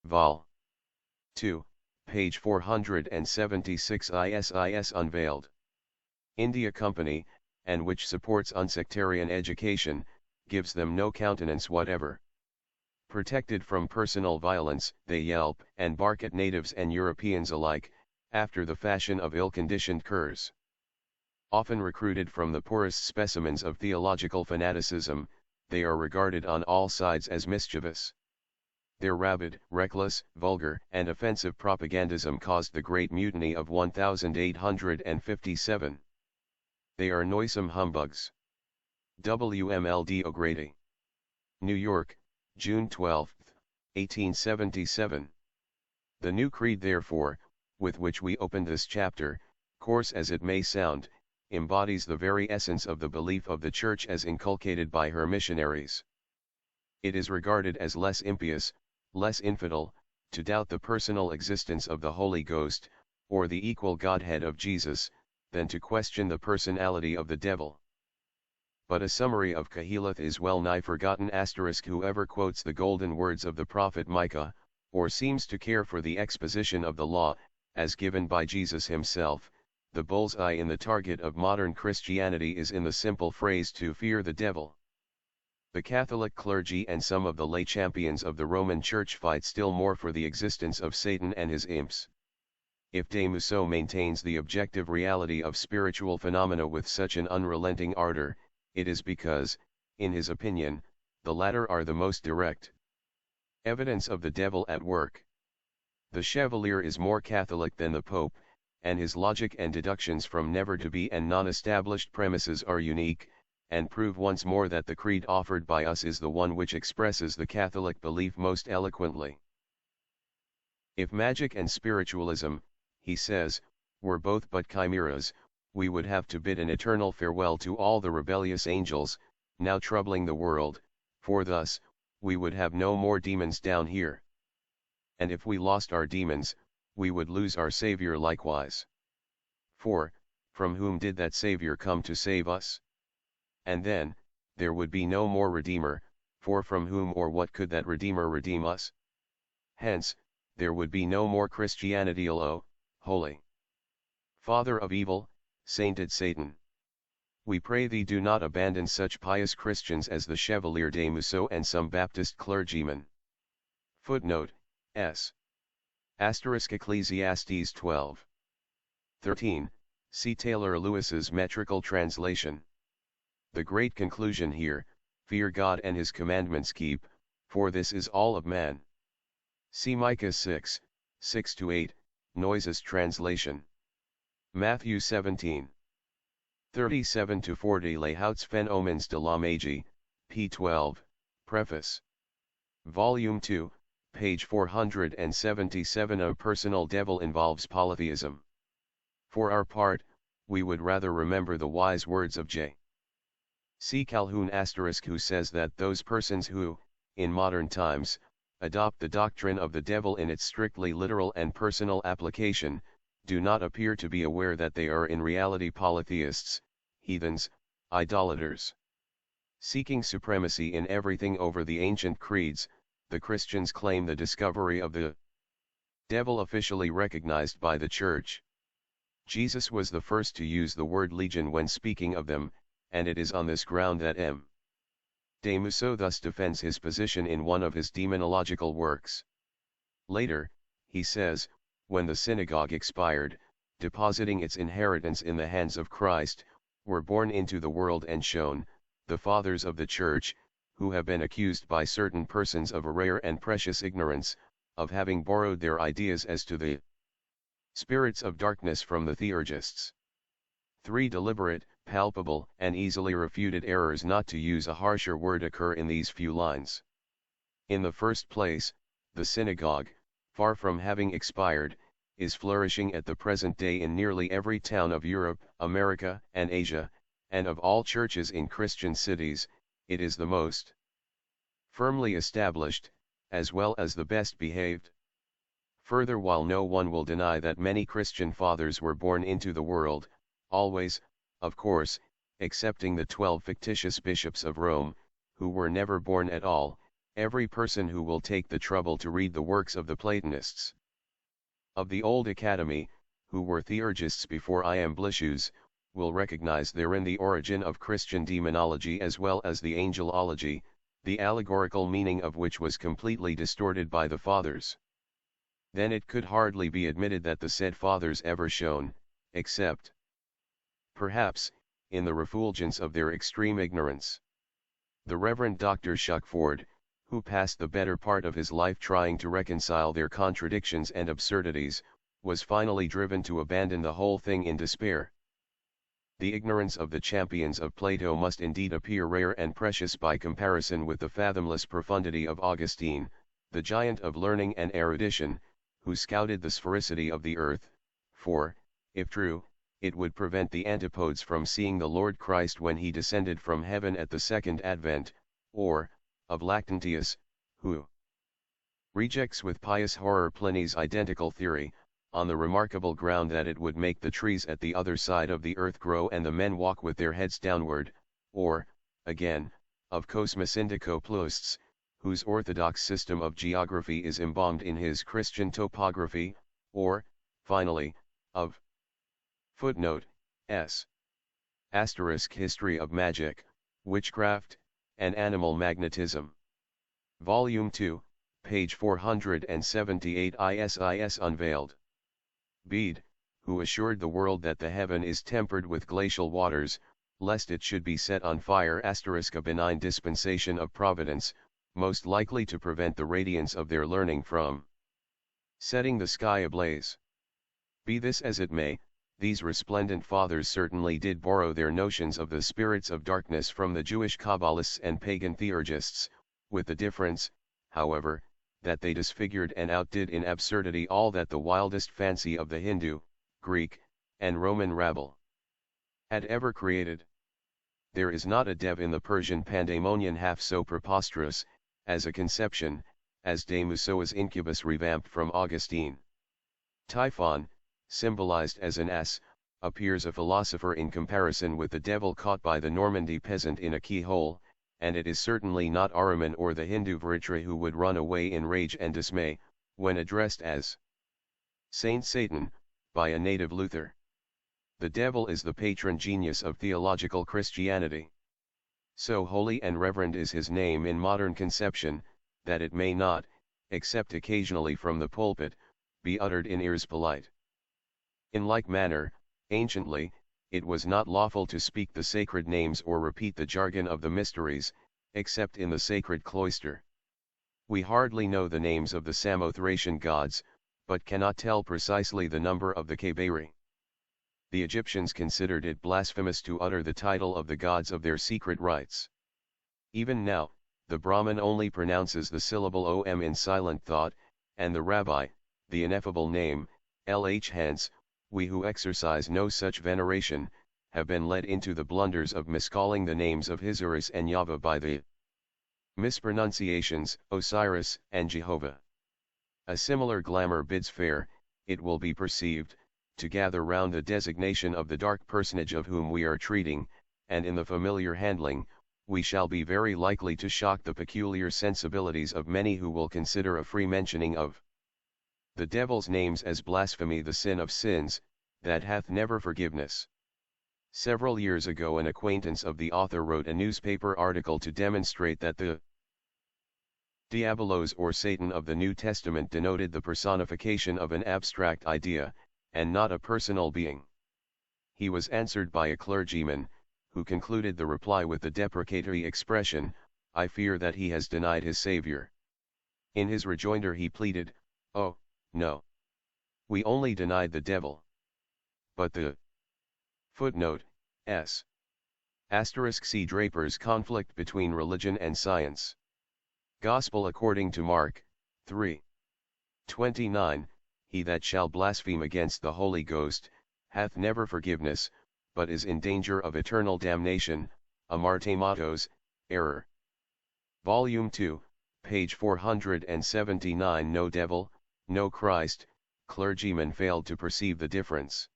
Vol. 2, page 476 ISIS Unveiled. India Company, and which supports unsectarian education, gives them no countenance whatever. Protected from personal violence, they yelp and bark at natives and Europeans alike, after the fashion of ill-conditioned curs. Often recruited from the poorest specimens of theological fanaticism, they are regarded on all sides as mischievous. Their rabid, reckless, vulgar, and offensive propagandism caused the Great Mutiny of 1857. They are noisome humbugs. WMLD O'Grady. New York, June 12, 1877. The new creed therefore, with which we opened this chapter, coarse as it may sound, embodies the very essence of the belief of the Church as inculcated by her missionaries. It is regarded as less impious, less infidel, to doubt the personal existence of the Holy Ghost, or the equal Godhead of Jesus, than to question the personality of the devil. But a summary of Kahilith is well nigh forgotten. Whoever quotes the golden words of the prophet Micah, or seems to care for the exposition of the law, as given by Jesus himself, the bull's-eye in the target of modern Christianity is in the simple phrase to fear the devil. The Catholic clergy and some of the lay champions of the Roman Church fight still more for the existence of Satan and his imps. If de Musso maintains the objective reality of spiritual phenomena with such an unrelenting ardor, it is because, in his opinion, the latter are the most direct evidence of the devil at work. The Chevalier is more Catholic than the Pope, and his logic and deductions from never-to-be and non-established premises are unique, and prove once more that the creed offered by us is the one which expresses the Catholic belief most eloquently. If magic and spiritualism, he says, were both but chimeras, we would have to bid an eternal farewell to all the rebellious angels, now troubling the world, for thus, we would have no more demons down here. And if we lost our demons, we would lose our Savior likewise. For, from whom did that Savior come to save us? And then, there would be no more Redeemer, for from whom or what could that Redeemer redeem us? Hence, there would be no more Christianity. O holy Father of evil, sainted Satan, we pray thee do not abandon such pious Christians as the Chevalier de Musso and some Baptist clergymen. Footnote, S. Ecclesiastes 12:13, see Taylor Lewis's metrical translation. The great conclusion here, fear God and his commandments keep, for this is all of man. See Micah 6:6-8, Noise's translation. Matthew 17:37-40 Les Hauts Phénomènes de la Magie, p. 12, Preface. Volume 2, page 477. A personal devil involves polytheism. For our part, we would rather remember the wise words of J. C. Calhoun who says that those persons who, in modern times, adopt the doctrine of the devil in its strictly literal and personal application, do not appear to be aware that they are in reality polytheists, heathens, idolaters. Seeking supremacy in everything over the ancient creeds, the Christians claim the discovery of the devil officially recognized by the Church. Jesus was the first to use the word legion when speaking of them, and it is on this ground that M. de Musso thus defends his position in one of his demonological works. Later, he says, when the synagogue expired, depositing its inheritance in the hands of Christ, were born into the world and shown, the fathers of the Church, who have been accused by certain persons of a rare and precious ignorance, of having borrowed their ideas as to the spirits of darkness from the theurgists. 3 deliberate, palpable, and easily refuted errors, not to use a harsher word, occur in these few lines. In the first place, the synagogue, far from having expired, is flourishing at the present day in nearly every town of Europe, America, and Asia, and of all churches in Christian cities, it is the most firmly established, as well as the best behaved. Further, while no one will deny that many Christian fathers were born into the world, always, of course, excepting the 12 fictitious bishops of Rome, who were never born at all, every person who will take the trouble to read the works of the Platonists of the Old Academy, who were theurgists before Iamblichus, will recognize therein the origin of Christian demonology as well as the angelology, the allegorical meaning of which was completely distorted by the Fathers. Then it could hardly be admitted that the said Fathers ever shone, except, perhaps, in the refulgence of their extreme ignorance. The Reverend Dr. Shuckford, who passed the better part of his life trying to reconcile their contradictions and absurdities, was finally driven to abandon the whole thing in despair. The ignorance of the champions of Plato must indeed appear rare and precious by comparison with the fathomless profundity of Augustine, the giant of learning and erudition, who scouted the sphericity of the earth, for, if true, it would prevent the antipodes from seeing the Lord Christ when he descended from heaven at the second advent, or, of Lactantius, who rejects with pious horror Pliny's identical theory, on the remarkable ground that it would make the trees at the other side of the earth grow and the men walk with their heads downward, or, again, of Cosmas Indicopleustes, whose orthodox system of geography is embalmed in his Christian topography, or, finally, of footnote s. History of Magic, Witchcraft, and Animal Magnetism. Volume 2, page 478 ISIS Unveiled. Bede, who assured the world that the heaven is tempered with glacial waters, lest it should be set on fire *, a benign dispensation of Providence, most likely to prevent the radiance of their learning from setting the sky ablaze. Be this as it may, these resplendent fathers certainly did borrow their notions of the spirits of darkness from the Jewish Kabbalists and pagan theurgists, with the difference, however, that they disfigured and outdid in absurdity all that the wildest fancy of the Hindu, Greek, and Roman rabble had ever created. There is not a dev in the Persian pandemonium half so preposterous, as a conception, as de Musoa's incubus revamped from Augustine. Typhon, symbolized as an ass, appears a philosopher in comparison with the devil caught by the Normandy peasant in a keyhole, and it is certainly not Ahriman or the Hindu Vritra who would run away in rage and dismay, when addressed as Saint Satan, by a native Luther. The devil is the patron genius of theological Christianity. So holy and reverend is his name in modern conception, that it may not, except occasionally from the pulpit, be uttered in ears polite. In like manner, anciently, it was not lawful to speak the sacred names or repeat the jargon of the mysteries, except in the sacred cloister. We hardly know the names of the Samothracian gods, but cannot tell precisely the number of the Kabari. The Egyptians considered it blasphemous to utter the title of the gods of their secret rites. Even now, the Brahmin only pronounces the syllable Om in silent thought, and the Rabbi, the ineffable name, Lh. Hence, we who exercise no such veneration, have been led into the blunders of miscalling the names of Osiris and Yahweh by the mispronunciations, Osiris and Jehovah. A similar glamour bids fair, it will be perceived, to gather round the designation of the dark personage of whom we are treating, and in the familiar handling, we shall be very likely to shock the peculiar sensibilities of many who will consider a free mentioning of the devil's names as blasphemy, the sin of sins, that hath never forgiveness. Several years ago an acquaintance of the author wrote a newspaper article to demonstrate that the Diabolos or Satan of the New Testament denoted the personification of an abstract idea, and not a personal being. He was answered by a clergyman, who concluded the reply with the deprecatory expression, "I fear that he has denied his Savior." In his rejoinder he pleaded, "Oh, no. We only denied the devil." But the footnote s. See Draper's conflict between religion and science. Gospel according to Mark 3:29, he that shall blaspheme against the Holy Ghost, hath never forgiveness, but is in danger of eternal damnation, amartematos, error. Volume 2, page 479. No devil, no Christ, clergyman failed to perceive the difference.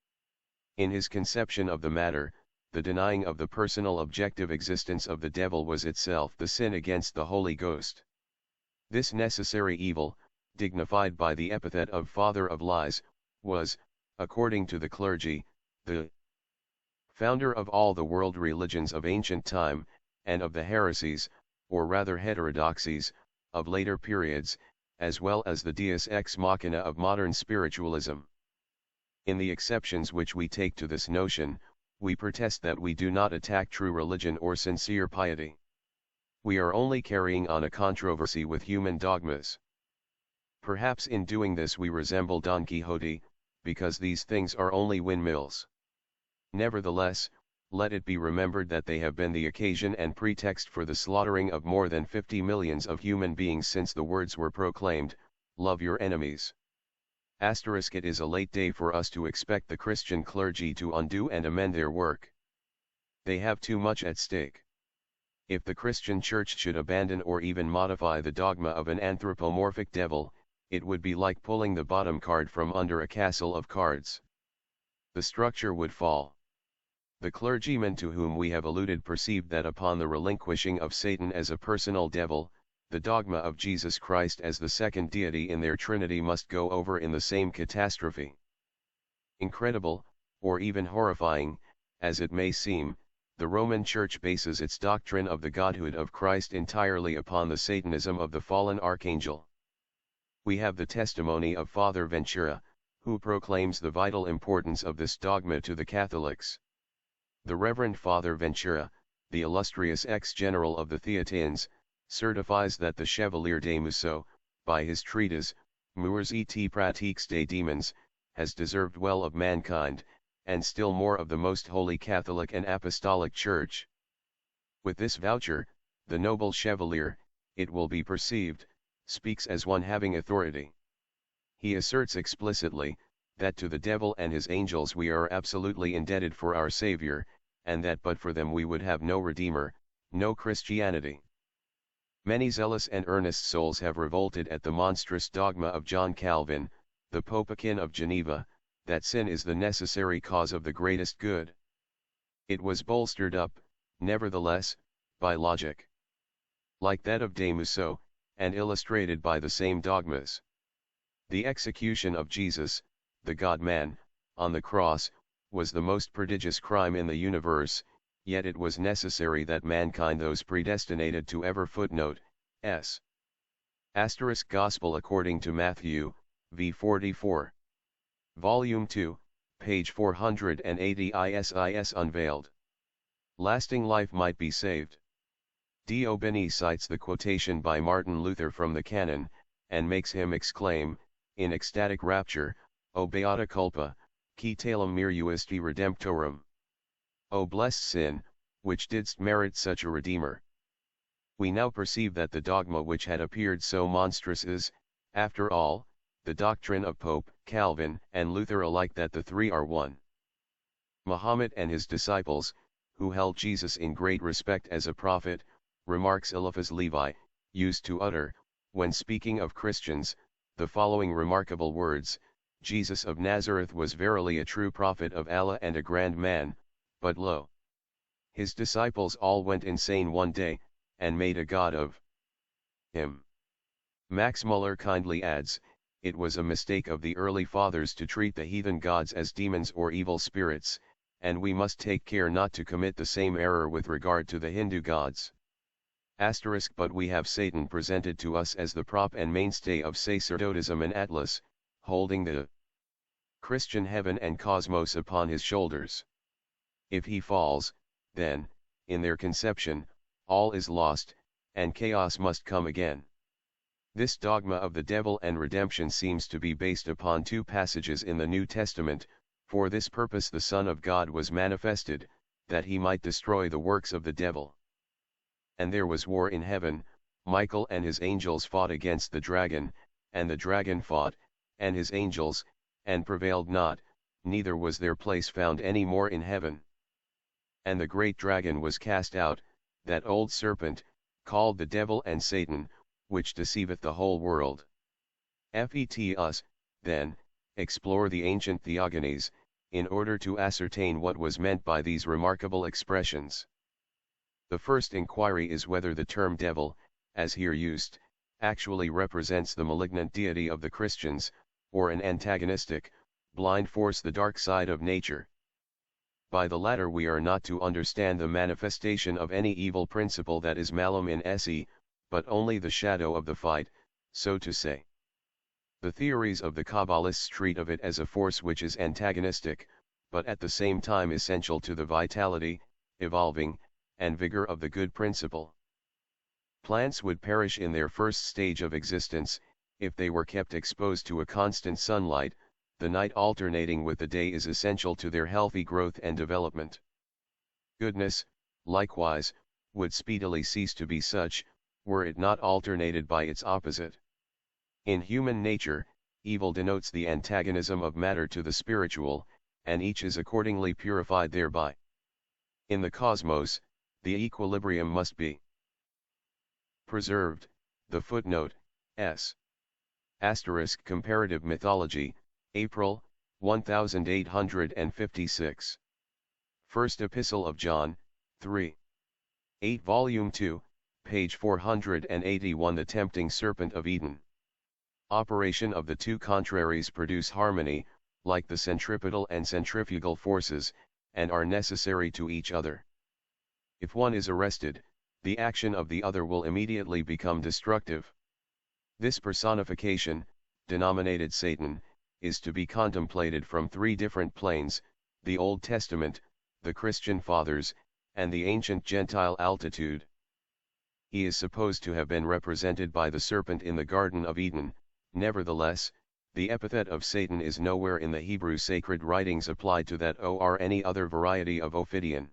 In his conception of the matter, the denying of the personal objective existence of the devil was itself the sin against the Holy Ghost. This necessary evil, dignified by the epithet of father of lies, was, according to the clergy, the founder of all the world religions of ancient time, and of the heresies, or rather heterodoxies, of later periods, as well as the deus ex machina of modern spiritualism. In the exceptions which we take to this notion, we protest that we do not attack true religion or sincere piety. We are only carrying on a controversy with human dogmas. Perhaps in doing this we resemble Don Quixote, because these things are only windmills. Nevertheless, let it be remembered that they have been the occasion and pretext for the slaughtering of more than 50 millions of human beings since the words were proclaimed, "Love your enemies." It is a late day for us to expect the Christian clergy to undo and amend their work. They have too much at stake. If the Christian Church should abandon or even modify the dogma of an anthropomorphic devil, it would be like pulling the bottom card from under a castle of cards. The structure would fall. The clergymen to whom we have alluded perceived that upon the relinquishing of Satan as a personal devil, the dogma of Jesus Christ as the second deity in their Trinity must go over in the same catastrophe. Incredible, or even horrifying, as it may seem, the Roman Church bases its doctrine of the godhood of Christ entirely upon the Satanism of the fallen archangel. We have the testimony of Father Ventura, who proclaims the vital importance of this dogma to the Catholics. The Reverend Father Ventura, the illustrious ex-general of the Theatines, certifies that the Chevalier de Musso, by his treatise, Murs et pratiques des démons, has deserved well of mankind, and still more of the most holy Catholic and Apostolic Church. With this voucher, the noble Chevalier, it will be perceived, speaks as one having authority. He asserts explicitly, that to the devil and his angels we are absolutely indebted for our Savior, and that but for them we would have no Redeemer, no Christianity. Many zealous and earnest souls have revolted at the monstrous dogma of John Calvin, the Popekin of Geneva, that sin is the necessary cause of the greatest good. It was bolstered up, nevertheless, by logic. Like that of de Musso, and illustrated by the same dogmas. The execution of Jesus, the God-man, on the cross, was the most prodigious crime in the universe, yet it was necessary that mankind those predestinated to ever s. Gospel according to Matthew, v 44. Volume 2, page 480 ISIS Unveiled. Lasting life might be saved. D'Aubigny cites the quotation by Martin Luther from the canon, and makes him exclaim, in ecstatic rapture, O beata culpa, qui talem meruisti redemptorum. O blessed sin, which didst merit such a Redeemer. We now perceive that the dogma which had appeared so monstrous is, after all, the doctrine of Pope Calvin and Luther alike, that the three are one. Muhammad and his disciples, who held Jesus in great respect as a prophet, remarks Eliphas Levi, used to utter, when speaking of Christians, the following remarkable words: Jesus of Nazareth was verily a true prophet of Allah and a grand man, but lo! His disciples all went insane one day, and made a god of him. Max Muller kindly adds, it was a mistake of the early fathers to treat the heathen gods as demons or evil spirits, and we must take care not to commit the same error with regard to the Hindu gods. But we have Satan presented to us as the prop and mainstay of sacerdotism and Atlas, holding the Christian heaven and cosmos upon his shoulders. If he falls, then, in their conception, all is lost, and chaos must come again. This dogma of the devil and redemption seems to be based upon two passages in the New Testament. For this purpose the Son of God was manifested, that he might destroy the works of the devil. And there was war in heaven, Michael and his angels fought against the dragon, and the dragon fought, and his angels, and prevailed not, neither was their place found any more in heaven. And the great dragon was cast out, that old serpent, called the devil and Satan, which deceiveth the whole world. Let us, then, explore the ancient theogonies, in order to ascertain what was meant by these remarkable expressions. The first inquiry is whether the term devil, as here used, actually represents the malignant deity of the Christians, or an antagonistic, blind force, the dark side of nature. By the latter we are not to understand the manifestation of any evil principle that is malum in esse, but only the shadow of the fight, so to say. The theories of the Kabbalists treat of it as a force which is antagonistic, but at the same time essential to the vitality, evolving, and vigor of the good principle. Plants would perish in their first stage of existence, if they were kept exposed to a constant sunlight. The night alternating with the day is essential to their healthy growth and development. Goodness, likewise, would speedily cease to be such, were it not alternated by its opposite. In human nature, evil denotes the antagonism of matter to the spiritual, and each is accordingly purified thereby. In the cosmos, the equilibrium must be preserved. The footnote, S. Asterisk Comparative Mythology, April, 1856. First Epistle of John, 3. 8 Volume 2, page 481. The tempting serpent of Eden. Operation of the two contraries produce harmony, like the centripetal and centrifugal forces, and are necessary to each other. If one is arrested, the action of the other will immediately become destructive. This personification, denominated Satan, is to be contemplated from three different planes: the Old Testament, the Christian Fathers, and the ancient Gentile altitude. He is supposed to have been represented by the serpent in the Garden of Eden. Nevertheless, the epithet of Satan is nowhere in the Hebrew sacred writings applied to that or any other variety of Ophidian.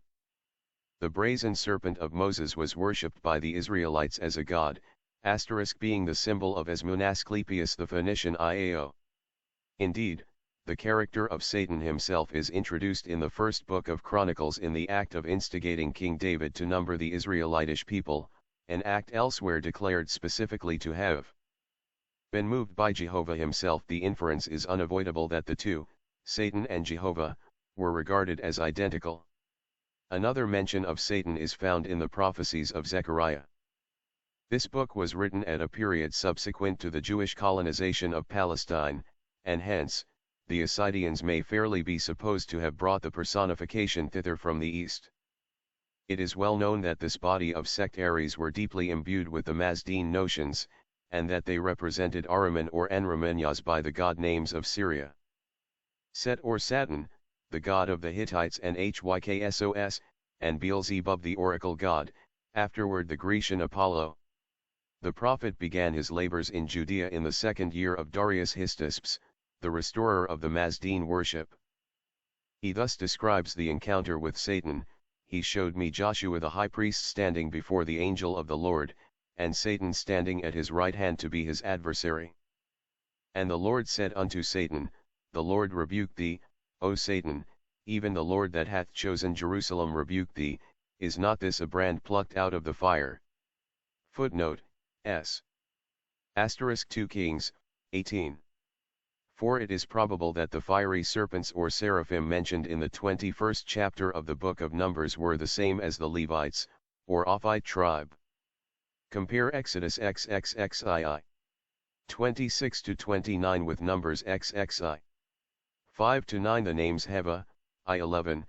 The brazen serpent of Moses was worshipped by the Israelites as a god, being the symbol of Asclepius the Phoenician Iao. Indeed, the character of Satan himself is introduced in the first book of Chronicles in the act of instigating King David to number the Israelitish people, an act elsewhere declared specifically to have been moved by Jehovah himself. The inference is unavoidable that the two, Satan and Jehovah, were regarded as identical. Another mention of Satan is found in the prophecies of Zechariah. This book was written at a period subsequent to the Jewish colonization of Palestine, and hence, the Assyrians may fairly be supposed to have brought the personification thither from the east. It is well known that this body of sectaries were deeply imbued with the Mazdine notions, and that they represented Ahriman or Enramenyaz by the god names of Syria. Set or Saturn, the god of the Hittites and Hyksos, and Beelzebub the oracle god, afterward the Grecian Apollo. The prophet began his labors in Judea in the 2nd year of Darius Hystaspes, the restorer of the Mazdine worship. He thus describes the encounter with Satan: he showed me Joshua the high priest standing before the angel of the Lord, and Satan standing at his right hand to be his adversary. And the Lord said unto Satan, The Lord rebuke thee, O Satan, even the Lord that hath chosen Jerusalem rebuke thee. Is not this a brand plucked out of the fire? Footnote, S. Asterisk 2 Kings, 18. For it is probable that the fiery serpents or seraphim mentioned in the 21st chapter of the book of Numbers were the same as the Levites, or Ophite tribe. Compare Exodus XXXII. 26-29 with Numbers XXI. 5-9. The names Heva, I11,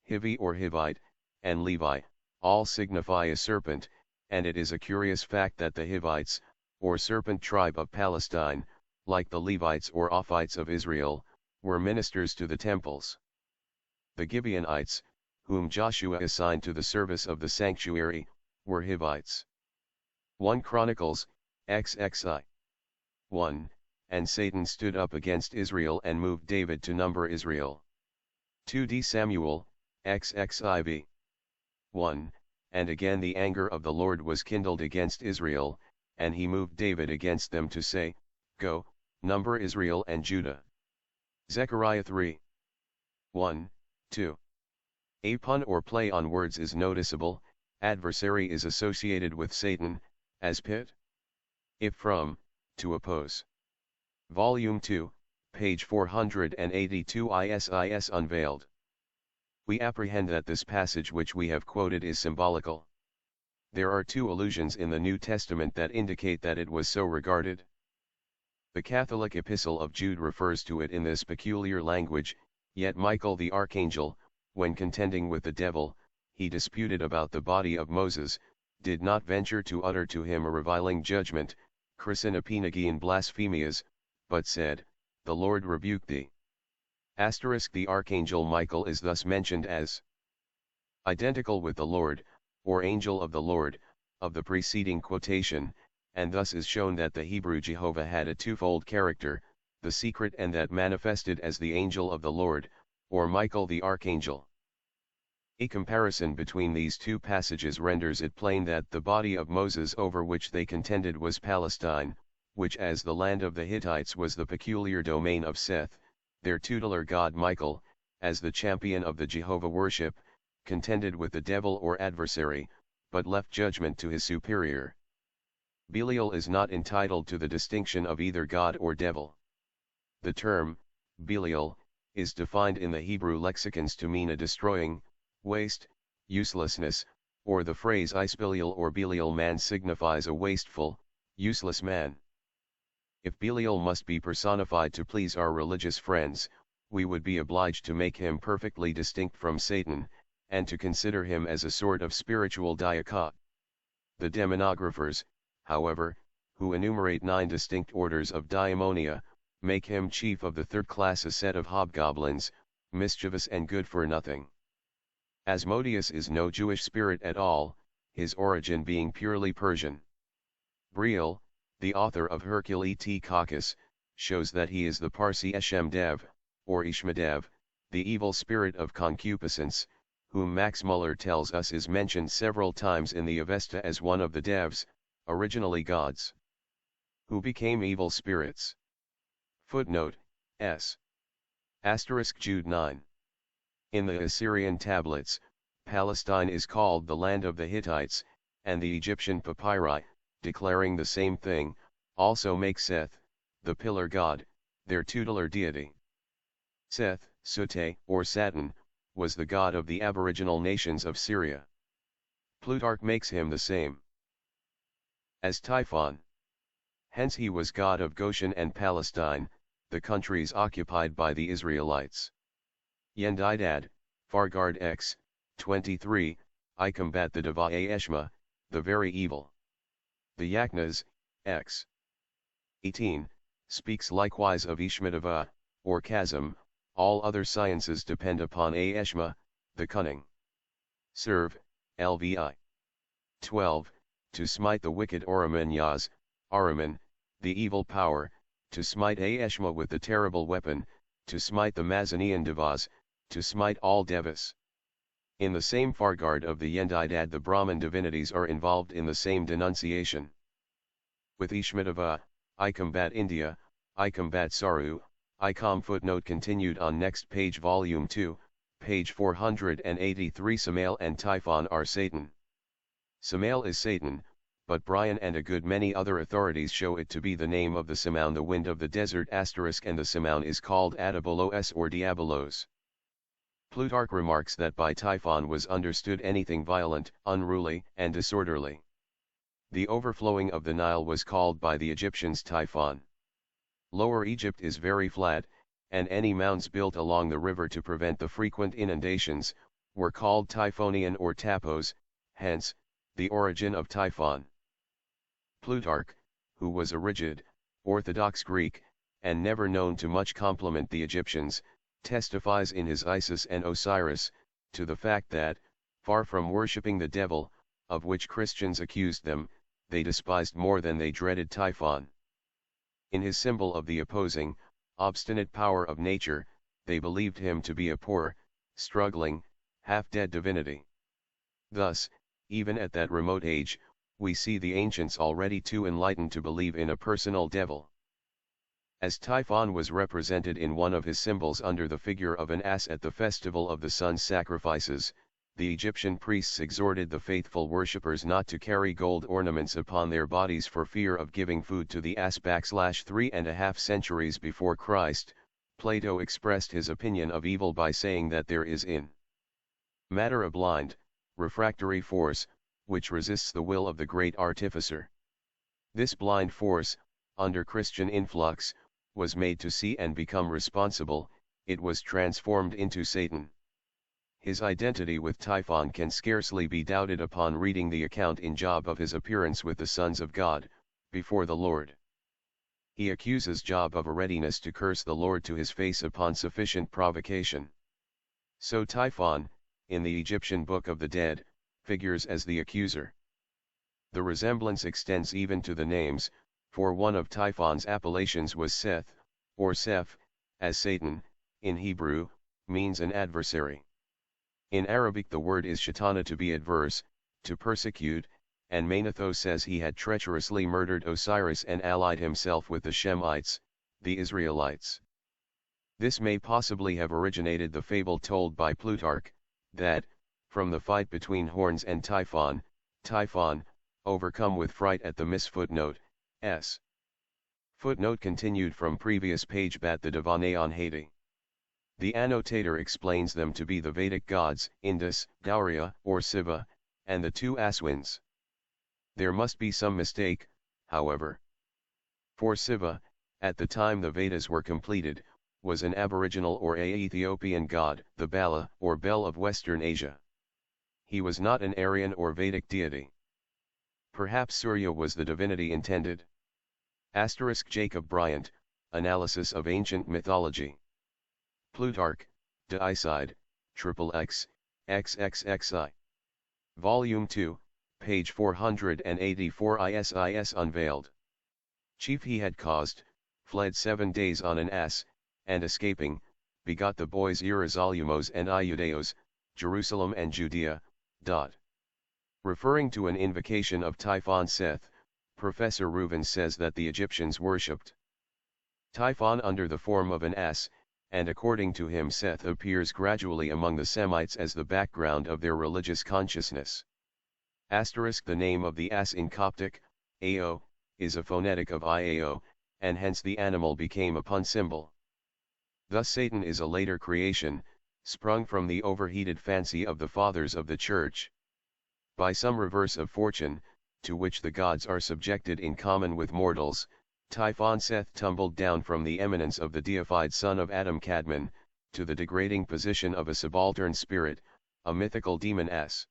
Hivi or Hivite, and Levi, all signify a serpent, and it is a curious fact that the Hivites, or serpent tribe of Palestine, like the Levites or Ophites of Israel, were ministers to the temples. The Gibeonites, whom Joshua assigned to the service of the sanctuary, were Hivites. 1 Chronicles, XXI. 1, and Satan stood up against Israel and moved David to number Israel. 2 Samuel, XXIV. 1, and again the anger of the Lord was kindled against Israel, and he moved David against them to say, Go, number Israel and Judah. Zechariah 3. 1, 2. A pun or play on words is noticeable. Adversary is associated with Satan, as pit. If from, to oppose. Volume 2, page 482 ISIS Unveiled. We apprehend that this passage which we have quoted is symbolical. There are two allusions in the New Testament that indicate that it was so regarded. The Catholic Epistle of Jude refers to it in this peculiar language, yet Michael the archangel, when contending with the devil, he disputed about the body of Moses, did not venture to utter to him a reviling judgment, Chrysinopinagian blasphemias, but said, "The Lord rebuke thee." The archangel Michael is thus mentioned as identical with the Lord, or angel of the Lord, of the preceding quotation, and thus is shown that the Hebrew Jehovah had a twofold character, the secret and that manifested as the angel of the Lord, or Michael the archangel. A comparison between these two passages renders it plain that the body of Moses over which they contended was Palestine, which as the land of the Hittites was the peculiar domain of Seth, their tutelar god Michael, as the champion of the Jehovah worship, contended with the devil or adversary, but left judgment to his superior. Belial is not entitled to the distinction of either god or devil. The term, Belial, is defined in the Hebrew lexicons to mean a destroying, waste, uselessness, or the phrase Isbelial or Belial man signifies a wasteful, useless man. If Belial must be personified to please our religious friends, we would be obliged to make him perfectly distinct from Satan, and to consider him as a sort of spiritual diakot. The demonographers, however, who enumerate 9 distinct orders of daimonia, make him chief of the third class, a set of hobgoblins, mischievous and good for nothing. Asmodeus is no Jewish spirit at all, his origin being purely Persian. Briel, the author of Hercule et Caucus, shows that he is the Parsi Eshemdev, or Ishmadev, the evil spirit of concupiscence, whom Max Muller tells us is mentioned several times in the Avesta as one of the devs, originally gods, who became evil spirits. Footnote, S. Jude 9. In the Assyrian tablets, Palestine is called the land of the Hittites, and the Egyptian papyri, declaring the same thing, also make Seth, the pillar god, their tutelar deity. Seth, Sute, or Saturn, was the god of the aboriginal nations of Syria. Plutarch makes him the same as Typhon. Hence he was god of Goshen and Palestine, the countries occupied by the Israelites. Yendidad, Fargard x. 23, I combat the Deva Eshma, the very evil. The Yachnas, x. 18, speaks likewise of Ishmadeva, or chasm. All other sciences depend upon Eshma, the cunning. Serve, Lvi. 12, to smite the wicked Oraman Yaz, Araman, the evil power, to smite Eshma with the terrible weapon, to smite the Mazanian Devas, to smite all Devas. In the same Fargard of the Yendidad the Brahman divinities are involved in the same denunciation. With Ishmadeva, I combat India, I combat Saru, ICOM. Footnote continued on next page, volume 2, page 483. Samael and Typhon are Satan. Samael is Satan, but Brian and a good many other authorities show it to be the name of the Simoun, the wind of the desert *, and the Simoun is called Adabolos or Diabolos. Plutarch remarks that by Typhon was understood anything violent, unruly, and disorderly. The overflowing of the Nile was called by the Egyptians Typhon. Lower Egypt is very flat, and any mounds built along the river to prevent the frequent inundations, were called Typhonian or Tapos, hence, the origin of Typhon. Plutarch, who was a rigid, orthodox Greek, and never known to much compliment the Egyptians, testifies in his Isis and Osiris, to the fact that, far from worshipping the devil, of which Christians accused them, they despised more than they dreaded Typhon. In his symbol of the opposing, obstinate power of nature, they believed him to be a poor, struggling, half-dead divinity. Thus, even at that remote age, we see the ancients already too enlightened to believe in a personal devil. As Typhon was represented in one of his symbols under the figure of an ass at the festival of the sun sacrifices, the Egyptian priests exhorted the faithful worshippers not to carry gold ornaments upon their bodies for fear of giving food to the ass. 3.5 centuries before Christ, Plato expressed his opinion of evil by saying that there is in matter a blind, refractory force, which resists the will of the great artificer. This blind force, under Christian influx, was made to see and become responsible. It was transformed into Satan. His identity with Typhon can scarcely be doubted upon reading the account in Job of his appearance with the sons of God, before the Lord. He accuses Job of a readiness to curse the Lord to his face upon sufficient provocation. So Typhon, in the Egyptian Book of the Dead, figures as the accuser. The resemblance extends even to the names, for one of Typhon's appellations was Seth, or Seph, as Satan, in Hebrew, means an adversary. In Arabic the word is shatana, to be adverse, to persecute, and Manetho says he had treacherously murdered Osiris and allied himself with the Shemites, the Israelites. This may possibly have originated the fable told by Plutarch, that, from the fight between Horns and Typhon, Typhon, overcome with fright at the misfootnote, s. Footnote continued from previous page bat the Divane on Haiti. The annotator explains them to be the Vedic gods, Indus, Gauriya, or Siva, and the two Aswins. There must be some mistake, however. For Siva, at the time the Vedas were completed, was an aboriginal or Ethiopian god, the Bala or Bel of Western Asia. He was not an Aryan or Vedic deity. Perhaps Surya was the divinity intended. * Jacob Bryant, Analysis of Ancient Mythology. Plutarch, De Iside, XXX, XXXI. Volume 2, page 484 ISIS Unveiled. Chief he had caused, fled 7 days on an ass, and escaping, begot the boys Ierosolymos and Iudeos, Jerusalem and Judea. Referring to an invocation of Typhon Seth, Professor Reuven says that the Egyptians worshipped Typhon under the form of an ass, and according to him Seth appears gradually among the Semites as the background of their religious consciousness. The name of the ass in Coptic, Ao, is a phonetic of Iao, and hence the animal became a pun symbol. Thus Satan is a later creation, sprung from the overheated fancy of the fathers of the Church. By some reverse of fortune, to which the gods are subjected in common with mortals, Typhon Seth tumbled down from the eminence of the deified son of Adam Cadmon, to the degrading position of a subaltern spirit, a mythical demon ass.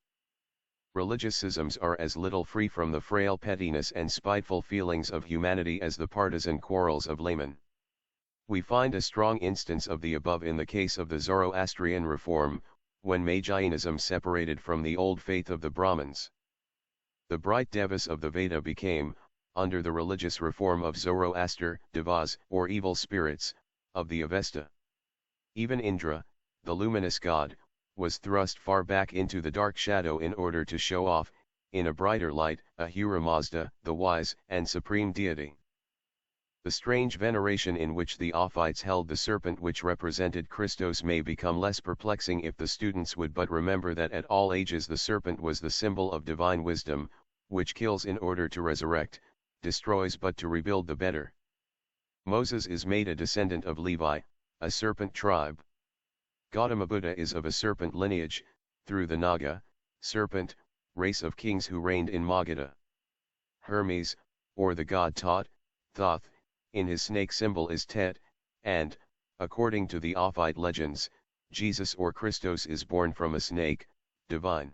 Religious schisms are as little free from the frail pettiness and spiteful feelings of humanity as the partisan quarrels of laymen. We find a strong instance of the above in the case of the Zoroastrian reform, when Magianism separated from the old faith of the Brahmins. The bright devas of the Veda became, under the religious reform of Zoroaster, devas, or evil spirits, of the Avesta. Even Indra, the luminous god, was thrust far back into the dark shadow in order to show off, in a brighter light, Ahura Mazda, the wise and supreme deity. The strange veneration in which the Ophites held the serpent which represented Christos may become less perplexing if the students would but remember that at all ages the serpent was the symbol of divine wisdom, which kills in order to resurrect, destroys but to rebuild the better. Moses is made a descendant of Levi, a serpent tribe. Gautama Buddha is of a serpent lineage, through the Naga, serpent, race of kings who reigned in Magadha. Hermes, or the god Thoth, in his snake symbol is Tet, and, according to the Ophite legends, Jesus or Christos is born from a snake, divine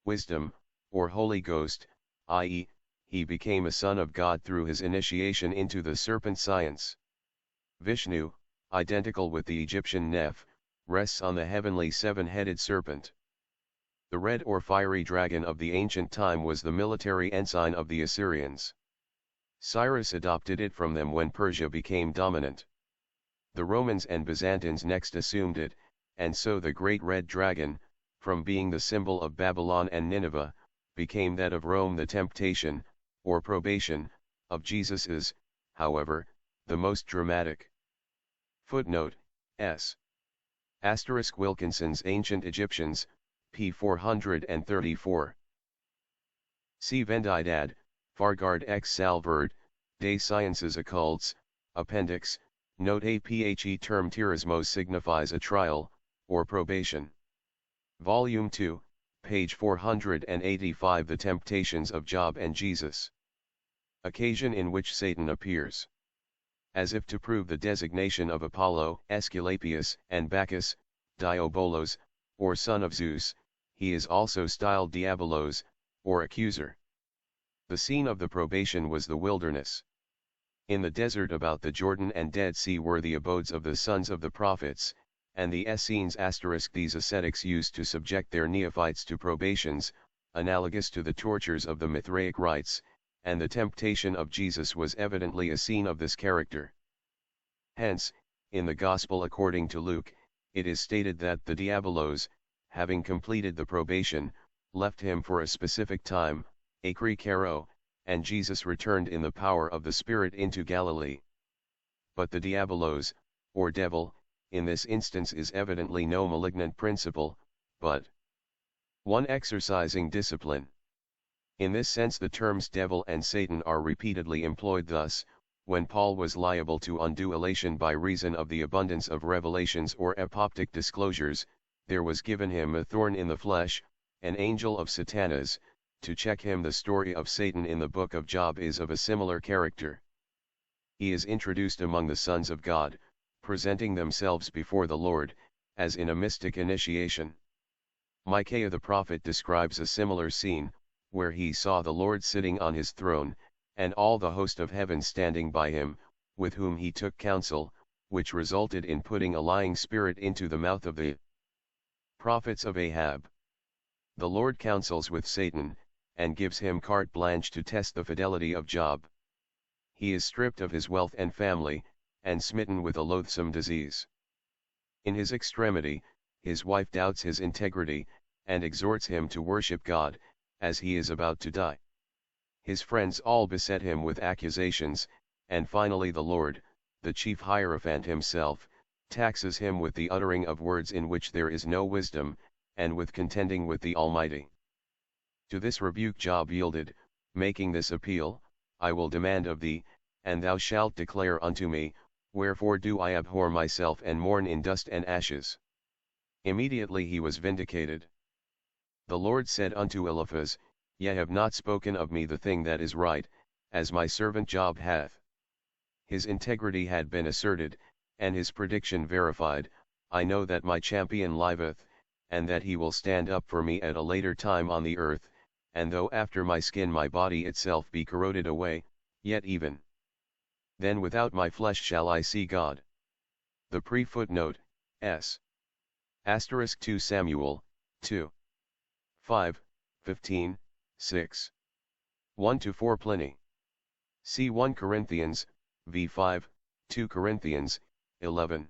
wisdom, or Holy Ghost, i.e., he became a son of God through his initiation into the serpent science. Vishnu, identical with the Egyptian Neph, rests on the heavenly seven-headed serpent. The red or fiery dragon of the ancient time was the military ensign of the Assyrians. Cyrus adopted it from them when Persia became dominant. The Romans and Byzantines next assumed it, and so the great red dragon, from being the symbol of Babylon and Nineveh, became that of Rome. The temptation, or probation, of Jesus is, however, the most dramatic. Footnote, S. Wilkinson's Ancient Egyptians, p. 434. See Vendidad, Fargard x Salverd, Des Sciences Occultes, Appendix, Note APHE term Tirismos signifies a trial, or probation. Volume 2, page 485. The temptations of Job and Jesus. Occasion in which Satan appears. As if to prove the designation of Apollo, Aesculapius, and Bacchus, Diabolos, or son of Zeus, he is also styled Diabolos, or accuser. The scene of the probation was the wilderness. In the desert about the Jordan and Dead Sea were the abodes of the sons of the prophets, and the Essenes *. These ascetics used to subject their neophytes to probations, analogous to the tortures of the Mithraic rites, and the temptation of Jesus was evidently a scene of this character. Hence, in the Gospel according to Luke, it is stated that the Diabolos, having completed the probation, left him for a specific time, akri, and Jesus returned in the power of the Spirit into Galilee. But the Diabolos, or devil, in this instance is evidently no malignant principle, but one exercising discipline. In this sense the terms devil and Satan are repeatedly employed. Thus, when Paul was liable to undue elation by reason of the abundance of revelations or apoptic disclosures, there was given him a thorn in the flesh, an angel of Satanas, to check him. The story of Satan in the book of Job is of a similar character. He is introduced among the sons of God, presenting themselves before the Lord, as in a mystic initiation. Micaiah the prophet describes a similar scene, where he saw the Lord sitting on his throne, and all the host of heaven standing by him, with whom he took counsel, which resulted in putting a lying spirit into the mouth of the prophets of Ahab. The Lord counsels with Satan, and gives him carte blanche to test the fidelity of Job. He is stripped of his wealth and family, and smitten with a loathsome disease. In his extremity, his wife doubts his integrity, and exhorts him to worship God, as he is about to die. His friends all beset him with accusations, and finally the Lord, the chief hierophant himself, taxes him with the uttering of words in which there is no wisdom, and with contending with the Almighty. To this rebuke Job yielded, making this appeal: I will demand of thee, and thou shalt declare unto me, wherefore do I abhor myself and mourn in dust and ashes? Immediately he was vindicated. The Lord said unto Eliphaz, Ye have not spoken of me the thing that is right, as my servant Job hath. His integrity had been asserted, and his prediction verified. I know that my champion liveth, and that he will stand up for me at a later time on the earth, and though after my skin my body itself be corroded away, yet even then without my flesh shall I see God. The pre-footnote, S. Asterisk 2 Samuel, 2. 5, 15, 6. 1-4 Pliny. See 1 Corinthians, v 5, 2 Corinthians, 11.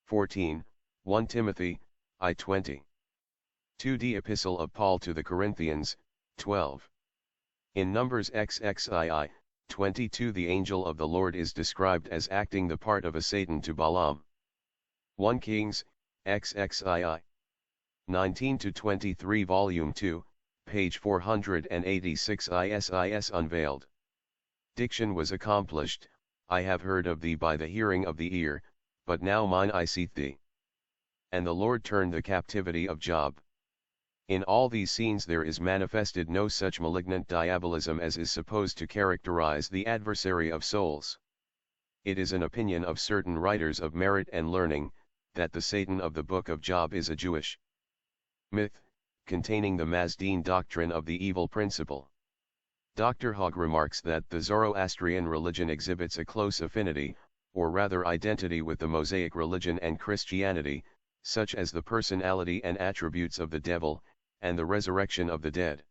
14, 1 Timothy, I 20. 2d Epistle of Paul to the Corinthians, 12. In Numbers XXII, 22 the angel of the Lord is described as acting the part of a Satan to Balaam. 1 Kings, XXII. 19-23 Volume 2, page 486 ISIS Unveiled. Diction was accomplished, I have heard of thee by the hearing of the ear, but now mine eye seeth thee. And the Lord turned the captivity of Job. In all these scenes there is manifested no such malignant diabolism as is supposed to characterize the adversary of souls. It is an opinion of certain writers of merit and learning, that the Satan of the book of Job is a Jewish myth, containing the Mazdeen doctrine of the evil principle. Dr. Hogg remarks that the Zoroastrian religion exhibits a close affinity, or rather identity with the Mosaic religion and Christianity, such as the personality and attributes of the devil, and the resurrection of the dead.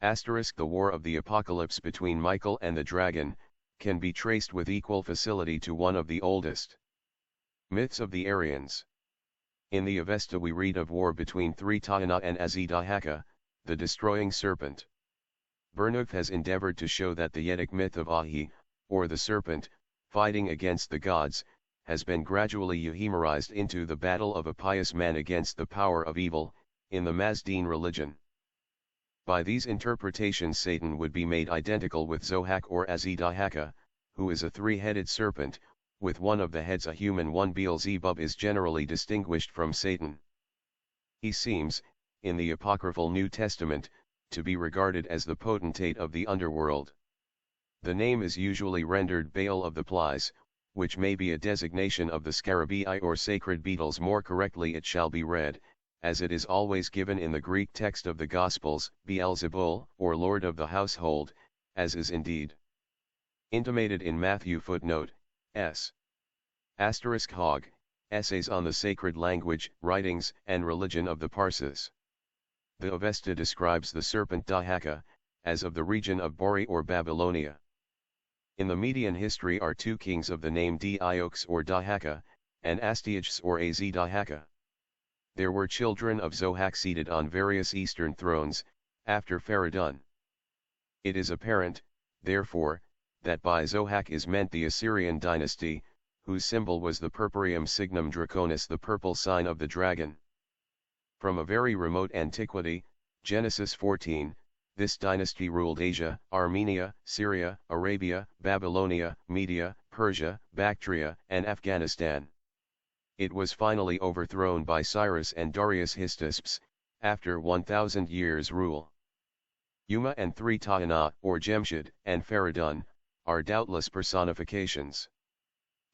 The war of the apocalypse between Michael and the dragon, can be traced with equal facility to one of the oldest myths of the Aryans. In the Avesta we read of war between Thritahana and Azidahaka, the destroying serpent. Bernouth has endeavored to show that the Yedic myth of Ahi, or the serpent, fighting against the gods, has been gradually euhemerized into the battle of a pious man against the power of evil, in the Mazdeen religion. By these interpretations Satan would be made identical with Zohak or Azidahaka, who is a three-headed serpent, with one of the heads a human. One Beelzebub is generally distinguished from Satan. He seems, in the apocryphal New Testament, to be regarded as the potentate of the underworld. The name is usually rendered Baal of the Plies, which may be a designation of the scarabaei or sacred beetles. More correctly it shall be read, as it is always given in the Greek text of the Gospels, Beelzebul, or Lord of the Household, as is indeed intimated in Matthew. Footnote S. Asterisk Hog, Essays on the Sacred Language, Writings, and Religion of the Parsis. The Avesta describes the serpent Dahaka, as of the region of Bori or Babylonia. In the Median history are two kings of the name Diox or Dahaka, and Astyages or Az Dahaka. There were children of Zohak seated on various eastern thrones, after Faradun. It is apparent, therefore, that by Zohak is meant the Assyrian dynasty, whose symbol was the purpureum signum draconis, the purple sign of the dragon. From a very remote antiquity, Genesis 14, this dynasty ruled Asia, Armenia, Syria, Arabia, Babylonia, Media, Persia, Bactria, and Afghanistan. It was finally overthrown by Cyrus and Darius Hystaspes, after 1,000 years' rule. Yuma and three Ta'ana, or Jemshid, and Faradun, are doubtless personifications.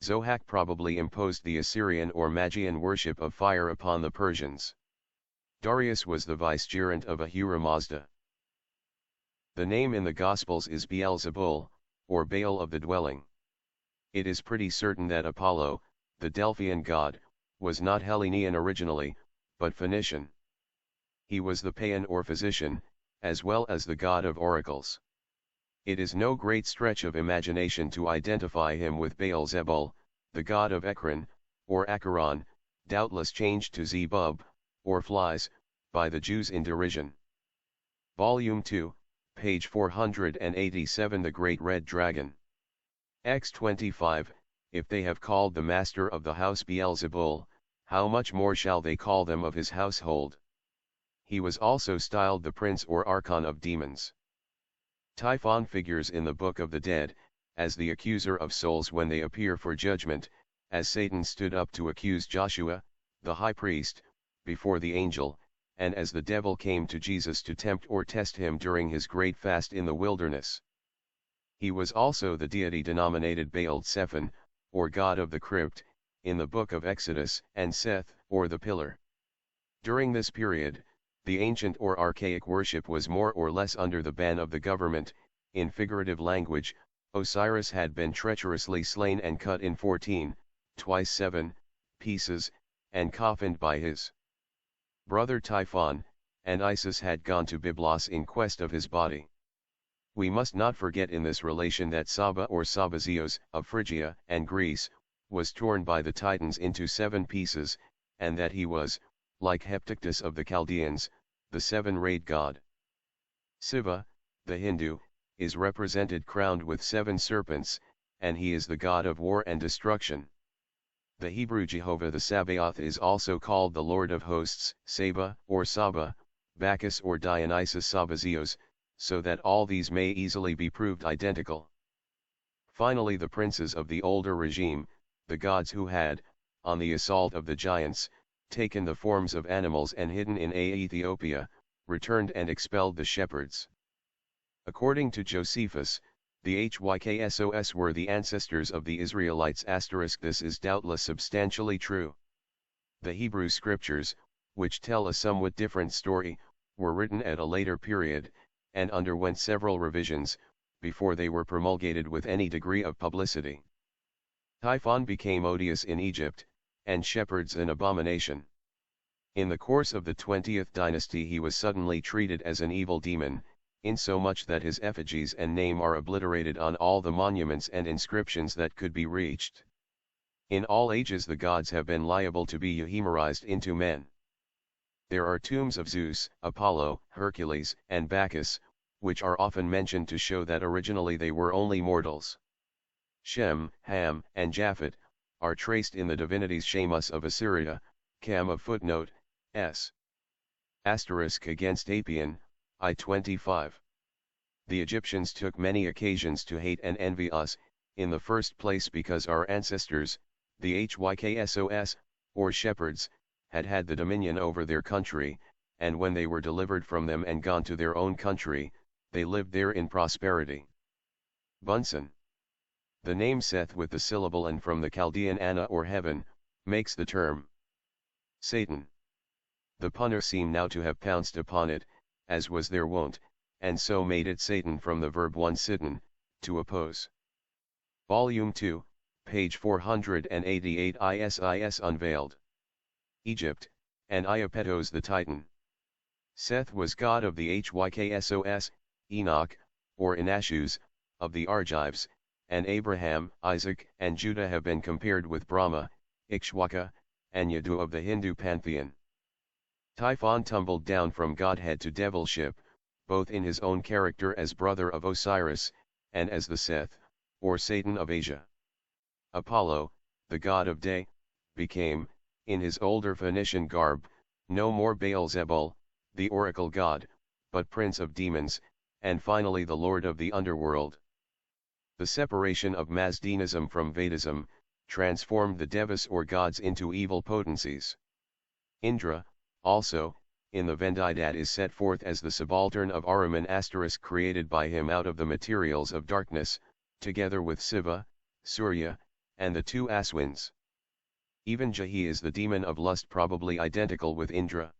Zohak probably imposed the Assyrian or Magian worship of fire upon the Persians. Darius was the vicegerent of Ahura Mazda. The name in the Gospels is Beelzebul, or Baal of the dwelling. It is pretty certain that Apollo, the Delphian god, was not Hellenian originally, but Phoenician. He was the Paean or physician, as well as the god of oracles. It is no great stretch of imagination to identify him with Baal-zebul, the god of Ekron, or Acheron, doubtless changed to Zebub, or flies, by the Jews in derision. Volume 2, page 487. The Great Red Dragon. X25, if they have called the master of the house Beelzebul, how much more shall they call them of his household? He was also styled the prince or archon of demons. Typhon figures in the Book of the Dead, as the accuser of souls when they appear for judgment, as Satan stood up to accuse Joshua, the high priest, before the angel, and as the devil came to Jesus to tempt or test him during his great fast in the wilderness. He was also the deity denominated Baal-Zephon, or god of the crypt, in the book of Exodus, and Seth, or the pillar. During this period, the ancient or archaic worship was more or less under the ban of the government. In figurative language, Osiris had been treacherously slain and cut in 14, twice 7, pieces, and coffined by his brother Typhon, and Isis had gone to Byblos in quest of his body. We must not forget in this relation that Saba or Sabazios, of Phrygia and Greece, was torn by the Titans into 7 pieces, and that he was, like Heptictus of the Chaldeans, the 7-rayed god. Siva, the Hindu, is represented crowned with 7 serpents, and he is the god of war and destruction. The Hebrew Jehovah the Sabaoth is also called the Lord of Hosts, Saba, or Saba, Bacchus or Dionysus Sabazios, so that all these may easily be proved identical. Finally, the princes of the older regime, the gods who had, on the assault of the giants, taken the forms of animals and hidden in Ethiopia, returned and expelled the shepherds. According to Josephus, the Hyksos were the ancestors of the Israelites. This is doubtless substantially true. The Hebrew scriptures, which tell a somewhat different story, were written at a later period, and underwent several revisions, before they were promulgated with any degree of publicity. Typhon became odious in Egypt, and shepherds an abomination. In the course of the 20th dynasty he was suddenly treated as an evil demon, insomuch that his effigies and name are obliterated on all the monuments and inscriptions that could be reached. In all ages the gods have been liable to be euhemerized into men. There are tombs of Zeus, Apollo, Hercules, and Bacchus, which are often mentioned to show that originally they were only mortals. Shem, Ham, and Japhet are traced in the divinities Shamus of Assyria, Cam of footnote, s. Asterisk against Apian, I-25. The Egyptians took many occasions to hate and envy us, in the first place because our ancestors, the Hyksos, or shepherds, had had the dominion over their country, and when they were delivered from them and gone to their own country, they lived there in prosperity. Bunsen. The name Seth with the syllable and from the Chaldean Anna or heaven, makes the term Satan. The punner seem now to have pounced upon it, as was their wont, and so made it Satan from the verb one sitten, to oppose. Volume 2, page 488 ISIS Unveiled. Egypt, and Iapetos the Titan. Seth was god of the Hyksos, Enoch, or Inashus, of the Argives, and Abraham, Isaac, and Judah have been compared with Brahma, Ikshwaka, and Yadu of the Hindu pantheon. Typhon tumbled down from godhead to devilship, both in his own character as brother of Osiris, and as the Seth, or Satan of Asia. Apollo, the god of day, became, in his older Phoenician garb, no more Baal-zebul, the oracle god, but prince of demons, and finally the lord of the underworld. The separation of Mazdanism from Vedism, transformed the devas or gods into evil potencies. Indra, also, in the Vendidad is set forth as the subaltern of Ahriman * created by him out of the materials of darkness, together with Siva, Surya, and the two Aswins. Even Jahi is the demon of lust, probably identical with Indra.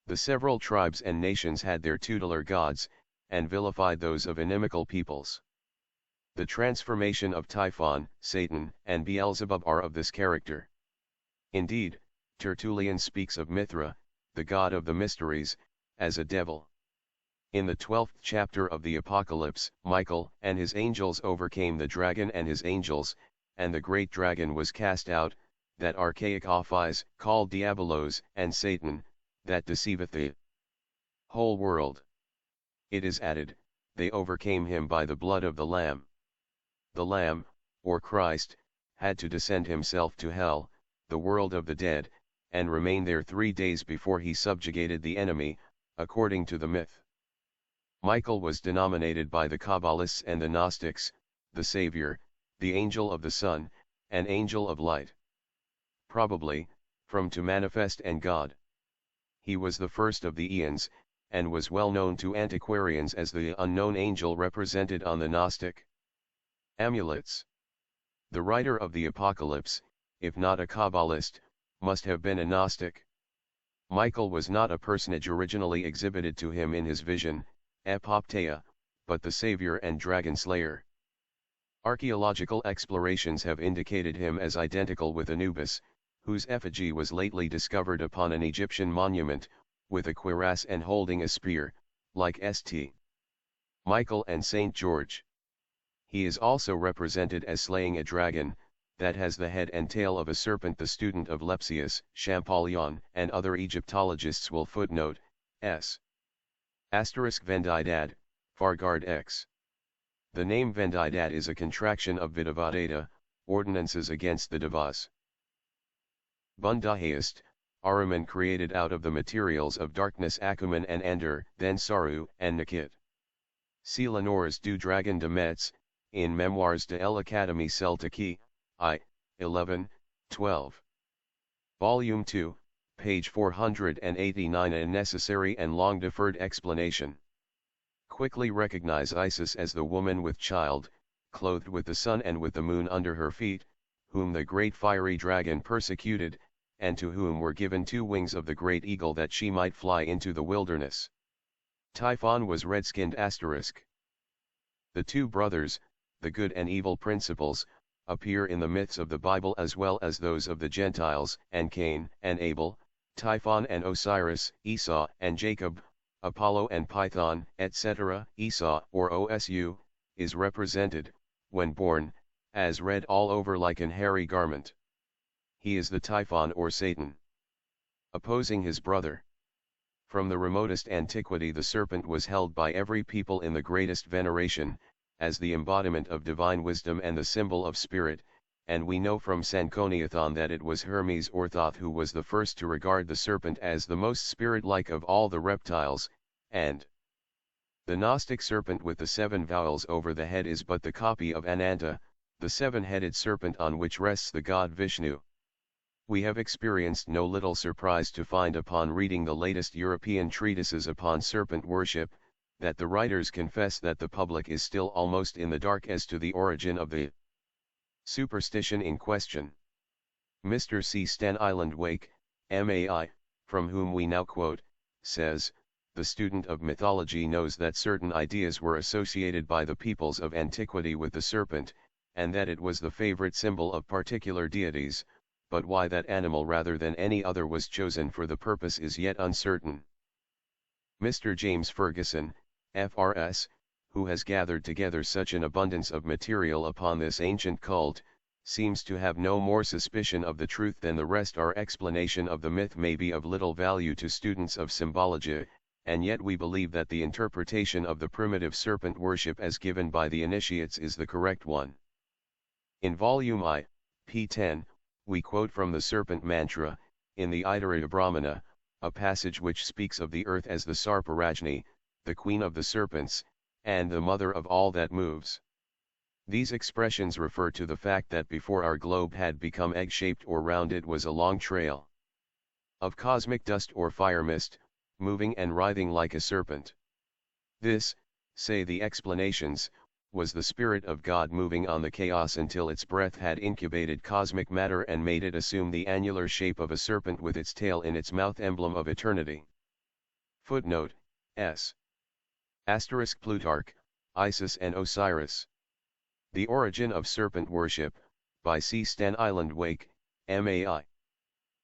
The several tribes and nations had their tutelar gods, and vilified those of inimical peoples. The transformation of Typhon, Satan, and Beelzebub are of this character. Indeed, Tertullian speaks of Mithra, the god of the mysteries, as a devil. In the 12th chapter of the Apocalypse, Michael and his angels overcame the dragon and his angels, and the great dragon was cast out, that archaic office, called Diabolos, and Satan, that deceiveth the whole world. It is added, they overcame him by the blood of the Lamb. The Lamb, or Christ, had to descend himself to hell, the world of the dead, and remain there 3 days before he subjugated the enemy, according to the myth. Michael was denominated by the Kabbalists and the Gnostics, the Savior, the Angel of the Sun, and Angel of Light. Probably, from to manifest and God. He was the first of the eons, and was well known to antiquarians as the unknown angel represented on the Gnostic amulets. The writer of the Apocalypse, if not a Kabbalist, must have been a Gnostic. Michael was not a personage originally exhibited to him in his vision, Epopteia, but the savior and dragon slayer. Archaeological explorations have indicated him as identical with Anubis, whose effigy was lately discovered upon an Egyptian monument, with a cuirass and holding a spear, like St. Michael and St. George. He is also represented as slaying a dragon, that has the head and tail of a serpent. The student of Lepsius, Champollion, and other Egyptologists will footnote, s. Vendidad, Fargard X. The name Vendidad is a contraction of Vidavadata, ordinances against the Devas. Bundahaist, Ahriman created out of the materials of darkness Akuman and Ander, then Saru and Nikit. See Lenore's Du Dragon de Metz, in Memoirs de l'Académie Celtique, I, 11, 12. Volume 2, page 489. A necessary and long-deferred explanation. Quickly recognize Isis as the woman with child, clothed with the sun and with the moon under her feet, whom the great fiery dragon persecuted, and to whom were given 2 wings of the great eagle that she might fly into the wilderness. Typhon was red-skinned *. The 2 brothers, the good and evil principles, appear in the myths of the Bible as well as those of the Gentiles, and Cain and Abel, Typhon and Osiris, Esau and Jacob, Apollo and Python, etc. Esau, or Osu, is represented, when born, as red all over like an hairy garment. He is the Typhon or Satan, opposing his brother. From the remotest antiquity the serpent was held by every people in the greatest veneration, as the embodiment of divine wisdom and the symbol of spirit, and we know from Sanconiathon that it was Hermes or Thoth who was the first to regard the serpent as the most spirit-like of all the reptiles, and the Gnostic serpent with the 7 vowels over the head is but the copy of Ananta, the 7-headed serpent on which rests the god Vishnu. We have experienced no little surprise to find upon reading the latest European treatises upon serpent worship, that the writers confess that the public is still almost in the dark as to the origin of the superstition in question. Mr. C. Stan Island Wake, MAI, from whom we now quote, says, "The student of mythology knows that certain ideas were associated by the peoples of antiquity with the serpent, and that it was the favorite symbol of particular deities, but why that animal rather than any other was chosen for the purpose is yet uncertain." Mr. James Ferguson, FRS, who has gathered together such an abundance of material upon this ancient cult, seems to have no more suspicion of the truth than the rest. Our explanation of the myth may be of little value to students of symbology, and yet we believe that the interpretation of the primitive serpent worship as given by the initiates is the correct one. In Volume I, p. 10, we quote from the Serpent Mantra, in the Itara Brahmana, a passage which speaks of the earth as the Sarparajni, the queen of the serpents, and the mother of all that moves. These expressions refer to the fact that before our globe had become egg-shaped or round, it was a long trail of cosmic dust or fire mist, moving and writhing like a serpent. This, say the explanations, was the Spirit of God moving on the chaos until its breath had incubated cosmic matter and made it assume the annular shape of a serpent with its tail in its mouth, emblem of eternity. Footnote S. Asterisk Plutarch, Isis and Osiris. The Origin of Serpent Worship, by C. Stan Island Wake, MAI.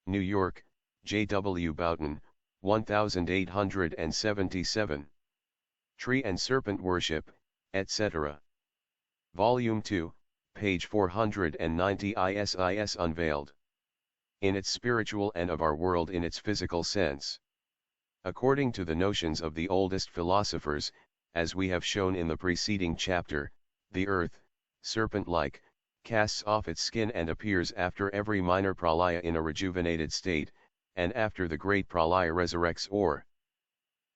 New York, J. W. Boughton, 1877. Tree and Serpent Worship, etc. Volume 2, page 490. ISIS Unveiled. In its spiritual and of our world in its physical sense. According to the notions of the oldest philosophers, as we have shown in the preceding chapter, the earth, serpent-like, casts off its skin and appears after every minor pralaya in a rejuvenated state, and after the great pralaya resurrects or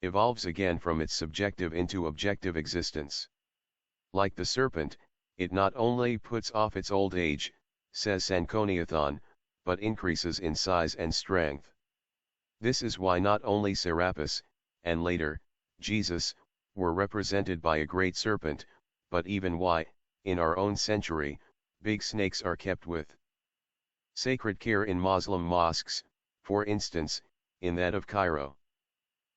evolves again from its subjective into objective existence. Like the serpent, it not only puts off its old age, says Sankoniathon, but increases in size and strength. This is why not only Serapis, and later, Jesus, were represented by a great serpent, but even why, in our own century, big snakes are kept with sacred care in Muslim mosques, for instance, in that of Cairo.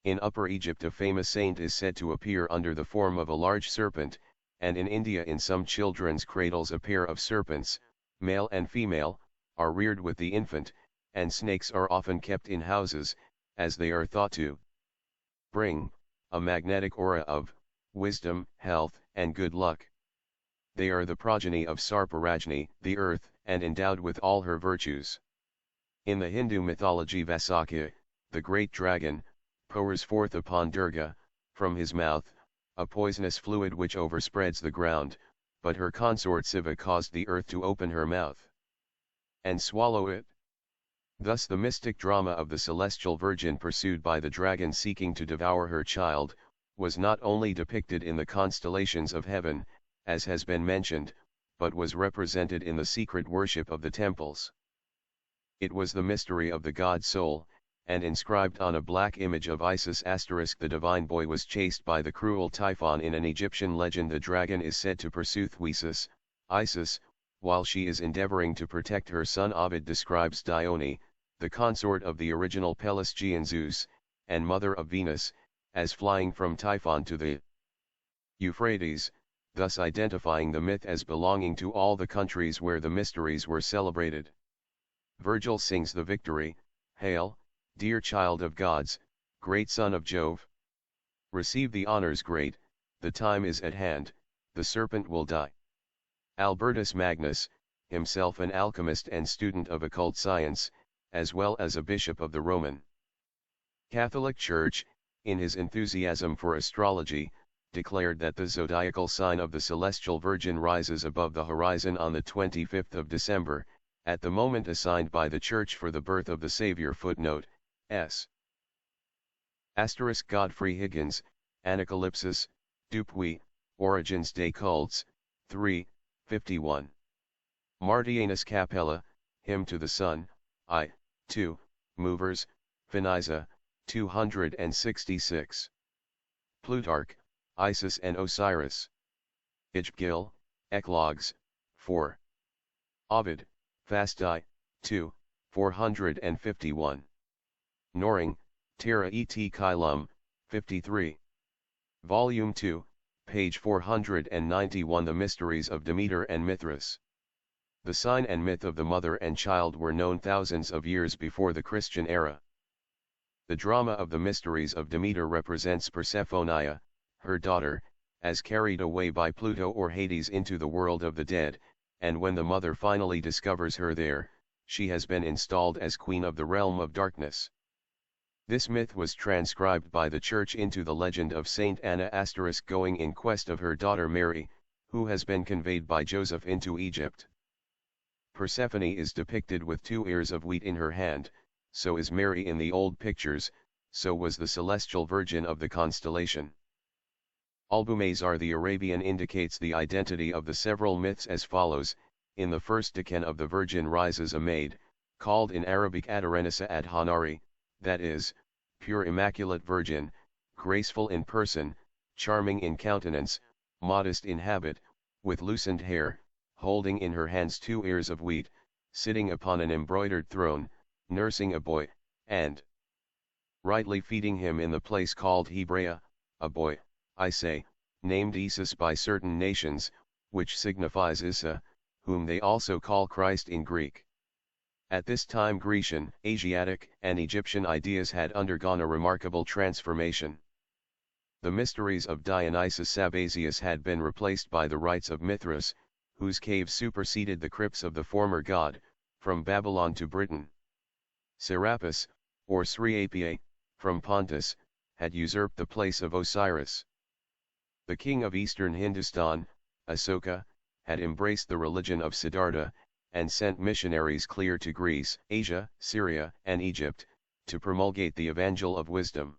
In Upper Egypt a famous saint is said to appear under the form of a large serpent, and in India in some children's cradles a pair of serpents, male and female, are reared with the infant, and snakes are often kept in houses, as they are thought to bring a magnetic aura of wisdom, health, and good luck. They are the progeny of Sarparajni, the earth, and endowed with all her virtues. In the Hindu mythology Vasakya, the great dragon, pours forth upon Durga, from his mouth, a poisonous fluid which overspreads the ground, but her consort Siva caused the earth to open her mouth and swallow it. Thus the mystic drama of the celestial virgin pursued by the dragon seeking to devour her child, was not only depicted in the constellations of heaven, as has been mentioned, but was represented in the secret worship of the temples. It was the mystery of the god soul, and inscribed on a black image of Isis *. The divine boy was chased by the cruel Typhon. In an Egyptian legend the dragon is said to pursue Thwesis, Isis, while she is endeavoring to protect her son. Ovid describes Dione, the consort of the original Pelasgian Zeus, and mother of Venus, as flying from Typhon to the Euphrates, thus identifying the myth as belonging to all the countries where the mysteries were celebrated. Virgil sings the victory, "Hail, dear child of gods, great son of Jove. Receive the honors great, the time is at hand, the serpent will die." Albertus Magnus, himself an alchemist and student of occult science, as well as a bishop of the Roman Catholic Church, in his enthusiasm for astrology, declared that the zodiacal sign of the Celestial Virgin rises above the horizon on the 25th of December, at the moment assigned by the Church for the birth of the Savior. Footnote S. Godfrey Higgins, Anacalypsis, Dupuy, Origins des Cultes, 3, 51. Martianus Capella, Hymn to the Sun, I. 2, Movers, Phoenicia, 266. Plutarch, Isis and Osiris. Ijgil, Eclogues, 4. Ovid, Fasti, 2, 451. Noring, Terra et Kylum, 53. Volume 2, page 491. The Mysteries of Demeter and Mithras. The sign and myth of the mother and child were known thousands of years before the Christian era. The drama of the Mysteries of Demeter represents Persephonia, her daughter, as carried away by Pluto or Hades into the world of the dead, and when the mother finally discovers her there, she has been installed as queen of the realm of darkness. This myth was transcribed by the Church into the legend of Saint Anna * going in quest of her daughter Mary, who has been conveyed by Joseph into Egypt. Persephone is depicted with 2 ears of wheat in her hand, so is Mary in the old pictures, so was the celestial virgin of the constellation. Albumazar the Arabian indicates the identity of the several myths as follows: in the first decan of the Virgin rises a maid, called in Arabic Adarenisa ad Hanari, that is, pure immaculate virgin, graceful in person, charming in countenance, modest in habit, with loosened hair, holding in her hands 2 ears of wheat, sitting upon an embroidered throne, nursing a boy, and rightly feeding him in the place called Hebrea, a boy, I say, named Isis by certain nations, which signifies Issa, whom they also call Christ in Greek. At this time Grecian, Asiatic, and Egyptian ideas had undergone a remarkable transformation. The mysteries of Dionysus Sabazius had been replaced by the rites of Mithras, whose caves superseded the crypts of the former god, from Babylon to Britain. Serapis, or Sriapia, from Pontus, had usurped the place of Osiris. The king of eastern Hindustan, Asoka, had embraced the religion of Siddhartha, and sent missionaries clear to Greece, Asia, Syria, and Egypt, to promulgate the Evangel of Wisdom.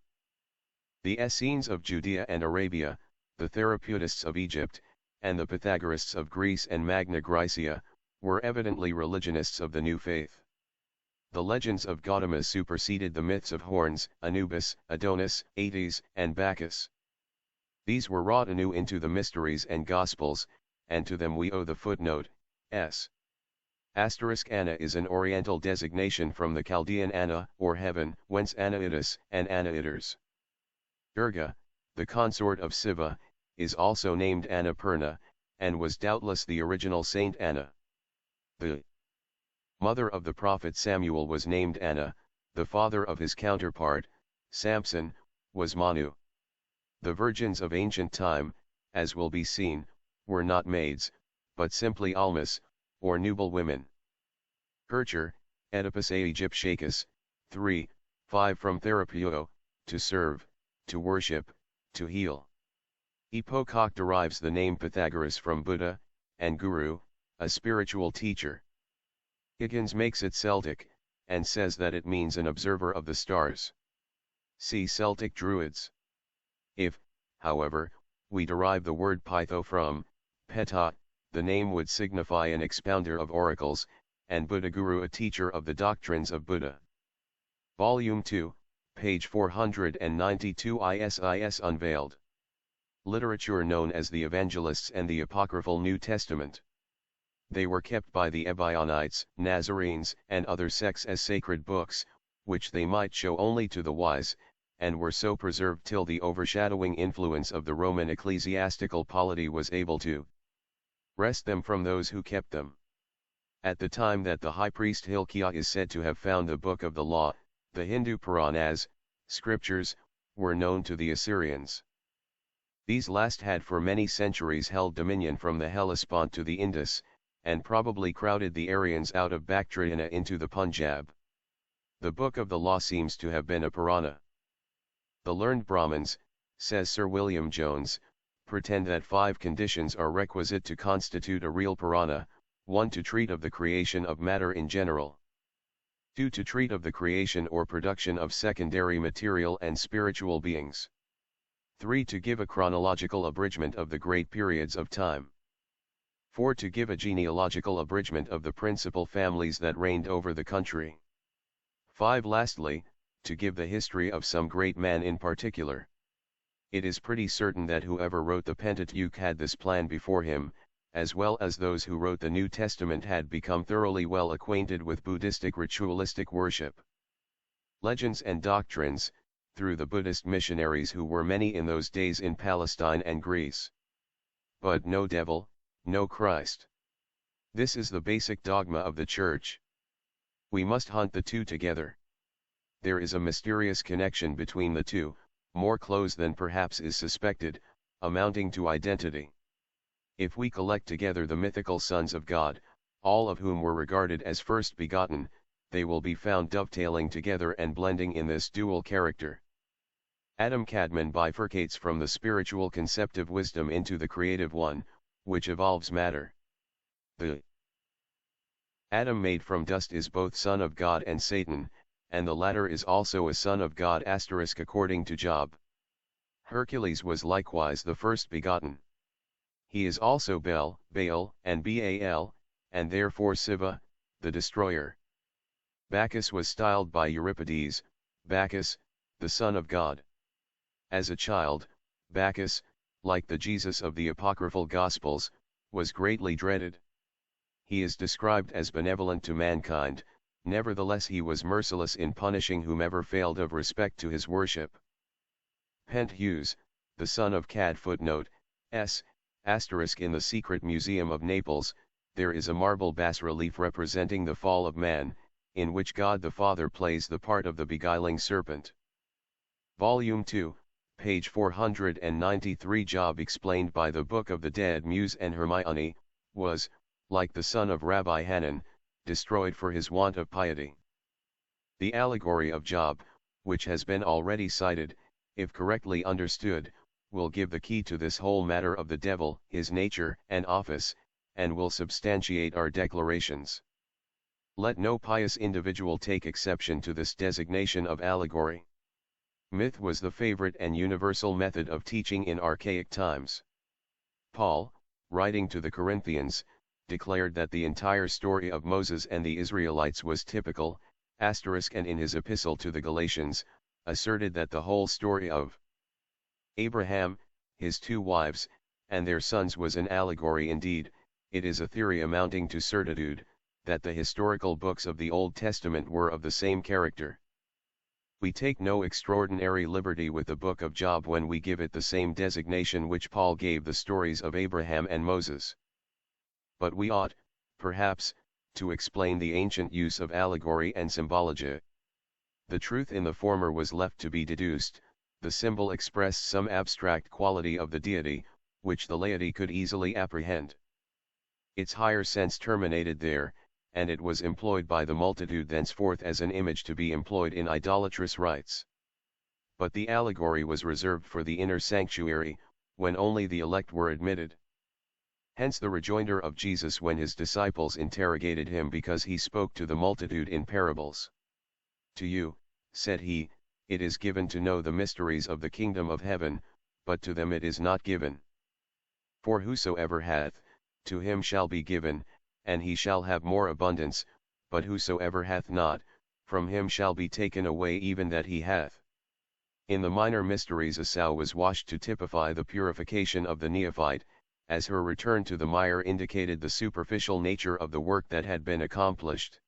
The Essenes of Judea and Arabia, the Therapeutists of Egypt, and the Pythagorists of Greece and Magna Graecia, were evidently religionists of the new faith. The legends of Gautama superseded the myths of Horns, Anubis, Adonis, Ates, and Bacchus. These were wrought anew into the mysteries and gospels, and to them we owe the footnote, s. Anna is an oriental designation from the Chaldean Anna, or heaven, whence Anaitis and Anaitters. Durga, the consort of Siva, is also named Annapurna, and was doubtless the original Saint Anna. The mother of the prophet Samuel was named Anna, the father of his counterpart, Samson, was Manu. The virgins of ancient time, as will be seen, were not maids, but simply almas, or nubile women. Kircher, Oedipus Aegyptiacus, 3, 5 from therapeuo, to serve, to worship, to heal. Epocock derives the name Pythagoras from Buddha, and Guru, a spiritual teacher. Higgins makes it Celtic, and says that it means an observer of the stars. See Celtic Druids. If, however, we derive the word Pytho from Peta, the name would signify an expounder of oracles, and Buddha Guru a teacher of the doctrines of Buddha. Volume 2, page 492 ISIS Unveiled. Literature known as the Evangelists and the Apocryphal New Testament. They were kept by the Ebionites, Nazarenes, and other sects as sacred books, which they might show only to the wise, and were so preserved till the overshadowing influence of the Roman ecclesiastical polity was able to wrest them from those who kept them. At the time that the high priest Hilkiah is said to have found the Book of the Law, the Hindu Puranas, scriptures, were known to the Assyrians. These last had for many centuries held dominion from the Hellespont to the Indus, and probably crowded the Aryans out of Bactriana into the Punjab. The Book of the Law seems to have been a Purana. The learned Brahmins, says Sir William Jones, pretend that 5 conditions are requisite to constitute a real Purana: 1 to treat of the creation of matter in general, 2 to treat of the creation or production of secondary material and spiritual beings, 3 to give a chronological abridgment of the great periods of time, 4 to give a genealogical abridgment of the principal families that reigned over the country. 5. Lastly, to give the history of some great man in particular. It is pretty certain that whoever wrote the Pentateuch had this plan before him, as well as those who wrote the New Testament had become thoroughly well acquainted with Buddhistic ritualistic worship. Legends and doctrines, through the Buddhist missionaries who were many in those days in Palestine and Greece. But no devil, no Christ. This is the basic dogma of the Church. We must hunt the two together. There is a mysterious connection between the two, more close than perhaps is suspected, amounting to identity. If we collect together the mythical sons of God, all of whom were regarded as first begotten, they will be found dovetailing together and blending in this dual character. Adam Kadmon bifurcates from the spiritual conceptive wisdom into the creative one, which evolves matter. The Adam made from dust is both son of God and Satan, and the latter is also a son of God ** according to Job. Hercules was likewise the first begotten. He is also Baal, and Baal, and therefore Siva, the destroyer. Bacchus was styled by Euripides, Bacchus, the son of God. As a child, Bacchus, like the Jesus of the apocryphal Gospels, was greatly dreaded. He is described as benevolent to mankind, nevertheless he was merciless in punishing whomever failed of respect to his worship. Pentheus, the son of Cad *s*, in the secret museum of Naples, there is a marble bas-relief representing the fall of man, in which God the Father plays the part of the beguiling serpent. Volume 2, page 493. Job explained by the Book of the Dead Muse and Hermione, was, like the son of Rabbi Hanan, destroyed for his want of piety. The allegory of Job, which has been already cited, if correctly understood, will give the key to this whole matter of the devil, his nature and office, and will substantiate our declarations. Let no pious individual take exception to this designation of allegory. Myth was the favorite and universal method of teaching in archaic times. Paul, writing to the Corinthians, declared that the entire story of Moses and the Israelites was typical, *, and in his epistle to the Galatians, asserted that the whole story of Abraham, his 2 wives, and their sons was an allegory. Indeed, it is a theory amounting to certitude, that the historical books of the Old Testament were of the same character. We take no extraordinary liberty with the book of Job when we give it the same designation which Paul gave the stories of Abraham and Moses. But we ought, perhaps, to explain the ancient use of allegory and symbology. The truth in the former was left to be deduced, the symbol expressed some abstract quality of the deity, which the laity could easily apprehend. Its higher sense terminated there, and it was employed by the multitude thenceforth as an image to be employed in idolatrous rites. But the allegory was reserved for the inner sanctuary, when only the elect were admitted. Hence the rejoinder of Jesus when his disciples interrogated him because he spoke to the multitude in parables. To you, said he, it is given to know the mysteries of the kingdom of heaven, but to them it is not given. For whosoever hath, to him shall be given, and he shall have more abundance, but whosoever hath not, from him shall be taken away even that he hath. In the minor mysteries a sow was washed to typify the purification of the neophyte, as her return to the mire indicated the superficial nature of the work that had been accomplished.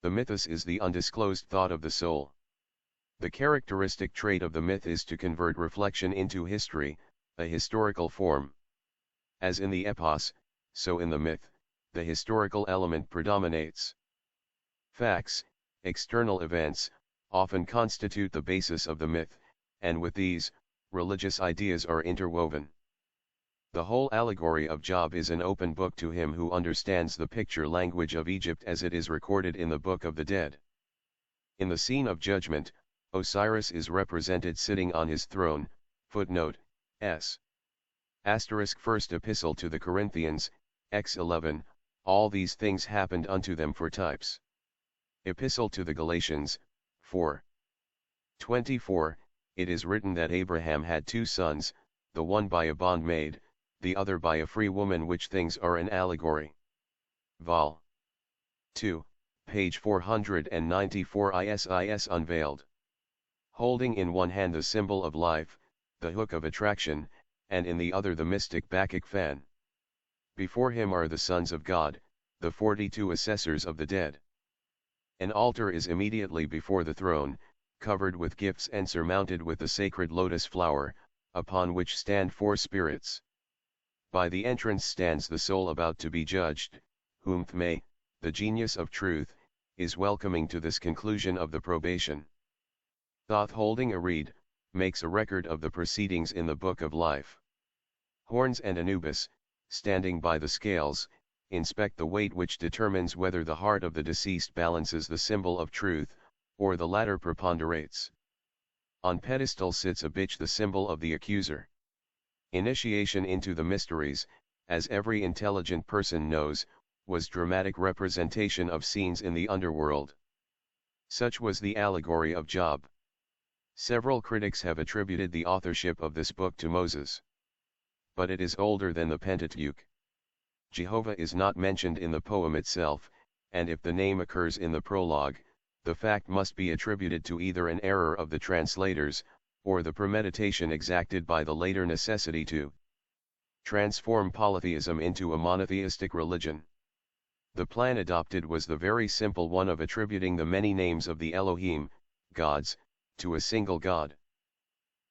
The mythos is the undisclosed thought of the soul. The characteristic trait of the myth is to convert reflection into history, a historical form. As in the epos, so in the myth, the historical element predominates. Facts, external events, often constitute the basis of the myth, and with these, religious ideas are interwoven. The whole allegory of Job is an open book to him who understands the picture language of Egypt as it is recorded in the Book of the Dead. In the scene of judgment, Osiris is represented sitting on his throne, footnote, s. First Epistle to the Corinthians, x 11, all these things happened unto them for types. Epistle to the Galatians, 4. 24, it is written that Abraham had 2 sons, the one by a bondmaid, the other by a free woman, which things are an allegory. Vol. 2, page 494 ISIS Unveiled. Holding in one hand the symbol of life, the hook of attraction, and in the other the mystic Bacchic fan. Before him are the sons of God, the 42 assessors of the dead. An altar is immediately before the throne, covered with gifts and surmounted with the sacred lotus flower, upon which stand 4 spirits. By the entrance stands the soul about to be judged, whom Thme, the genius of truth, is welcoming to this conclusion of the probation. Thoth, holding a reed, makes a record of the proceedings in the book of life. Horns and Anubis, standing by the scales, inspect the weight which determines whether the heart of the deceased balances the symbol of truth, or the latter preponderates. On pedestal sits a bitch, the symbol of the accuser. Initiation into the mysteries, as every intelligent person knows, was dramatic representation of scenes in the underworld. Such was the allegory of Job. Several critics have attributed the authorship of this book to Moses. But it is older than the Pentateuch. Jehovah is not mentioned in the poem itself, and if the name occurs in the prologue, the fact must be attributed to either an error of the translators, or the premeditation exacted by the later necessity to transform polytheism into a monotheistic religion. The plan adopted was the very simple one of attributing the many names of the Elohim, gods, to a single God.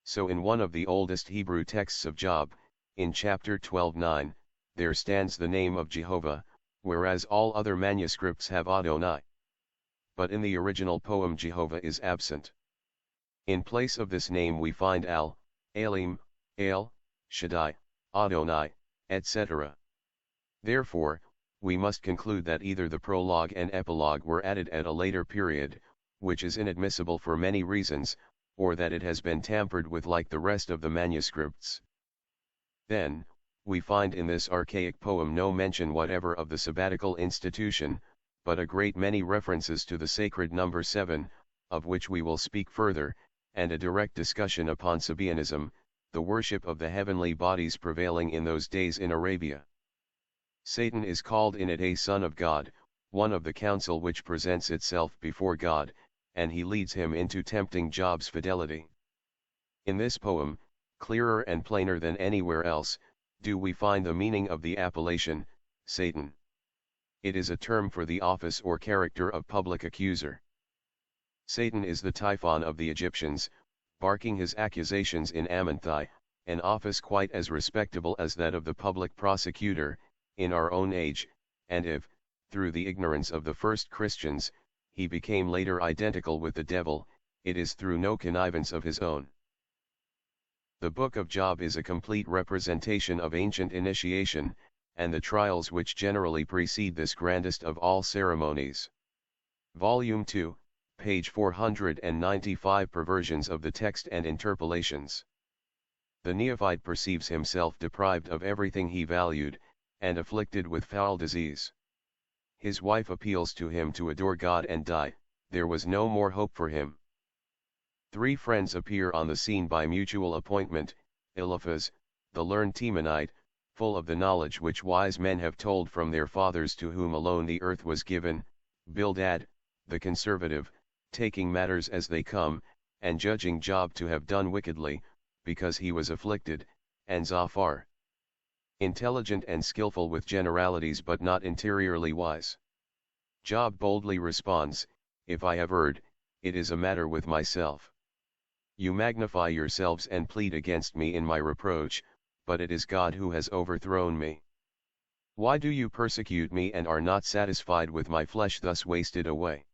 So in one of the oldest Hebrew texts of Job, in chapter 12:9, there stands the name of Jehovah, whereas all other manuscripts have Adonai. But in the original poem Jehovah is absent. In place of this name we find Al, Elim, El, Shaddai, Adonai, etc. Therefore, we must conclude that either the prologue and epilogue were added at a later period, which is inadmissible for many reasons, or that it has been tampered with like the rest of the manuscripts. Then, we find in this archaic poem no mention whatever of the sabbatical institution, but a great many references to the sacred number 7, of which we will speak further, and a direct discussion upon Sabaeanism, the worship of the heavenly bodies prevailing in those days in Arabia. Satan is called in it a son of God, one of the council which presents itself before God, and he leads him into tempting Job's fidelity. In this poem, clearer and plainer than anywhere else, do we find the meaning of the appellation, Satan. It is a term for the office or character of public accuser. Satan is the Typhon of the Egyptians, barking his accusations in Amenthai, an office quite as respectable as that of the public prosecutor, in our own age, and if, through the ignorance of the first Christians, he became later identical with the devil, it is through no connivance of his own. The Book of Job is a complete representation of ancient initiation, and the trials which generally precede this grandest of all ceremonies. Volume 2, page 495. Perversions of the text and interpolations. The neophyte perceives himself deprived of everything he valued, and afflicted with foul disease. His wife appeals to him to adore God and die, there was no more hope for him. 3 friends appear on the scene by mutual appointment: Eliphaz, the learned Temanite, full of the knowledge which wise men have told from their fathers, to whom alone the earth was given; Bildad, the conservative, taking matters as they come, and judging Job to have done wickedly, because he was afflicted; and Zophar, intelligent and skillful with generalities but not interiorly wise. Job boldly responds, "If I have erred, it is a matter with myself. You magnify yourselves and plead against me in my reproach, but it is God who has overthrown me. Why do you persecute me and are not satisfied with my flesh thus wasted away?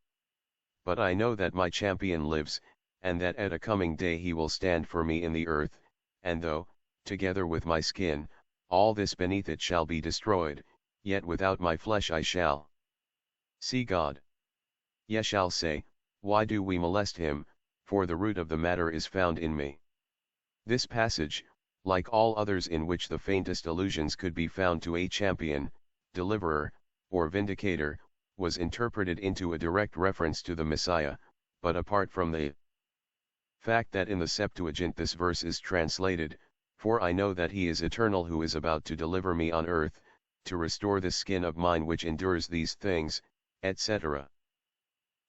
But I know that my champion lives, and that at a coming day he will stand for me in the earth, and though, together with my skin, all this beneath it shall be destroyed, yet without my flesh I shall see God. Ye shall say, why do we molest him, for the root of the matter is found in me." This passage, like all others in which the faintest allusions could be found to a champion, deliverer, or vindicator, was interpreted into a direct reference to the Messiah, but apart from the fact that in the Septuagint this verse is translated, "For I know that he is eternal who is about to deliver me on earth, to restore this skin of mine which endures these things," etc.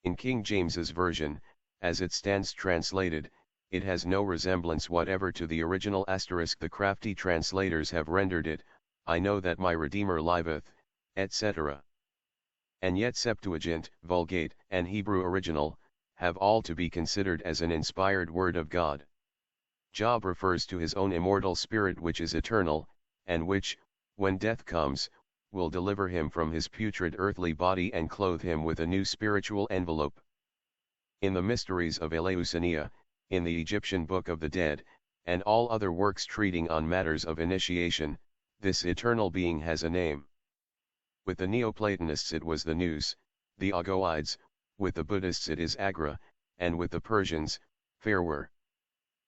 In King James's version, as it stands translated, it has no resemblance whatever to the original *. The crafty translators have rendered it, I know that my Redeemer liveth, etc. And yet Septuagint, Vulgate, and Hebrew original, have all to be considered as an inspired word of God. Job refers to his own immortal spirit which is eternal, and which, when death comes, will deliver him from his putrid earthly body and clothe him with a new spiritual envelope. In the mysteries of Eleusiniah, in the Egyptian Book of the Dead, and all other works treating on matters of initiation, this eternal being has a name. With the Neoplatonists it was the Nous, the Agoides, with the Buddhists it is Agra, and with the Persians, Farewere.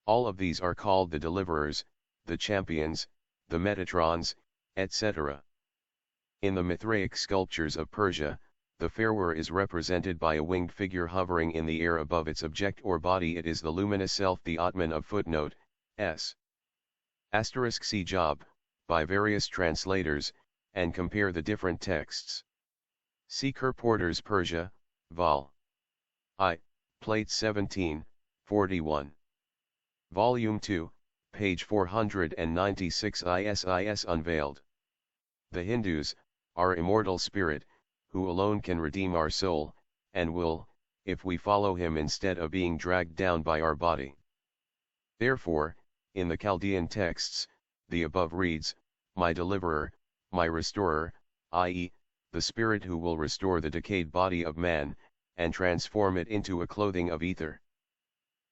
All of these are called the deliverers, the champions, the Metatrons, etc. In the Mithraic sculptures of Persia, the Farewere is represented by a winged figure hovering in the air above its object or body. It is the luminous self, the Atman of footnote, s. See Job, by various translators, and compare the different texts. See Kerr Porter's Persia, Vol. I, Plate 17, 41. Volume 2, page 496 ISIS Unveiled. The Hindus, our immortal spirit, who alone can redeem our soul, and will, if we follow him instead of being dragged down by our body. Therefore, in the Chaldean texts, the above reads, my deliverer, my restorer, i.e., the spirit who will restore the decayed body of man, and transform it into a clothing of ether.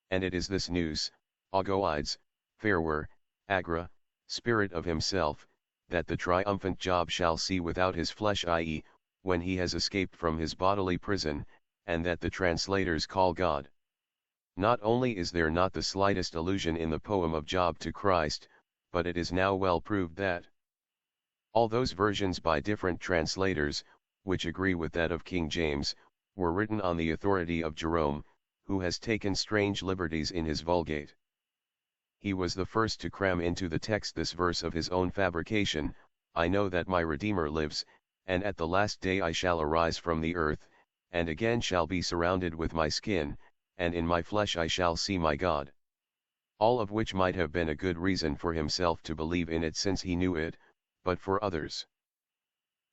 And it is this Nous, Agoides, Farewere, Agra, spirit of himself, that the triumphant Job shall see without his flesh, i.e., when he has escaped from his bodily prison, and that the translators call God. Not only is there not the slightest allusion in the poem of Job to Christ, but it is now well proved that all those versions by different translators, which agree with that of King James, were written on the authority of Jerome, who has taken strange liberties in his Vulgate. He was the first to cram into the text this verse of his own fabrication, I know that my Redeemer lives, and at the last day I shall arise from the earth, and again shall be surrounded with my skin, and in my flesh I shall see my God. All of which might have been a good reason for himself to believe in it since he knew it, but for others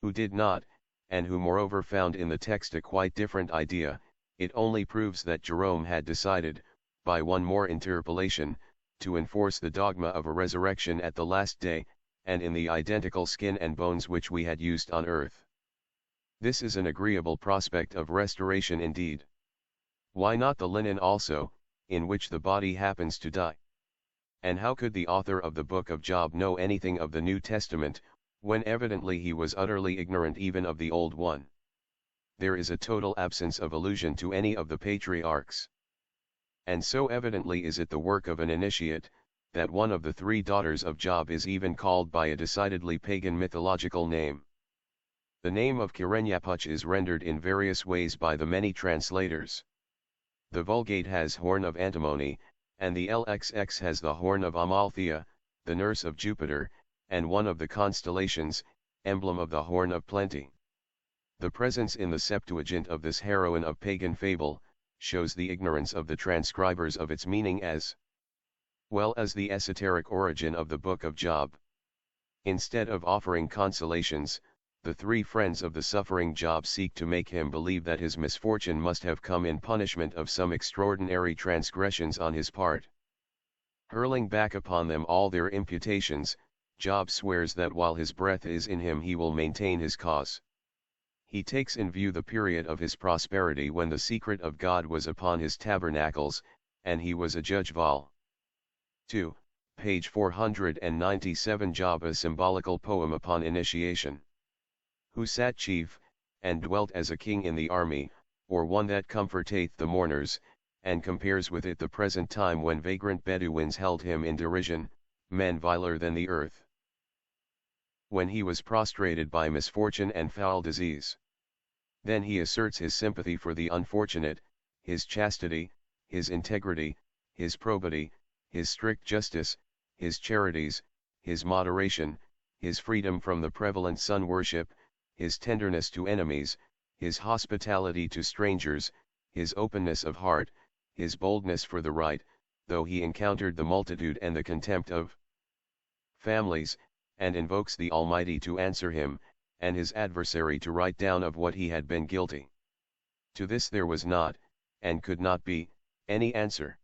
who did not, and who moreover found in the text a quite different idea, it only proves that Jerome had decided, by one more interpolation, to enforce the dogma of a resurrection at the last day, and in the identical skin and bones which we had used on earth. This is an agreeable prospect of restoration indeed. Why not the linen also, in which the body happens to die? And how could the author of the book of Job know anything of the New Testament, when evidently he was utterly ignorant even of the Old one? There is a total absence of allusion to any of the patriarchs. And so evidently is it the work of an initiate, that one of the three daughters of Job is even called by a decidedly pagan mythological name. The name of Kirenyapuch is rendered in various ways by the many translators. The Vulgate has horn of antimony, and the LXX has the horn of Amalthea, the nurse of Jupiter, and one of the constellations, emblem of the horn of plenty. The presence in the Septuagint of this heroine of pagan fable, shows the ignorance of the transcribers of its meaning as well as the esoteric origin of the book of Job. Instead of offering consolations, the three friends of the suffering Job seek to make him believe that his misfortune must have come in punishment of some extraordinary transgressions on his part. Hurling back upon them all their imputations, Job swears that while his breath is in him he will maintain his cause. He takes in view the period of his prosperity when the secret of God was upon his tabernacles, and he was a judge. Vol. 2, page 497. Job, a symbolical poem upon initiation. Who sat chief, and dwelt as a king in the army, or one that comforteth the mourners, and compares with it the present time when vagrant Bedouins held him in derision, men viler than the earth. When he was prostrated by misfortune and foul disease. Then he asserts his sympathy for the unfortunate, his chastity, his integrity, his probity, his strict justice, his charities, his moderation, his freedom from the prevalent sun worship, his tenderness to enemies, his hospitality to strangers, his openness of heart, his boldness for the right, though he encountered the multitude and the contempt of families, and invokes the Almighty to answer him, and his adversary to write down of what he had been guilty. To this there was not, and could not be, any answer.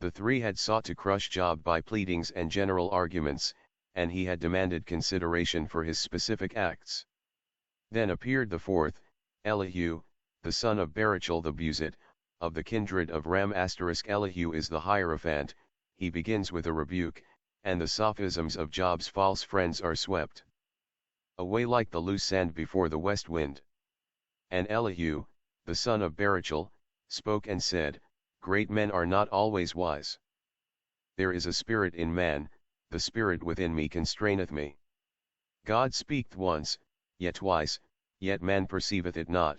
The three had sought to crush Job by pleadings and general arguments, and he had demanded consideration for his specific acts. Then appeared the fourth, Elihu, the son of Barachel the Buzite, of the kindred of Ram. Elihu is the Hierophant. He begins with a rebuke, and the sophisms of Job's false friends are swept away like the loose sand before the west wind. And Elihu, the son of Barachel, spoke and said, Great men are not always wise. There is a spirit in man, the spirit within me constraineth me. God speaketh once, yet twice, yet man perceiveth it not.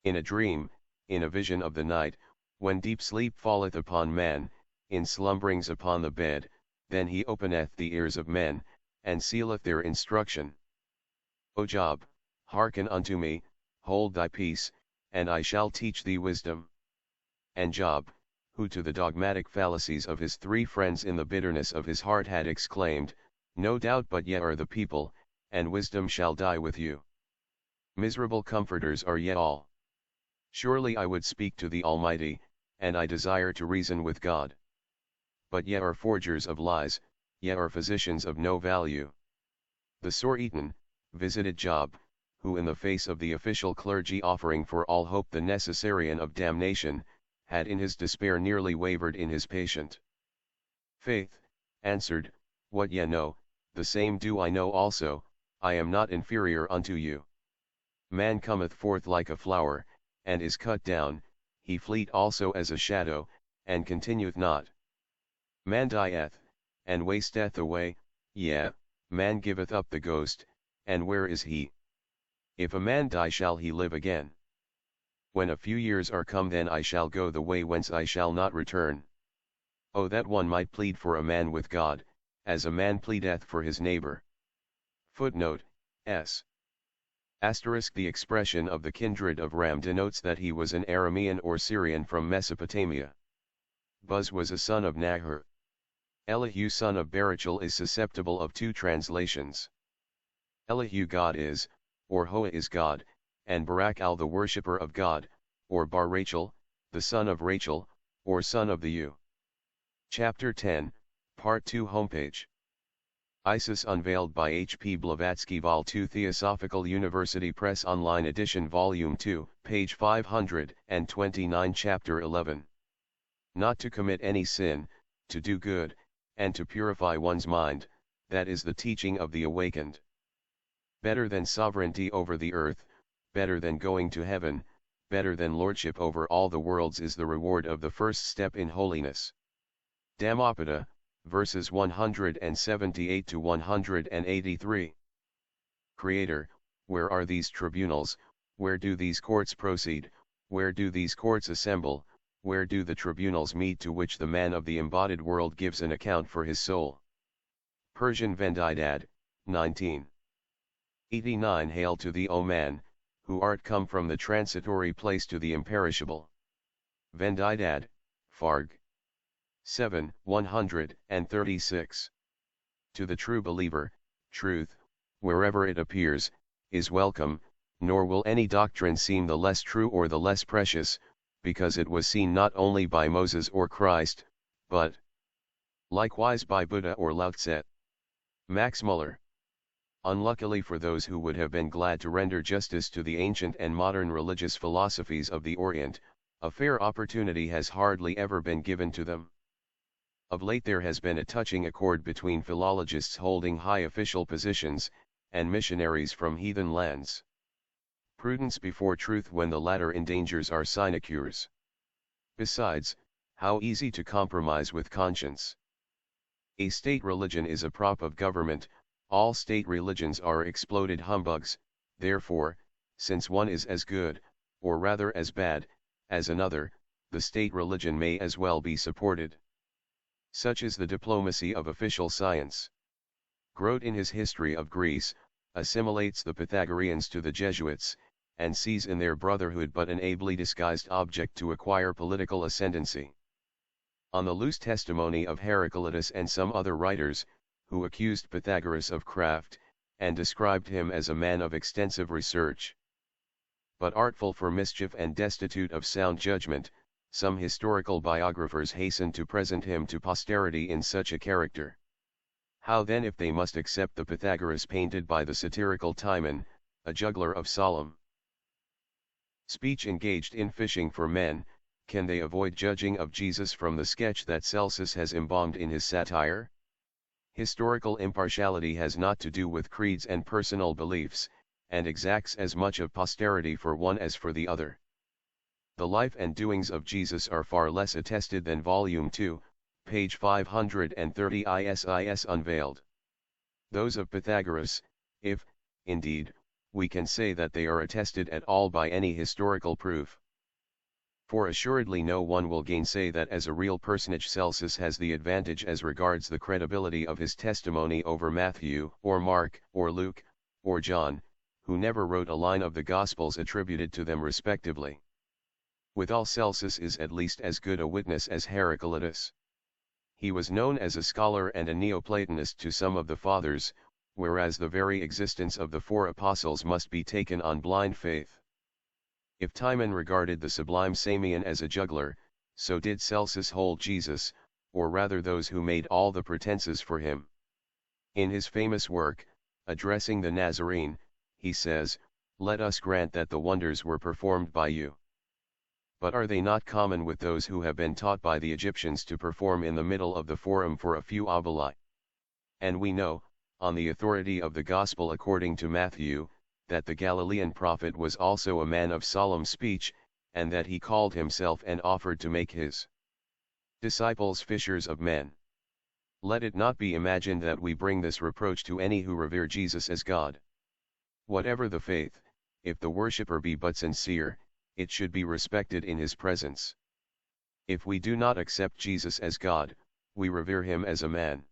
In a dream, in a vision of the night, when deep sleep falleth upon man, in slumberings upon the bed, then he openeth the ears of men, and sealeth their instruction. O Job, hearken unto me, hold thy peace, and I shall teach thee wisdom. And Job, who to the dogmatic fallacies of his three friends in the bitterness of his heart had exclaimed, No doubt but ye are the people, and wisdom shall die with you. Miserable comforters are ye all. Surely I would speak to the Almighty, and I desire to reason with God. But ye are forgers of lies, ye are physicians of no value. The sore-eaten, visited Job, who in the face of the official clergy offering for all hope the necessarian of damnation, had in his despair nearly wavered in his patient faith, answered, What ye know, the same do I know also, I am not inferior unto you. Man cometh forth like a flower, and is cut down, he fleet also as a shadow, and continueth not. Man dieth, and wasteth away, yea, man giveth up the ghost, and where is he? If a man die shall he live again? When a few years are come then I shall go the way whence I shall not return. Oh that one might plead for a man with God, as a man pleadeth for his neighbor. Footnote, S. The expression of the kindred of Ram denotes that he was an Aramean or Syrian from Mesopotamia. Buz was a son of Nahor. Elihu son of Barachel is susceptible of two translations. Elihu God is, or Hoa is God, and Barachal the worshipper of God, or Bar Rachel, the son of Rachel, or son of the U. Chapter 10, Part 2 Homepage. Isis Unveiled by H. P. Blavatsky Vol. 2 Theosophical University Press Online Edition Volume 2, page 529 Chapter 11. Not to commit any sin, to do good, and to purify one's mind, that is the teaching of the awakened. Better than sovereignty over the earth, better than going to heaven, better than lordship over all the worlds is the reward of the first step in holiness. Dhammapada, verses 178 to 183. Creator, where are these tribunals, where do these courts proceed, where do these courts assemble, where do the tribunals meet to which the man of the embodied world gives an account for his soul? Persian Vendidad, 19. 89 Hail to thee O man, who art come from the transitory place to the imperishable. Vendidad, Farg. 7, 136. To the true believer, truth, wherever it appears, is welcome, nor will any doctrine seem the less true or the less precious, because it was seen not only by Moses or Christ, but likewise by Buddha or Lao Tse. Max Muller. Unluckily for those who would have been glad to render justice to the ancient and modern religious philosophies of the Orient, a fair opportunity has hardly ever been given to them. Of late there has been a touching accord between philologists holding high official positions, and missionaries from heathen lands. Prudence before truth when the latter endangers our sinecures. Besides, how easy to compromise with conscience. A state religion is a prop of government, all state religions are exploded humbugs, therefore, since one is as good, or rather as bad, as another, the state religion may as well be supported. Such is the diplomacy of official science. Grote in his History of Greece, assimilates the Pythagoreans to the Jesuits, and sees in their brotherhood but an ably disguised object to acquire political ascendancy. On the loose testimony of Heraclitus and some other writers, who accused Pythagoras of craft, and described him as a man of extensive research. But artful for mischief and destitute of sound judgment, some historical biographers hasten to present him to posterity in such a character. How then if they must accept the Pythagoras painted by the satirical Timon, a juggler of solemn speech engaged in fishing for men, can they avoid judging of Jesus from the sketch that Celsus has embalmed in his satire? Historical impartiality has not to do with creeds and personal beliefs, and exacts as much of posterity for one as for the other. The life and doings of Jesus are far less attested than Volume 2, page 530 ISIS Unveiled. Those of Pythagoras, if, indeed, we can say that they are attested at all by any historical proof. For assuredly no one will gainsay that as a real personage Celsus has the advantage as regards the credibility of his testimony over Matthew, or Mark, or Luke, or John, who never wrote a line of the Gospels attributed to them respectively. Withal Celsus is at least as good a witness as Heraclitus. He was known as a scholar and a Neoplatonist to some of the fathers, whereas the very existence of the four apostles must be taken on blind faith. If Timon regarded the sublime Samian as a juggler, so did Celsus hold Jesus, or rather those who made all the pretenses for him. In his famous work, addressing the Nazarene, he says, "Let us grant that the wonders were performed by you. But are they not common with those who have been taught by the Egyptians to perform in the middle of the forum for a few oboli? And we know, on the authority of the Gospel according to Matthew, that the Galilean prophet was also a man of solemn speech, and that he called himself and offered to make his disciples fishers of men. Let it not be imagined that we bring this reproach to any who revere Jesus as God. Whatever the faith, if the worshipper be but sincere, it should be respected in his presence. If we do not accept Jesus as God, we revere him as a man.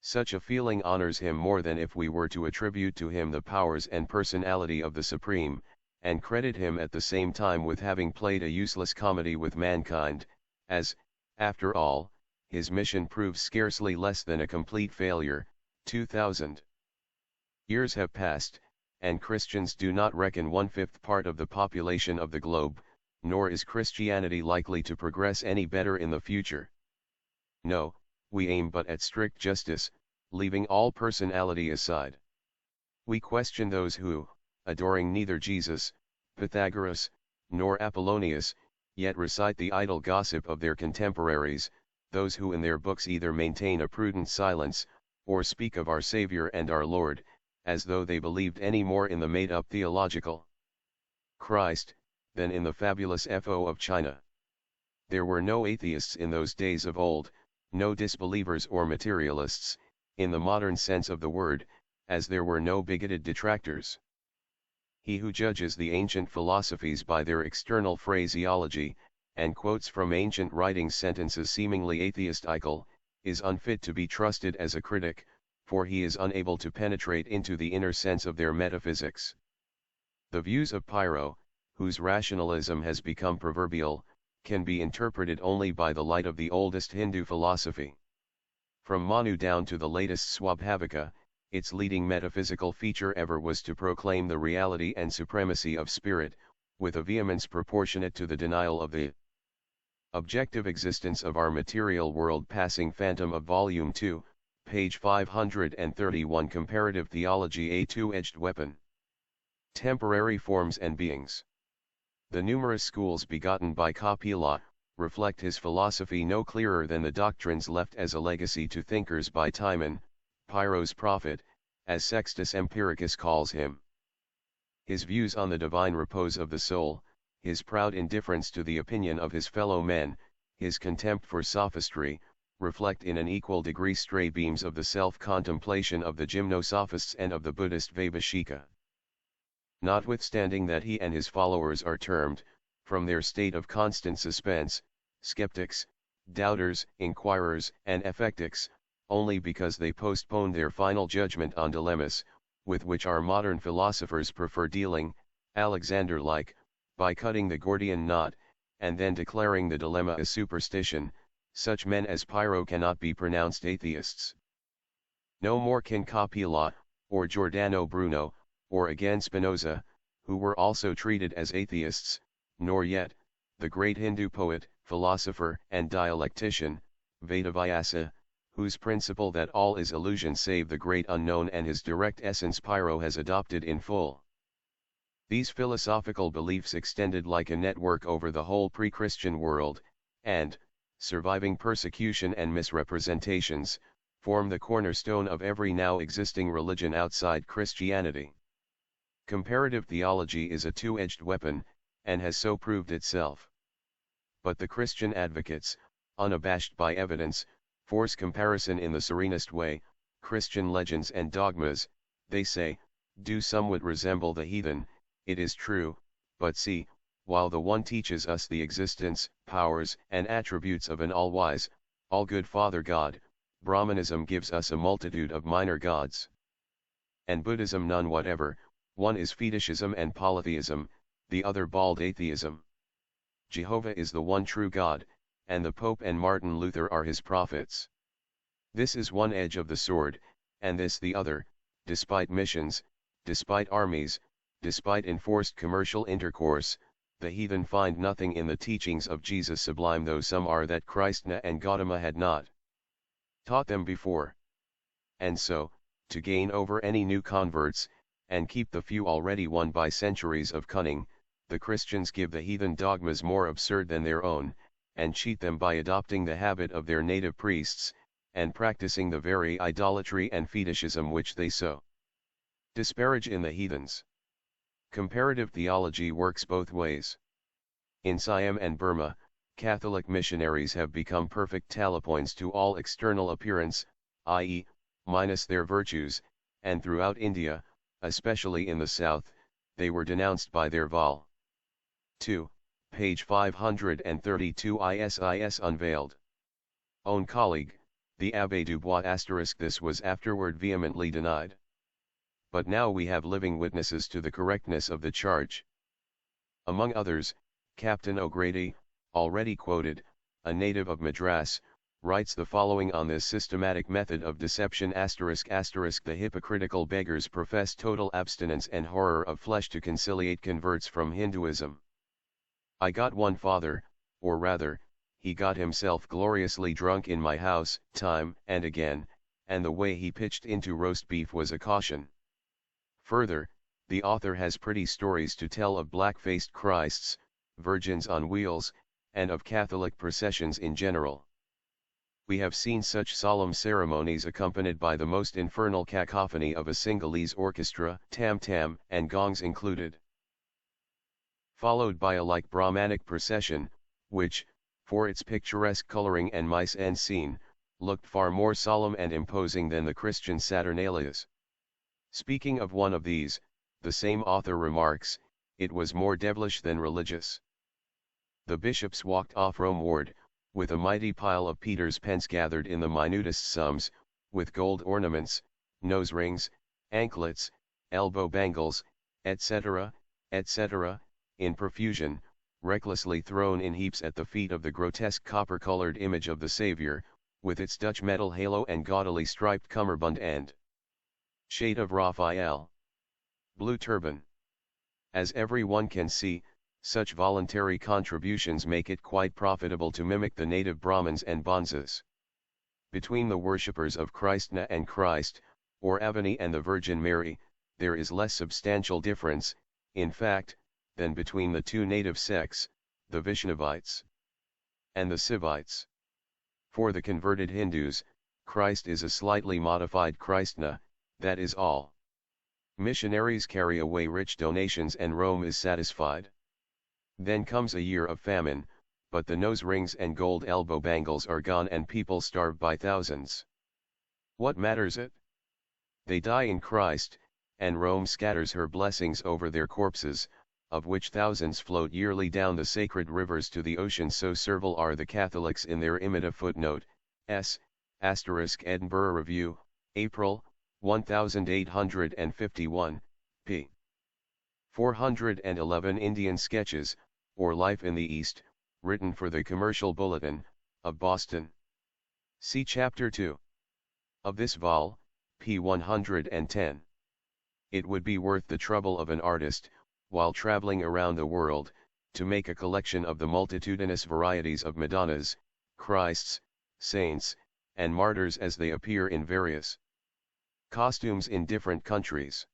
Such a feeling honors him more than if we were to attribute to him the powers and personality of the Supreme, and credit him at the same time with having played a useless comedy with mankind, as, after all, his mission proves scarcely less than a complete failure. 2000 years have passed, and Christians do not reckon 1/5 part of the population of the globe, nor is Christianity likely to progress any better in the future. No, we aim but at strict justice, leaving all personality aside. We question those who, adoring neither Jesus, Pythagoras, nor Apollonius, yet recite the idle gossip of their contemporaries, those who in their books either maintain a prudent silence, or speak of our Savior and our Lord, as though they believed any more in the made-up theological Christ, than in the fabulous Fo of China. There were no atheists in those days of old, no disbelievers or materialists, in the modern sense of the word, as there were no bigoted detractors. He who judges the ancient philosophies by their external phraseology, and quotes from ancient writings sentences seemingly atheistical, is unfit to be trusted as a critic, for he is unable to penetrate into the inner sense of their metaphysics. The views of Pyrrho, whose rationalism has become proverbial, can be interpreted only by the light of the oldest Hindu philosophy. From Manu down to the latest Swabhavika, its leading metaphysical feature ever was to proclaim the reality and supremacy of spirit, with a vehemence proportionate to the denial of the objective existence of our material world. Passing Phantom of Volume 2, page 531. Comparative Theology, a two-edged weapon. Temporary forms and beings. The numerous schools begotten by Kapila reflect his philosophy no clearer than the doctrines left as a legacy to thinkers by Timon, Pyrrho's prophet, as Sextus Empiricus calls him. His views on the divine repose of the soul, his proud indifference to the opinion of his fellow men, his contempt for sophistry, reflect in an equal degree stray beams of the self-contemplation of the gymnosophists and of the Buddhist Vaibhashika. Notwithstanding that he and his followers are termed, from their state of constant suspense, skeptics, doubters, inquirers, and ephectics, only because they postpone their final judgment on dilemmas, with which our modern philosophers prefer dealing, Alexander like, by cutting the Gordian knot, and then declaring the dilemma a superstition, such men as Pyrrho cannot be pronounced atheists. No more can Capella, or Giordano Bruno, or again Spinoza, who were also treated as atheists, nor yet, the great Hindu poet, philosopher and dialectician, Vedavyasa, whose principle that all is illusion save the great unknown and his direct essence Pyrrho has adopted in full. These philosophical beliefs extended like a network over the whole pre-Christian world, and, surviving persecution and misrepresentations, form the cornerstone of every now existing religion outside Christianity. Comparative theology is a two-edged weapon, and has so proved itself. But the Christian advocates, unabashed by evidence, force comparison in the serenest way. Christian legends and dogmas, they say, do somewhat resemble the heathen, it is true, but see, while the one teaches us the existence, powers and attributes of an all-wise, all-good Father God, Brahmanism gives us a multitude of minor gods. And Buddhism none whatever, one is fetishism and polytheism, the other bald atheism. Jehovah is the one true God, and the Pope and Martin Luther are his prophets. This is one edge of the sword, and this the other, despite missions, despite armies, despite enforced commercial intercourse, the heathen find nothing in the teachings of Jesus sublime though some are that Krishna and Gautama had not taught them before. And so, to gain over any new converts, and keep the few already won by centuries of cunning, the Christians give the heathen dogmas more absurd than their own, and cheat them by adopting the habit of their native priests, and practicing the very idolatry and fetishism which they so disparage in the heathens. Comparative theology works both ways. In Siam and Burma, Catholic missionaries have become perfect talapoins to all external appearance, i.e., minus their virtues, and throughout India, especially in the south, they were denounced by their Vol. 2, page 532 ISIS Unveiled. Own colleague, the Abbé Dubois *. This was afterward vehemently denied. But now we have living witnesses to the correctness of the charge. Among others, Captain O'Grady, already quoted, a native of Madras, writes the following on this systematic method of deception ****. The hypocritical beggars profess total abstinence and horror of flesh to conciliate converts from Hinduism. I got one father, or rather, he got himself gloriously drunk in my house, time and again, and the way he pitched into roast beef was a caution. Further, the author has pretty stories to tell of black-faced Christs, virgins on wheels, and of Catholic processions in general. We have seen such solemn ceremonies accompanied by the most infernal cacophony of a Singhalese orchestra, tam-tam and gongs included, followed by a like Brahmanic procession, which, for its picturesque coloring and mise-en-scene, looked far more solemn and imposing than the Christian Saturnalias. Speaking of one of these, the same author remarks, it was more devilish than religious. The bishops walked off Romeward, with a mighty pile of Peter's pence gathered in the minutest sums, with gold ornaments, nose rings, anklets, elbow bangles, etc., etc., in profusion, recklessly thrown in heaps at the feet of the grotesque copper-colored image of the Saviour, with its Dutch metal halo and gaudily striped cummerbund and shade of Raphael. Blue turban. As every one can see, such voluntary contributions make it quite profitable to mimic the native Brahmins and Bonzes. Between the worshippers of Krishna and Christ, or Avani and the Virgin Mary, there is less substantial difference, in fact, than between the two native sects, the Vaishnavites and the Sivites. For the converted Hindus, Christ is a slightly modified Krishna, that is all. Missionaries carry away rich donations and Rome is satisfied. Then comes a year of famine, but the nose rings and gold elbow bangles are gone and people starve by thousands. What matters it? They die in Christ, and Rome scatters her blessings over their corpses, of which thousands float yearly down the sacred rivers to the ocean. So servile are the Catholics in their imita. Footnote, S. Edinburgh Review, April, 1851, p. 411 Indian Sketches, or Life in the East, written for the Commercial Bulletin, of Boston. See Chapter 2. Of this vol, p. 110. It would be worth the trouble of an artist, while traveling around the world, to make a collection of the multitudinous varieties of Madonnas, Christs, saints, and martyrs as they appear in various costumes in different countries.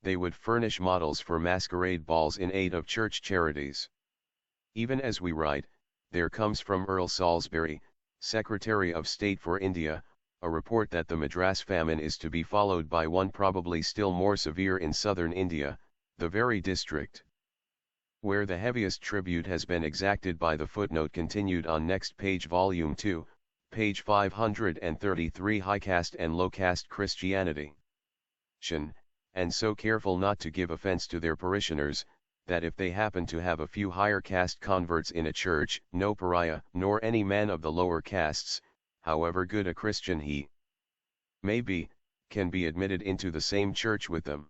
They would furnish models for masquerade balls in aid of church charities. Even as we write, there comes from Earl Salisbury, Secretary of State for India, a report that the Madras famine is to be followed by one probably still more severe in southern India, the very district where the heaviest tribute has been exacted by the footnote continued on next page, volume 2, page 533. High caste and low caste Christianity. And so careful not to give offense to their parishioners, that if they happen to have a few higher caste converts in a church, no pariah, nor any man of the lower castes, however good a Christian he may be, can be admitted into the same church with them.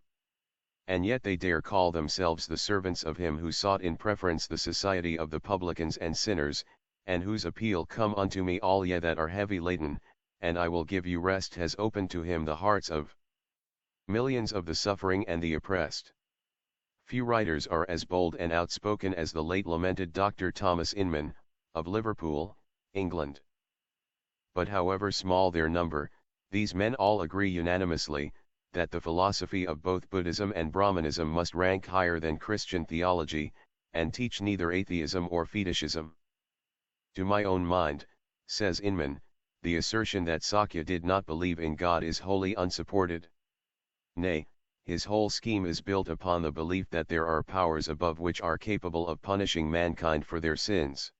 And yet they dare call themselves the servants of him who sought in preference the society of the publicans and sinners, and whose appeal, "Come unto me all ye that are heavy laden, and I will give you rest," has opened to him the hearts of millions of the suffering and the oppressed. Few writers are as bold and outspoken as the late lamented Dr. Thomas Inman, of Liverpool, England. But however small their number, these men all agree unanimously, that the philosophy of both Buddhism and Brahmanism must rank higher than Christian theology, and teach neither atheism or fetishism. To my own mind, says Inman, the assertion that Sakya did not believe in God is wholly unsupported. Nay, his whole scheme is built upon the belief that there are powers above which are capable of punishing mankind for their sins.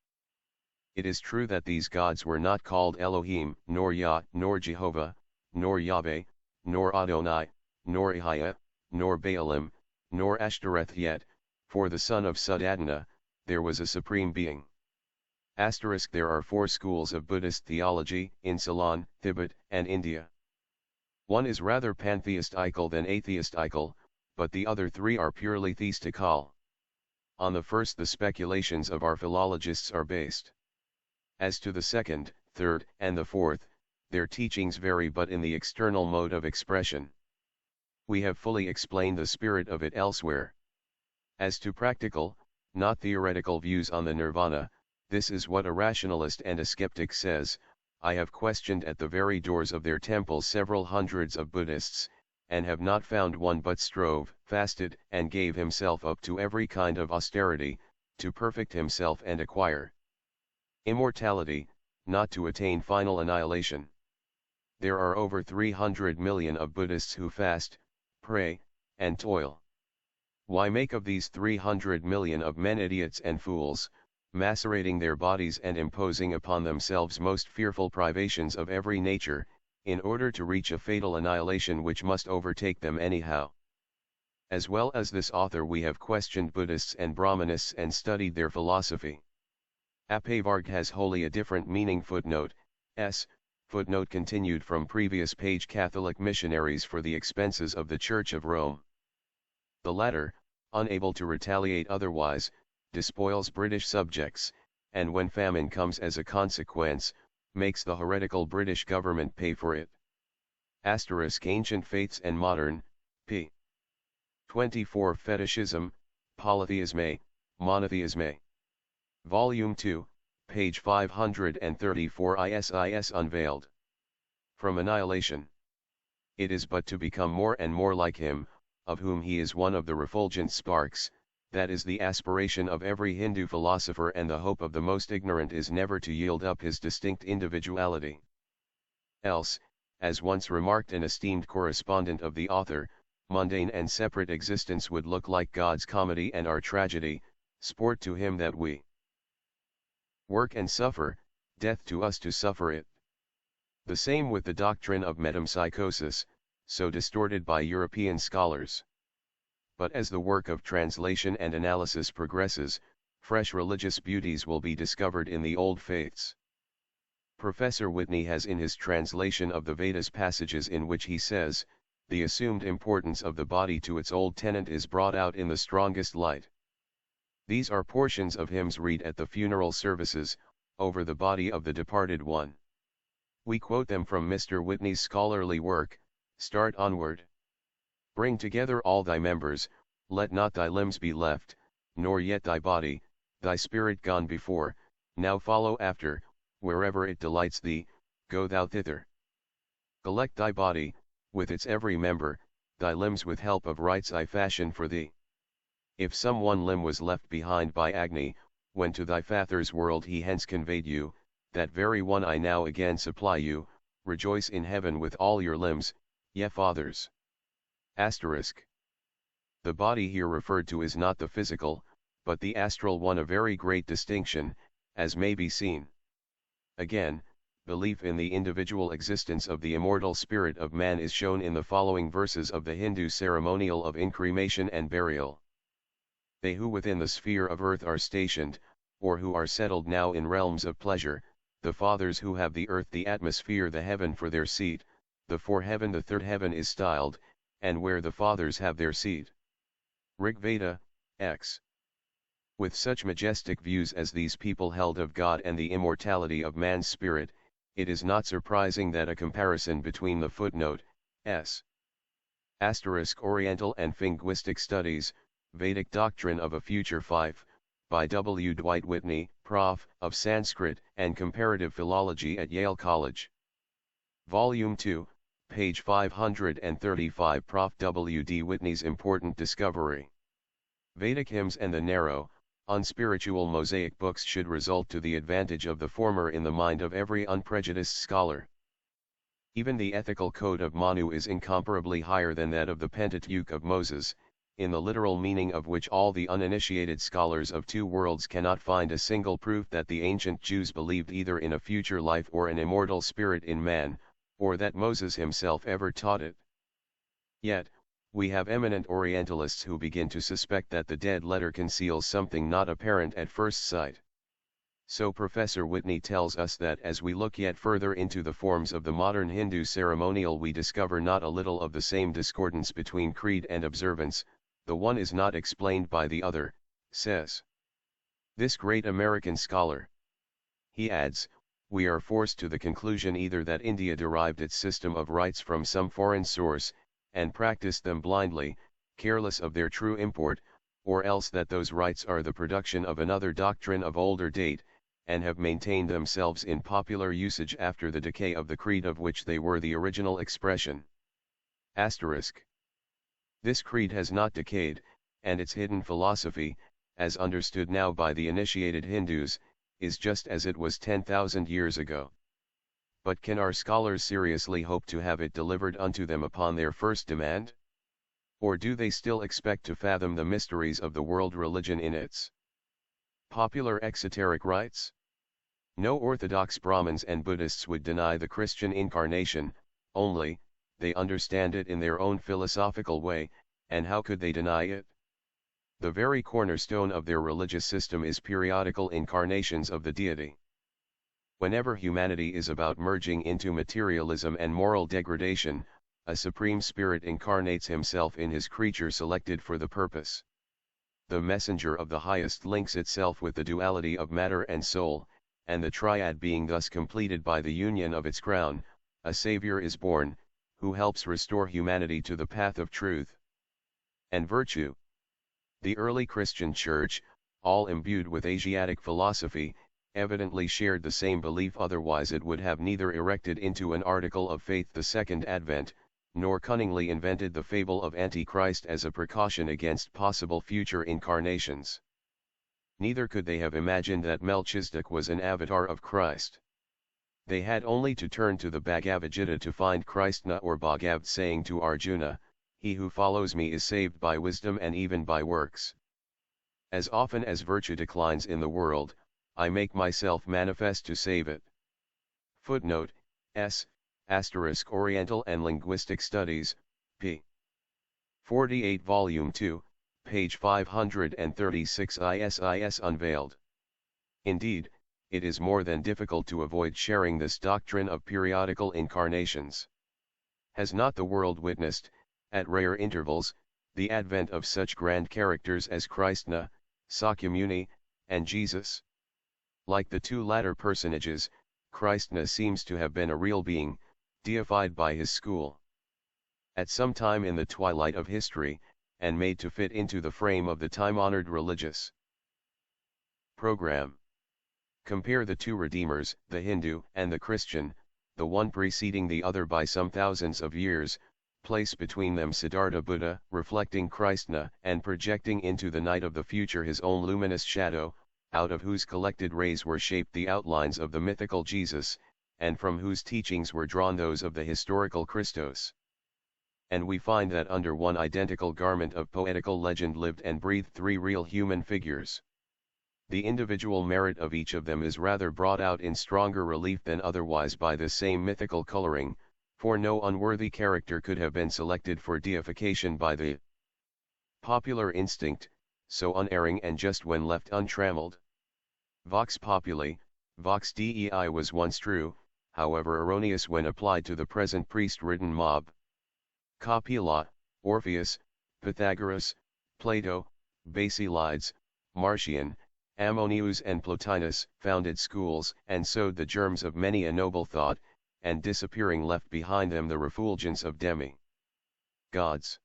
It is true that these gods were not called Elohim, nor Yah, nor Jehovah, nor Yahweh, nor Adonai, nor Ahia, nor Baalim, nor Ashtoreth, yet, for the son of Suddhatana, there was a supreme being. There are 4 schools of Buddhist theology, in Ceylon, Tibet, and India. One is rather pantheistical than atheistical, but the other 3 are purely theistical. On the first the speculations of our philologists are based. As to the second, third, and the fourth, their teachings vary but in the external mode of expression. We have fully explained the spirit of it elsewhere. As to practical, not theoretical views on the nirvana, this is what a rationalist and a skeptic says: I have questioned at the very doors of their temples several hundreds of Buddhists, and have not found one but strove, fasted, and gave himself up to every kind of austerity, to perfect himself and acquire immortality, not to attain final annihilation. There are over 300 million of Buddhists who fast, pray, and toil. Why make of these 300 million of men idiots and fools, macerating their bodies and imposing upon themselves most fearful privations of every nature, in order to reach a fatal annihilation which must overtake them anyhow? As well as this author we have questioned Buddhists and Brahmanists and studied their philosophy. Apavarg has wholly a different meaning. Footnote continued from previous page. Catholic missionaries for the expenses of the Church of Rome. The latter, unable to retaliate otherwise, despoils British subjects, and when famine comes as a consequence, makes the heretical British government pay for it. Ancient Faiths and Modern, p. 24. Fetishism, Polytheisme, Monotheisme. Volume 2, page 534. ISIS Unveiled. From Annihilation. It is but to become more and more like him, of whom he is one of the refulgent sparks, that is the aspiration of every Hindu philosopher, and the hope of the most ignorant is never to yield up his distinct individuality. Else, as once remarked an esteemed correspondent of the author, mundane and separate existence would look like God's comedy and our tragedy, sport to him that we work and suffer, death to us to suffer it. The same with the doctrine of metempsychosis, so distorted by European scholars. But as the work of translation and analysis progresses, fresh religious beauties will be discovered in the old faiths. Professor Whitney has in his translation of the Vedas passages in which he says, the assumed importance of the body to its old tenant is brought out in the strongest light. These are portions of hymns read at the funeral services, over the body of the departed one. We quote them from Mr. Whitney's scholarly work, Start Onward. Bring together all thy members, let not thy limbs be left, nor yet thy body, thy spirit gone before, now follow after, wherever it delights thee, go thou thither. Collect thy body, with its every member, thy limbs with help of rites I fashion for thee. If some one limb was left behind by Agni, when to thy Father's world he hence conveyed you, that very one I now again supply you, rejoice in heaven with all your limbs, ye fathers. Asterisk. The body here referred to is not the physical, but the astral one, a very great distinction, as may be seen. Again, belief in the individual existence of the immortal spirit of man is shown in the following verses of the Hindu ceremonial of incremation and burial. They who within the sphere of earth are stationed, or who are settled now in realms of pleasure, the fathers who have the earth, the atmosphere, the heaven for their seat, the fourth heaven, the third heaven is styled, and where the fathers have their seat. Rig Veda, X. With such majestic views as these people held of God and the immortality of man's spirit, it is not surprising that a comparison between the footnote, S. Oriental and Linguistic Studies, Vedic Doctrine of a Future 5, by W. Dwight Whitney, Prof. of Sanskrit and Comparative Philology at Yale College. Volume 2, page 535. Prof. W. D. Whitney's Important Discovery. Vedic hymns and the narrow, unspiritual Mosaic books should result to the advantage of the former in the mind of every unprejudiced scholar. Even the ethical code of Manu is incomparably higher than that of the Pentateuch of Moses, in the literal meaning of which all the uninitiated scholars of two worlds cannot find a single proof that the ancient Jews believed either in a future life or an immortal spirit in man, or that Moses himself ever taught it. Yet, we have eminent Orientalists who begin to suspect that the dead letter conceals something not apparent at first sight. So Professor Whitney tells us that as we look yet further into the forms of the modern Hindu ceremonial, we discover not a little of the same discordance between creed and observance. The one is not explained by the other, says this great American scholar. He adds, we are forced to the conclusion either that India derived its system of rites from some foreign source, and practiced them blindly, careless of their true import, or else that those rites are the production of another doctrine of older date, and have maintained themselves in popular usage after the decay of the creed of which they were the original expression. Asterisk. This creed has not decayed, and its hidden philosophy, as understood now by the initiated Hindus, is just as it was 10,000 years ago. But can our scholars seriously hope to have it delivered unto them upon their first demand? Or do they still expect to fathom the mysteries of the world religion in its popular exoteric rites? No Orthodox Brahmins and Buddhists would deny the Christian incarnation, only, they understand it in their own philosophical way, and how could they deny it? The very cornerstone of their religious system is periodical incarnations of the deity. Whenever humanity is about merging into materialism and moral degradation, a supreme spirit incarnates himself in his creature selected for the purpose. The messenger of the highest links itself with the duality of matter and soul, and the triad being thus completed by the union of its crown, a savior is born, who helps restore humanity to the path of truth and virtue. The early Christian Church, all imbued with Asiatic philosophy, evidently shared the same belief, otherwise it would have neither erected into an article of faith the second advent, nor cunningly invented the fable of Antichrist as a precaution against possible future incarnations. Neither could they have imagined that Melchizedek was an avatar of Christ. They had only to turn to the Bhagavad Gita to find Krishna or Bhagav saying to Arjuna, "He who follows me is saved by wisdom and even by works. As often as virtue declines in the world, I make myself manifest to save it." Footnote, S. Oriental and Linguistic Studies, p. 48, Volume 2, page 536. ISIS Unveiled. Indeed, it is more than difficult to avoid sharing this doctrine of periodical incarnations. Has not the world witnessed, at rare intervals, the advent of such grand characters as Krishna, Sakyamuni, and Jesus. Like the two latter personages, Krishna seems to have been a real being, deified by his school. At some time in the twilight of history, and made to fit into the frame of the time-honored religious program. Compare the two Redeemers, the Hindu and the Christian, the one preceding the other by some thousands of years, place between them Siddhartha Buddha, reflecting Krishna and projecting into the night of the future his own luminous shadow, out of whose collected rays were shaped the outlines of the mythical Jesus, and from whose teachings were drawn those of the historical Christos. And we find that under one identical garment of poetical legend lived and breathed three real human figures. The individual merit of each of them is rather brought out in stronger relief than otherwise by this same mythical coloring, for no unworthy character could have been selected for deification by the popular instinct, so unerring and just when left untrammeled. Vox populi, vox dei was once true, however erroneous when applied to the present priest-ridden mob. Copula, Orpheus, Pythagoras, Plato, Basilides, Marcion, Ammonius and Plotinus founded schools and sowed the germs of many a noble thought, and disappearing left behind them the refulgence of demi-gods.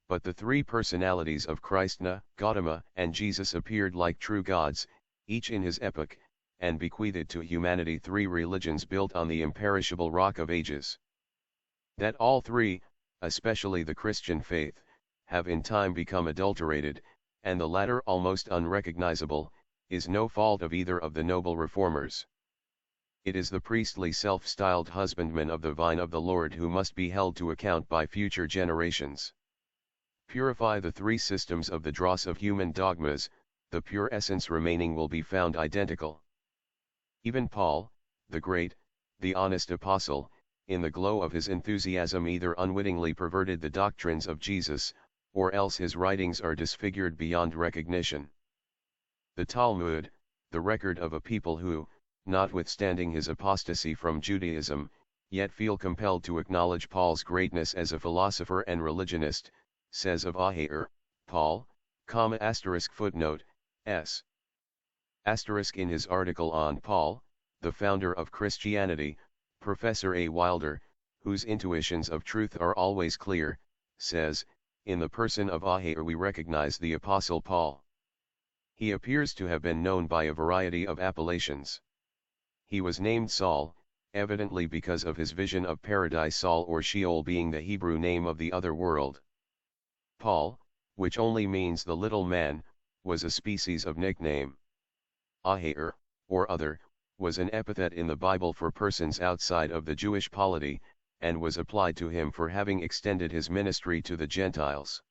But the three personalities of Krishna, Gautama, and Jesus appeared like true gods, each in his epoch, and bequeathed to humanity three religions built on the imperishable rock of ages. That all three, especially the Christian faith, have in time become adulterated, and the latter almost unrecognizable, is no fault of either of the noble reformers. It is the priestly self-styled husbandman of the vine of the Lord who must be held to account by future generations. Purify the three systems of the dross of human dogmas, the pure essence remaining will be found identical. Even Paul, the great, the honest apostle, in the glow of his enthusiasm either unwittingly perverted the doctrines of Jesus, or else his writings are disfigured beyond recognition. The Talmud, the record of a people who, notwithstanding his apostasy from Judaism, yet feel compelled to acknowledge Paul's greatness as a philosopher and religionist, says of Ahair, Paul, footnote, s. In his article on Paul, the founder of Christianity, Professor A. Wilder, whose intuitions of truth are always clear, says, in the person of Ahair we recognize the Apostle Paul. He appears to have been known by a variety of appellations. He was named Saul, evidently because of his vision of paradise, Saul or Sheol being the Hebrew name of the other world. Paul, which only means the little man, was a species of nickname. Ahair, or other, was an epithet in the Bible for persons outside of the Jewish polity, and was applied to him for having extended his ministry to the Gentiles.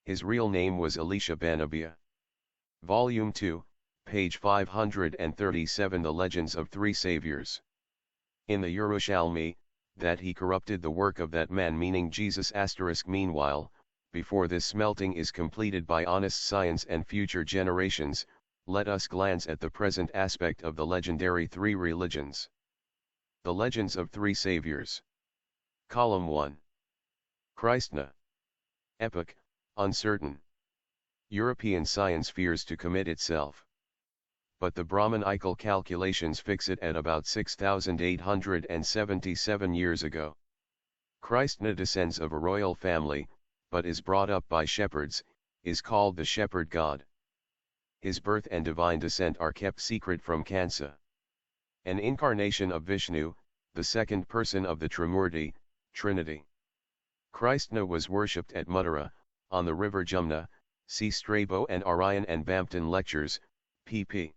His real name was Elisha ben Abiah. Volume 2, page 537. The Legends of Three Saviors. In the Yerushalmi, that he corrupted the work of that man, meaning Jesus. Meanwhile, before this smelting is completed by honest science and future generations, let us glance at the present aspect of the legendary three religions. The Legends of Three Saviors. Column 1. Krishna. Epoch, uncertain. European science fears to commit itself. But the Brahmanical calculations fix it at about 6,877 years ago. Krishna descends of a royal family, but is brought up by shepherds, is called the shepherd god. His birth and divine descent are kept secret from Kansa. An incarnation of Vishnu, the second person of the Trimurti, Trinity. Krishna was worshipped at Mathura, on the river Jumna, see Strabo and Arion and Bampton Lectures, pp.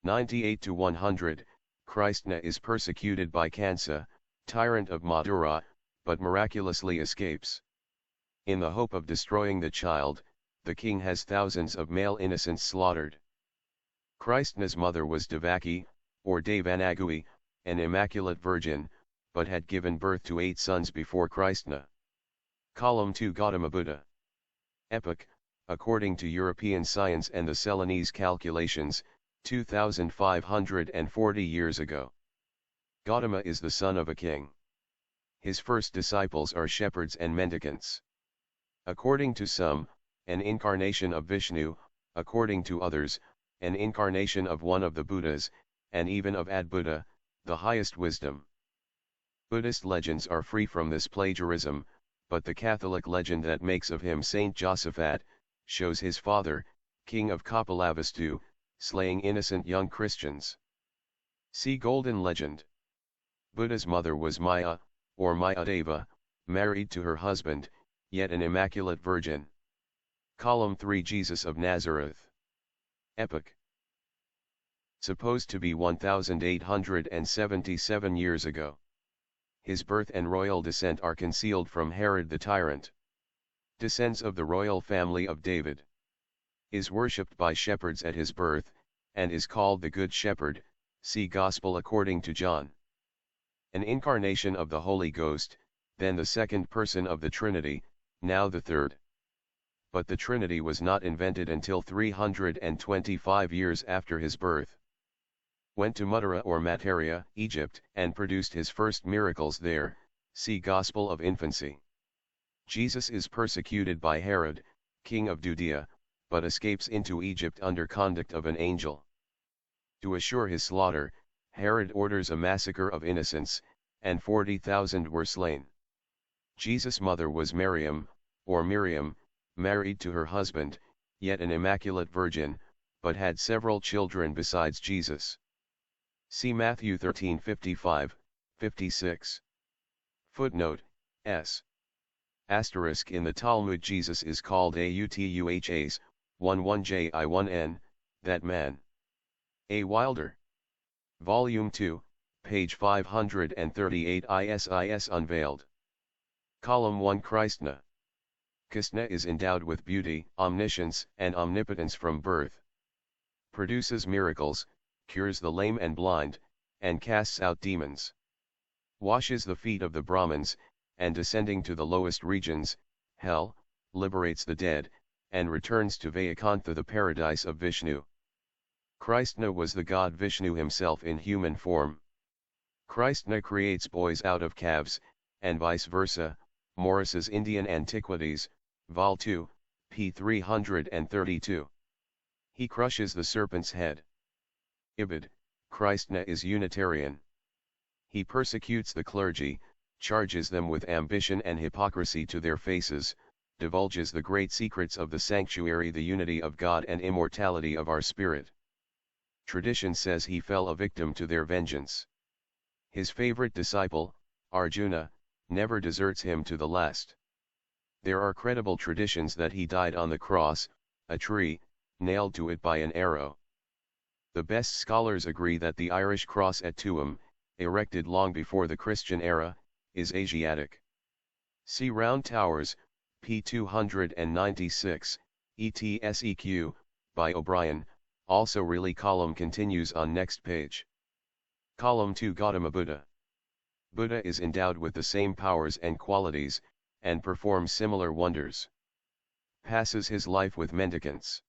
98-100. Krishna is persecuted by Kansa, tyrant of Mathura, but miraculously escapes. In the hope of destroying the child, the king has thousands of male innocents slaughtered. Krishna's mother was Devaki, or Devanagari, an immaculate virgin, but had given birth to 8 sons before Krishna. Column 2. Gautama Buddha. Epoch, according to European science and the Ceylonese calculations, 2,540 years ago. Gautama is the son of a king. His first disciples are shepherds and mendicants. According to some, an incarnation of Vishnu, according to others, an incarnation of one of the Buddhas, and even of Adbuddha, the highest wisdom. Buddhist legends are free from this plagiarism, but the Catholic legend that makes of him Saint Josaphat, shows his father, king of Kapilavastu, slaying innocent young Christians. See Golden Legend. Buddha's mother was Maya, or Mayadeva, married to her husband, yet an immaculate virgin. Column 3 Jesus of Nazareth. Epoch. Supposed to be 1877 years ago. His birth and royal descent are concealed from Herod the tyrant. Descends of the royal family of David. Is worshipped by shepherds at his birth, and is called the Good Shepherd, see Gospel according to John. An incarnation of the Holy Ghost, then the second person of the Trinity, now the third. But the Trinity was not invented until 325 years after his birth. Went to Mutara or Materia, Egypt, and produced his first miracles there, see Gospel of Infancy. Jesus is persecuted by Herod, king of Judea, but escapes into Egypt under conduct of an angel. To assure his slaughter, Herod orders a massacre of innocents, and 40,000 were slain. Jesus' mother was Miriam, or Miriam, married to her husband, yet an immaculate virgin, but had several children besides Jesus. See Matthew 13:55, 56. Footnote, S. Asterisk in the Talmud Jesus is called Autuhas, 11ji1n, that man. A. Wilder. Volume 2, page 538 ISIS Unveiled. Column 1 Krishna. Krishna is endowed with beauty, omniscience, and omnipotence from birth. Produces miracles, cures the lame and blind, and casts out demons. Washes the feet of the Brahmins, and descending to the lowest regions, hell, liberates the dead, and returns to Vaikuntha, the paradise of Vishnu. Krishna was the god Vishnu himself in human form. Krishna creates boys out of calves, and vice versa, Morris's Indian Antiquities, Vol. 2, p. 332. He crushes the serpent's head. Ibid, Krishna is Unitarian. He persecutes the clergy, charges them with ambition and hypocrisy to their faces, divulges the great secrets of the sanctuary, the unity of God and immortality of our spirit. Tradition says he fell a victim to their vengeance. His favorite disciple, Arjuna, never deserts him to the last. There are credible traditions that he died on the cross, a tree, nailed to it by an arrow. The best scholars agree that the Irish cross at Tuam, erected long before the Christian era, is Asiatic. See Round Towers, p. 296, ETSEQ, by O'Brien, also really. Column continues on next page. Column 2 Gautama Buddha. Buddha is endowed with the same powers and qualities, and performs similar wonders. Passes his life with mendicants.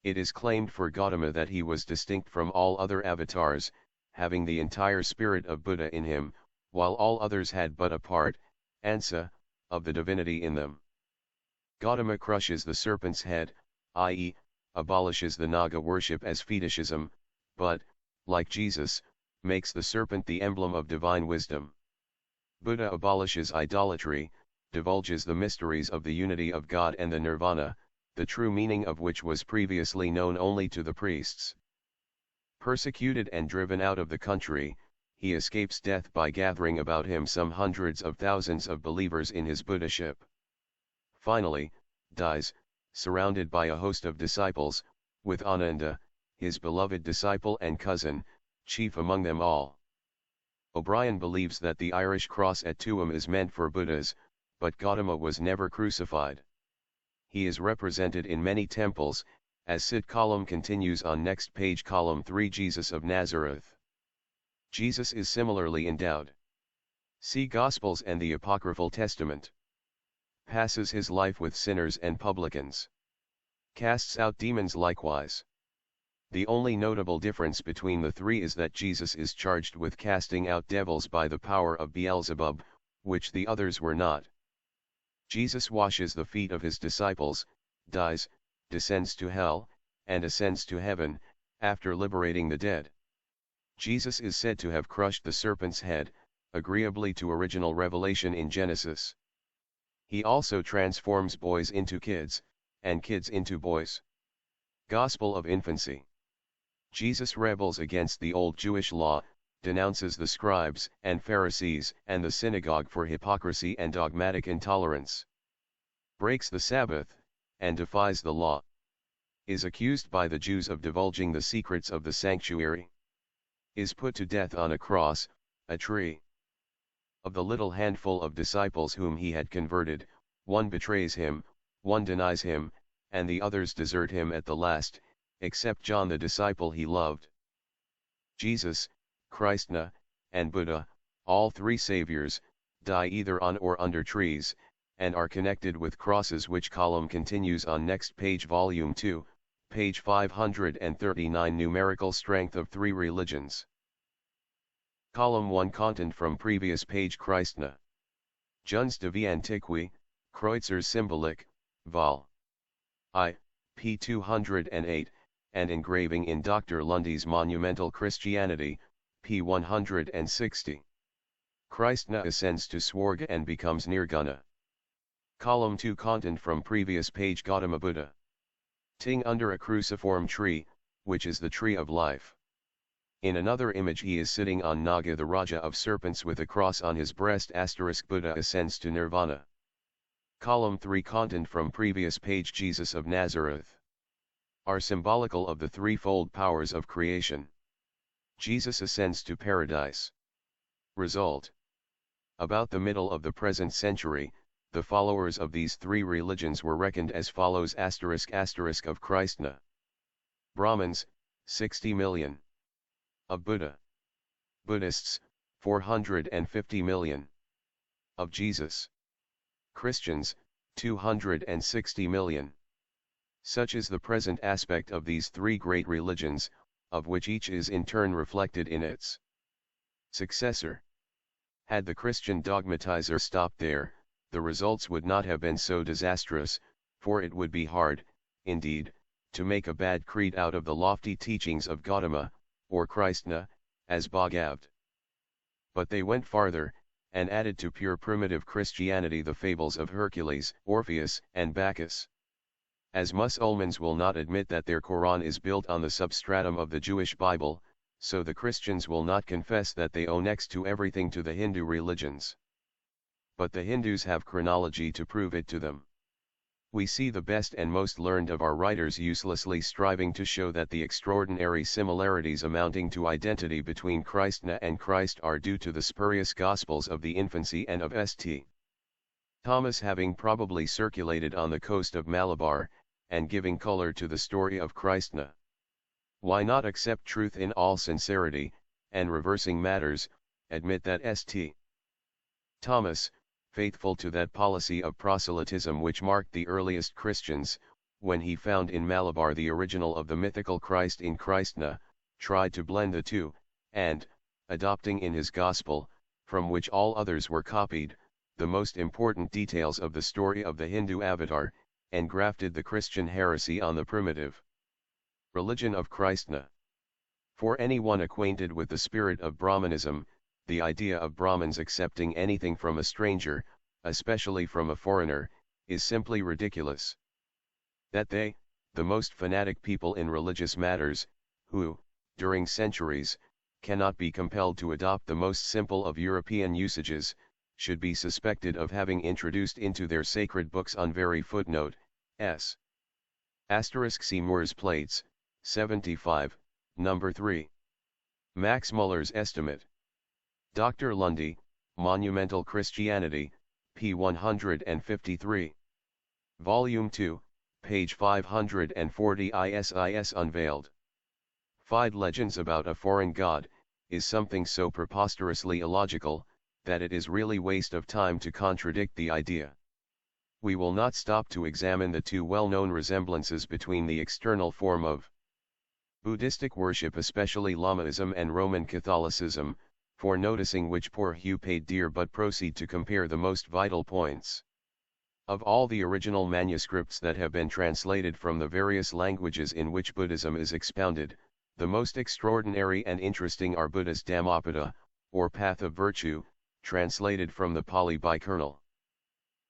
It is claimed for Gautama that he was distinct from all other avatars, having the entire spirit of Buddha in him, while all others had but a part, ansa, of the divinity in them. Gautama crushes the serpent's head, i.e., abolishes the Naga worship as fetishism, but, like Jesus, makes the serpent the emblem of divine wisdom. Buddha abolishes idolatry, divulges the mysteries of the unity of God and the nirvana, the true meaning of which was previously known only to the priests. Persecuted and driven out of the country, he escapes death by gathering about him some hundreds of thousands of believers in his Buddhaship. Finally, dies, surrounded by a host of disciples, with Ananda, his beloved disciple and cousin, chief among them all. O'Brien believes that the Irish cross at Tuam is meant for Buddhas, but Gautama was never crucified. He is represented in many temples, as Sid. Column continues on next page. Column 3 Jesus of Nazareth. Jesus is similarly endowed. See Gospels and the Apocryphal Testament. Passes his life with sinners and publicans. Casts out demons likewise. The only notable difference between the three is that Jesus is charged with casting out devils by the power of Beelzebub, which the others were not. Jesus washes the feet of his disciples, dies, descends to hell, and ascends to heaven, after liberating the dead. Jesus is said to have crushed the serpent's head, agreeably to original revelation in Genesis. He also transforms boys into kids, and kids into boys. Gospel of Infancy. Jesus rebels against the old Jewish law, denounces the scribes and Pharisees and the synagogue for hypocrisy and dogmatic intolerance. Breaks the Sabbath, and defies the law. Is accused by the Jews of divulging the secrets of the sanctuary. Is put to death on a cross, a tree. Of the little handful of disciples whom he had converted, one betrays him, one denies him, and the others desert him at the last, except John the disciple he loved. Jesus, Krishna, and Buddha, all three saviors, die either on or under trees, and are connected with crosses, which column continues on next page, volume 2, page 539. Numerical strength of three religions. Column 1, content from previous page. Krishna. Junz de vie antiqui, Kreuzers Symbolique, vol. I, p. 208, and engraving in Dr. Lundy's Monumental Christianity, p. 160. Krishna ascends to Swarga and becomes Nirguna. Column 2, content from previous page. Gautama Buddha. Ting under a cruciform tree, which is the tree of life. In another image he is sitting on Naga, the Raja of serpents, with a cross on his breast. Buddha ascends to Nirvana. Column 3, content from previous page. Jesus of Nazareth. Are symbolical of the threefold powers of creation. Jesus ascends to paradise. Result. About the middle of the present century, the followers of these three religions were reckoned as follows: **** of Krishna. Brahmins, 60 million. Of Buddha. Buddhists, 450 million. Of Jesus. Christians, 260 million. Such is the present aspect of these three great religions, of which each is in turn reflected in its successor. Had the Christian dogmatizer stopped there, the results would not have been so disastrous, for it would be hard, indeed, to make a bad creed out of the lofty teachings of Gautama, or Krishna, as Bhagavad. But they went farther, and added to pure primitive Christianity the fables of Hercules, Orpheus, and Bacchus. As Musulmans will not admit that their Quran is built on the substratum of the Jewish Bible, so the Christians will not confess that they owe next to everything to the Hindu religions. But the Hindus have chronology to prove it to them. We see the best and most learned of our writers uselessly striving to show that the extraordinary similarities amounting to identity between Krishna and Christ are due to the spurious Gospels of the infancy and of St. Thomas having probably circulated on the coast of Malabar, and giving color to the story of Krishna. Why not accept truth in all sincerity, and reversing matters, admit that St. Thomas, faithful to that policy of proselytism which marked the earliest Christians, when he found in Malabar the original of the mythical Christ in Krishna, tried to blend the two, and, adopting in his gospel, from which all others were copied, the most important details of the story of the Hindu avatar, engrafted the Christian heresy on the primitive religion of Krishna. For anyone acquainted with the spirit of Brahmanism, the idea of Brahmins accepting anything from a stranger, especially from a foreigner, is simply ridiculous. That they, the most fanatic people in religious matters, who, during centuries, cannot be compelled to adopt the most simple of European usages, should be suspected of having introduced into their sacred books on very footnote, s. See Moore's Plates, 75, number 3. Max Muller's estimate. Dr. Lundy, Monumental Christianity, p. 153. Volume 2, page 540. ISIS Unveiled. Fide legends about a foreign god, is something so preposterously illogical, that it is really waste of time to contradict the idea. We will not stop to examine the two well-known resemblances between the external form of Buddhistic worship, especially Lamaism, and Roman Catholicism, for noticing which poor Hugh paid dear, but proceed to compare the most vital points. Of all the original manuscripts that have been translated from the various languages in which Buddhism is expounded, the most extraordinary and interesting are Buddha's Dhammapada, or Path of Virtue, translated from the Pali by Colonel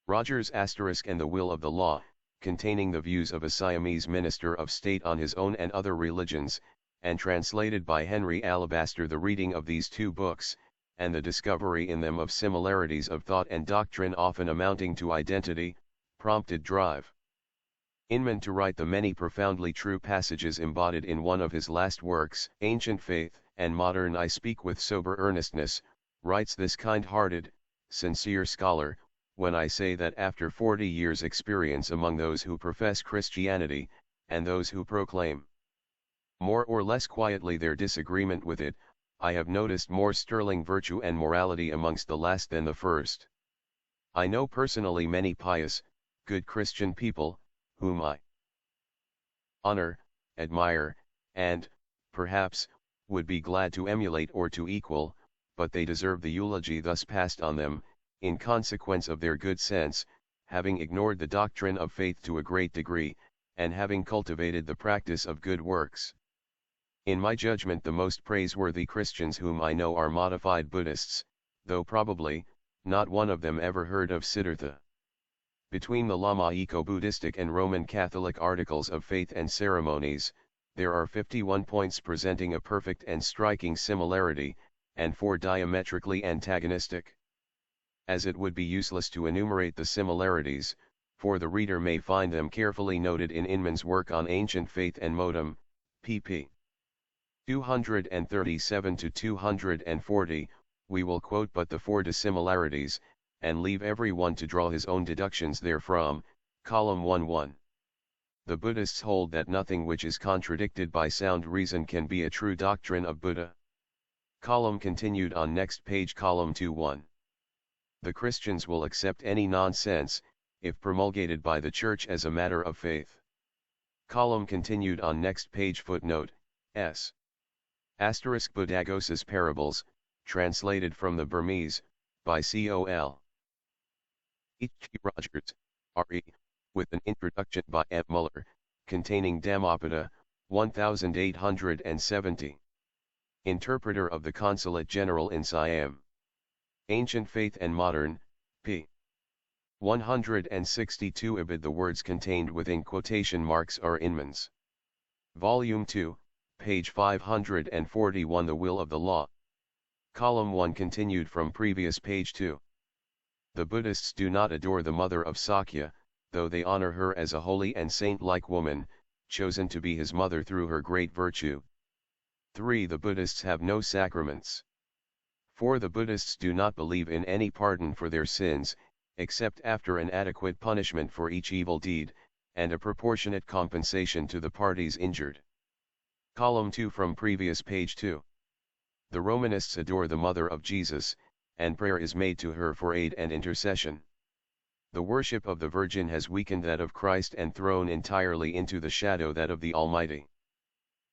Rogers * and the Will of the Law, containing the views of a Siamese minister of state on his own and other religions, and translated by Henry Alabaster. The reading of these two books, and the discovery in them of similarities of thought and doctrine often amounting to identity, prompted Drive Inman to write the many profoundly true passages embodied in one of his last works, Ancient Faith and Modern. I speak with sober earnestness, writes this kind-hearted, sincere scholar, when I say that after 40 years' experience among those who profess Christianity, and those who proclaim more or less quietly their disagreement with it, I have noticed more sterling virtue and morality amongst the last than the first. I know personally many pious, good Christian people, whom I honor, admire, and, perhaps, would be glad to emulate or to equal, but they deserve the eulogy thus passed on them, in consequence of their good sense, having ignored the doctrine of faith to a great degree, and having cultivated the practice of good works. In my judgment the most praiseworthy Christians whom I know are modified Buddhists, though probably, not one of them ever heard of Siddhartha. Between the Lamaiko-Buddhistic and Roman Catholic articles of faith and ceremonies, there are 51 points presenting a perfect and striking similarity, and 4 diametrically antagonistic. As it would be useless to enumerate the similarities, for the reader may find them carefully noted in Inman's work on Ancient Faith and Modem, pp. 237 to 240, we will quote but the 4 dissimilarities, and leave every one to draw his own deductions therefrom. Column 1-1. The Buddhists hold that nothing which is contradicted by sound reason can be a true doctrine of Buddha. Column continued on next page. Column 2-1. The Christians will accept any nonsense, if promulgated by the Church as a matter of faith. Column continued on next page. Footnote S. Buddhaghosa's Parables, translated from the Burmese, by Col. H. G. Rogers, R.E., with an introduction by M. Muller, containing Dhammapada, 1870. Interpreter of the Consulate General in Siam. Ancient Faith and Modern, p. 162. Ibid. The words contained within quotation marks are Inman's. Volume 2, page 541. The Will of the Law. Column 1 continued from previous page 2. The Buddhists do not adore the mother of Sakya, though they honor her as a holy and saint-like woman, chosen to be his mother through her great virtue. 3. The Buddhists have no sacraments. 4. The Buddhists do not believe in any pardon for their sins, except after an adequate punishment for each evil deed, and a proportionate compensation to the parties injured. Column 2 from previous page 2. The Romanists adore the mother of Jesus, and prayer is made to her for aid and intercession. The worship of the Virgin has weakened that of Christ and thrown entirely into the shadow that of the Almighty.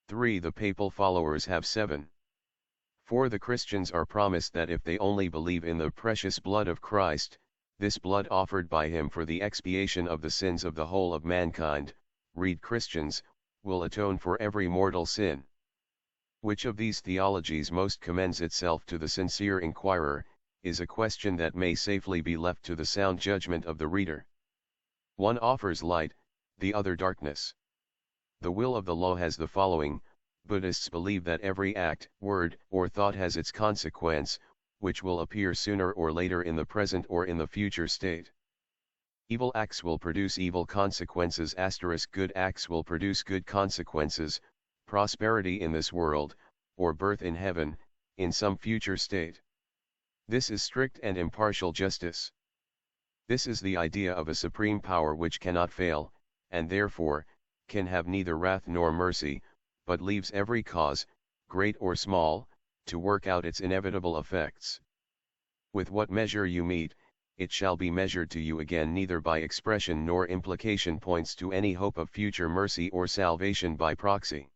3. The papal followers have 7. 4. The Christians are promised that if they only believe in the precious blood of Christ, this blood offered by him for the expiation of the sins of the whole of mankind, read Christians, will atone for every mortal sin. Which of these theologies most commends itself to the sincere inquirer, is a question that may safely be left to the sound judgment of the reader. One offers light, the other darkness. The will of the law has the following: Buddhists believe that every act, word, or thought has its consequence, which will appear sooner or later in the present or in the future state. Evil acts will produce evil consequences. Good acts will produce good consequences, prosperity in this world, or birth in heaven, in some future state. This is strict and impartial justice. This is the idea of a supreme power which cannot fail, and therefore, can have neither wrath nor mercy, but leaves every cause, great or small, to work out its inevitable effects. With what measure you meet, it shall be measured to you again. Neither by expression nor implication points to any hope of future mercy or salvation by proxy.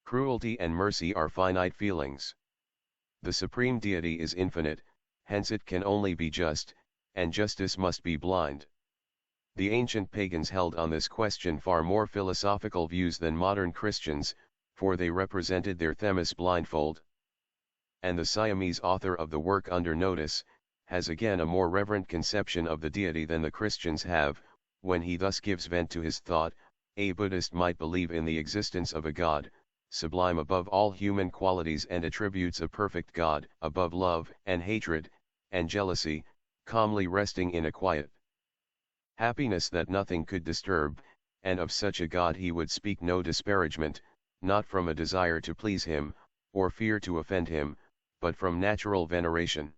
Cruelty and mercy are finite feelings. The supreme deity is infinite, hence it can only be just, and justice must be blind. The ancient pagans held on this question far more philosophical views than modern Christians, for they represented their themis blindfold. And the Siamese author of the work under notice, has again a more reverent conception of the deity than the Christians have, when he thus gives vent to his thought: a Buddhist might believe in the existence of a God, sublime above all human qualities and attributes, a perfect God, above love and hatred, and jealousy, calmly resting in a quiet happiness that nothing could disturb, and of such a God he would speak no disparagement, not from a desire to please him, or fear to offend him, but from natural veneration.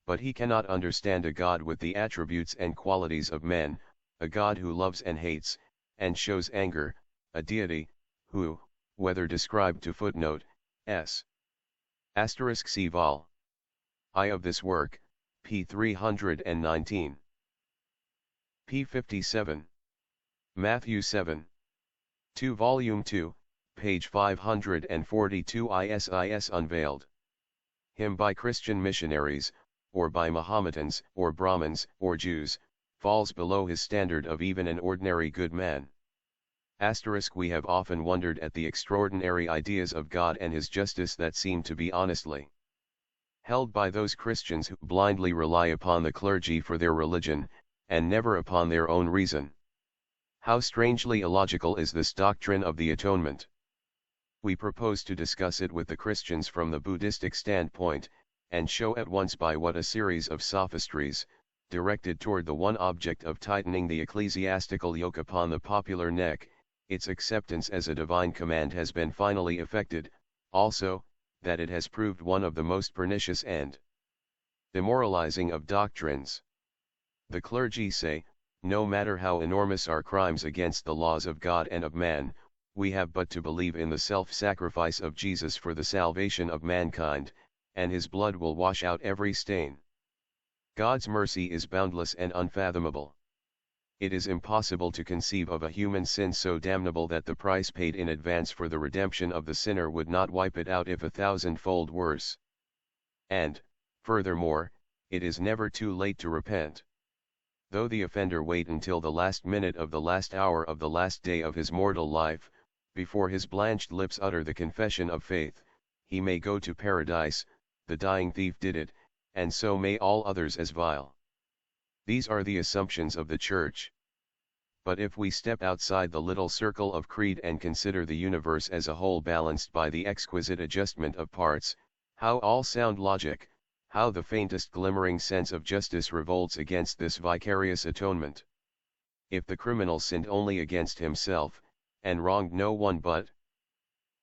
But he cannot understand a God with the attributes and qualities of men, a God who loves and hates, and shows anger, a deity, who, whether described to footnote, s. *c vol. I of this work, p. 319. p. 57. Matthew 7. 2 Volume 2, page 542 ISIS Unveiled. Hymn by Christian missionaries, or by Mohammedans, or Brahmins, or Jews, falls below his standard of even an ordinary good man. We have often wondered at the extraordinary ideas of God and his justice that seem to be honestly held by those Christians who blindly rely upon the clergy for their religion, and never upon their own reason. How strangely illogical is this doctrine of the atonement! We propose to discuss it with the Christians from the Buddhistic standpoint, and show at once by what a series of sophistries, directed toward the one object of tightening the ecclesiastical yoke upon the popular neck, its acceptance as a divine command has been finally effected, also, that it has proved one of the most pernicious and demoralizing of doctrines. The clergy say, no matter how enormous our crimes against the laws of God and of man, we have but to believe in the self-sacrifice of Jesus for the salvation of mankind, and his blood will wash out every stain. God's mercy is boundless and unfathomable. It is impossible to conceive of a human sin so damnable that the price paid in advance for the redemption of the sinner would not wipe it out if 1,000-fold worse. And, furthermore, it is never too late to repent. Though the offender wait until the last minute of the last hour of the last day of his mortal life, before his blanched lips utter the confession of faith, he may go to paradise. The dying thief did it, and so may all others as vile. These are the assumptions of the Church. But if we step outside the little circle of creed and consider the universe as a whole balanced by the exquisite adjustment of parts, how all sound logic, how the faintest glimmering sense of justice revolts against this vicarious atonement. If the criminal sinned only against himself, and wronged no one but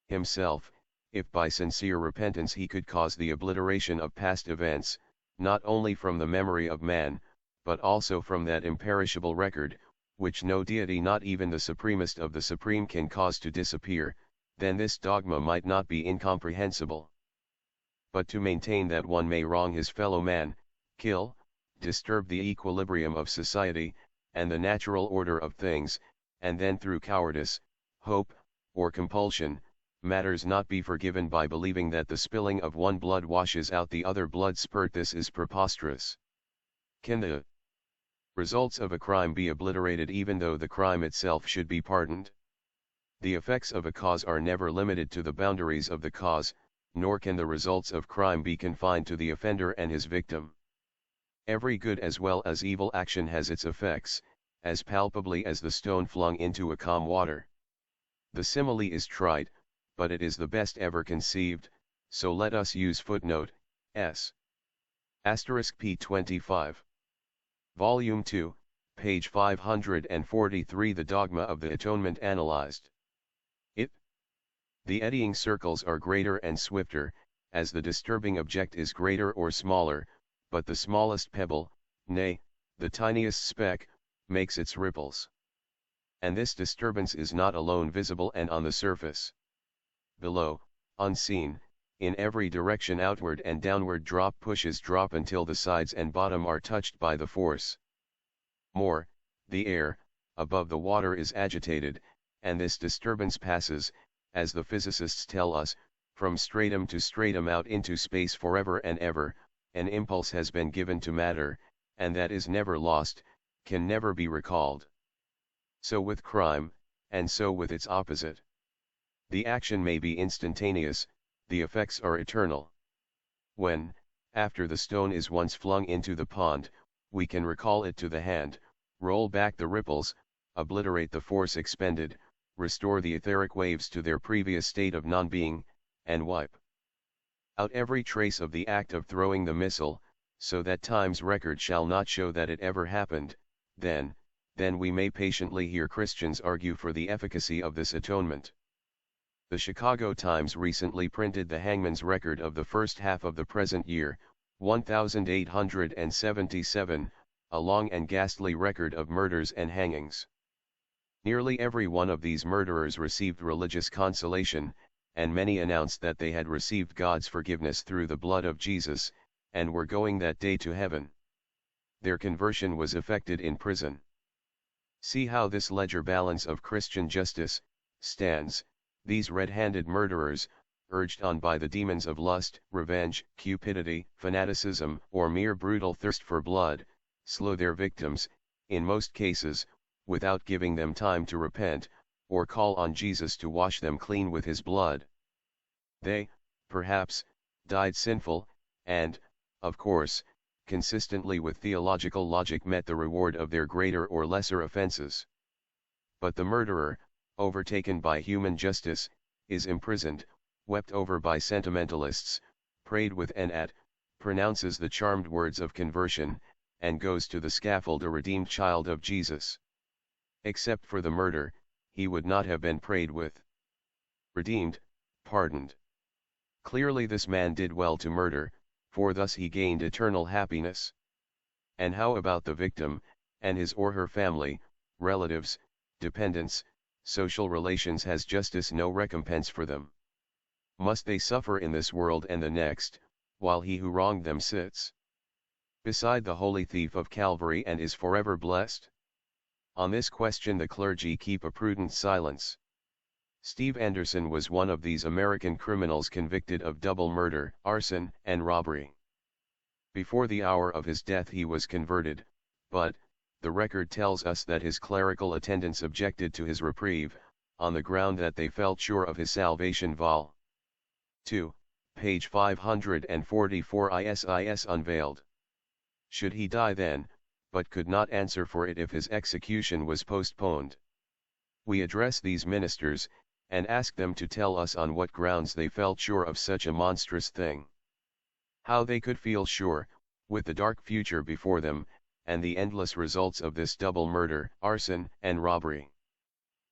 himself, if by sincere repentance he could cause the obliteration of past events, not only from the memory of man, but also from that imperishable record, which no deity, not even the supremest of the supreme, can cause to disappear, then this dogma might not be incomprehensible. But to maintain that one may wrong his fellow man, kill, disturb the equilibrium of society, and the natural order of things, and then through cowardice, hope, or compulsion, matters not be forgiven by believing that the spilling of one blood washes out the other blood spurt, this is preposterous. Can the results of a crime be obliterated even though the crime itself should be pardoned? The effects of a cause are never limited to the boundaries of the cause, nor can the results of crime be confined to the offender and his victim. Every good as well as evil action has its effects, as palpably as the stone flung into a calm water. The simile is trite, but it is the best ever conceived, so let us use footnote s. *p 25. Volume 2, page 543. The dogma of the atonement analyzed. The eddying circles are greater and swifter, as the disturbing object is greater or smaller, but the smallest pebble, nay, the tiniest speck, makes its ripples. And this disturbance is not alone visible and on the surface. Below, unseen, in every direction outward and downward drop pushes drop until the sides and bottom are touched by the force. More, the air, above the water is agitated, and this disturbance passes, as the physicists tell us, From stratum to stratum out into space forever and ever, an impulse has been given to matter, and that is never lost, can never be recalled. So with crime, and so with its opposite. The action may be instantaneous, the effects are eternal. When, after the stone is once flung into the pond, we can recall it to the hand, roll back the ripples, obliterate the force expended, restore the etheric waves to their previous state of non-being, and wipe out every trace of the act of throwing the missile, so that time's record shall not show that it ever happened, then we may patiently hear Christians argue for the efficacy of this atonement. The Chicago Times recently printed the hangman's record of the first half of the present year, 1877, a long and ghastly record of murders and hangings. Nearly every one of these murderers received religious consolation, and many announced that they had received God's forgiveness through the blood of Jesus, and were going that day to heaven. Their conversion was effected in prison. See how this ledger balance of Christian justice stands. These red-handed murderers, urged on by the demons of lust, revenge, cupidity, fanaticism, or mere brutal thirst for blood, slew their victims, in most cases, without giving them time to repent, or call on Jesus to wash them clean with his blood. They, perhaps, died sinful, and, of course, consistently with theological logic met the reward of their greater or lesser offenses. But the murderer, overtaken by human justice, is imprisoned, wept over by sentimentalists, prayed with and at, pronounces the charmed words of conversion, and goes to the scaffold a redeemed child of Jesus. Except for the murder, he would not have been prayed with, redeemed, pardoned. Clearly this man did well to murder, for thus he gained eternal happiness. And how about the victim, and his or her family, relatives, dependents, social relations? Has justice no recompense for them? Must they suffer in this world and the next, while he who wronged them sits beside the holy thief of Calvary and is forever blessed? On this question the clergy keep a prudent silence. Steve Anderson was one of these American criminals convicted of double murder, arson, and robbery. Before the hour of his death he was converted, but, the record tells us that his clerical attendants objected to his reprieve, on the ground that they felt sure of his salvation. Vol. 2, page 544 ISIS Unveiled. Should he die then, but could not answer for it if his execution was postponed? We address these ministers, and ask them to tell us on what grounds they felt sure of such a monstrous thing. How they could feel sure, with the dark future before them, and the endless results of this double murder, arson, and robbery.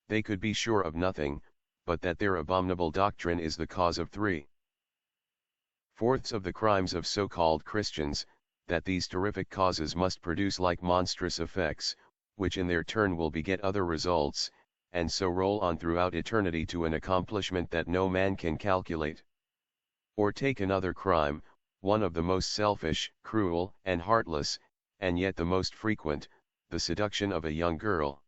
They could be sure of nothing, but that their abominable doctrine is the cause of 3/4 of the crimes of so-called Christians, that these terrific causes must produce like monstrous effects, which in their turn will beget other results, and so roll on throughout eternity to an accomplishment that no man can calculate. Or take another crime, one of the most selfish, cruel, and heartless, and yet the most frequent, the seduction of a young girl.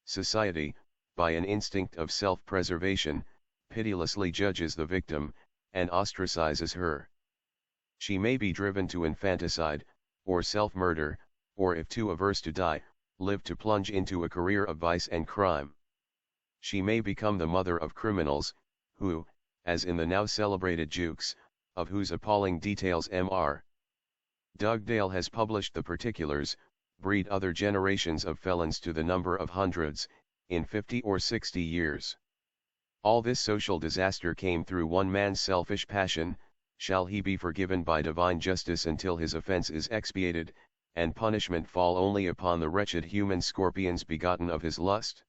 Society, by an instinct of self-preservation, pitilessly judges the victim, and ostracizes her. She may be driven to infanticide, or self-murder, or if too averse to die, live to plunge into a career of vice and crime. She may become the mother of criminals, who, as in the now celebrated Jukes, of whose appalling details Mr. Dugdale has published the particulars, breed other generations of felons to the number of hundreds, in 50 or 60 years. All this social disaster came through one man's selfish passion. Shall he be forgiven by divine justice until his offense is expiated, and punishment fall only upon the wretched human scorpions begotten of his lust?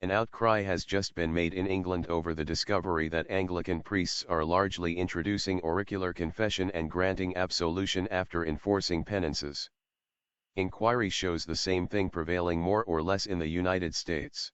An outcry has just been made in England over the discovery that Anglican priests are largely introducing auricular confession and granting absolution after enforcing penances. Inquiry shows the same thing prevailing more or less in the United States.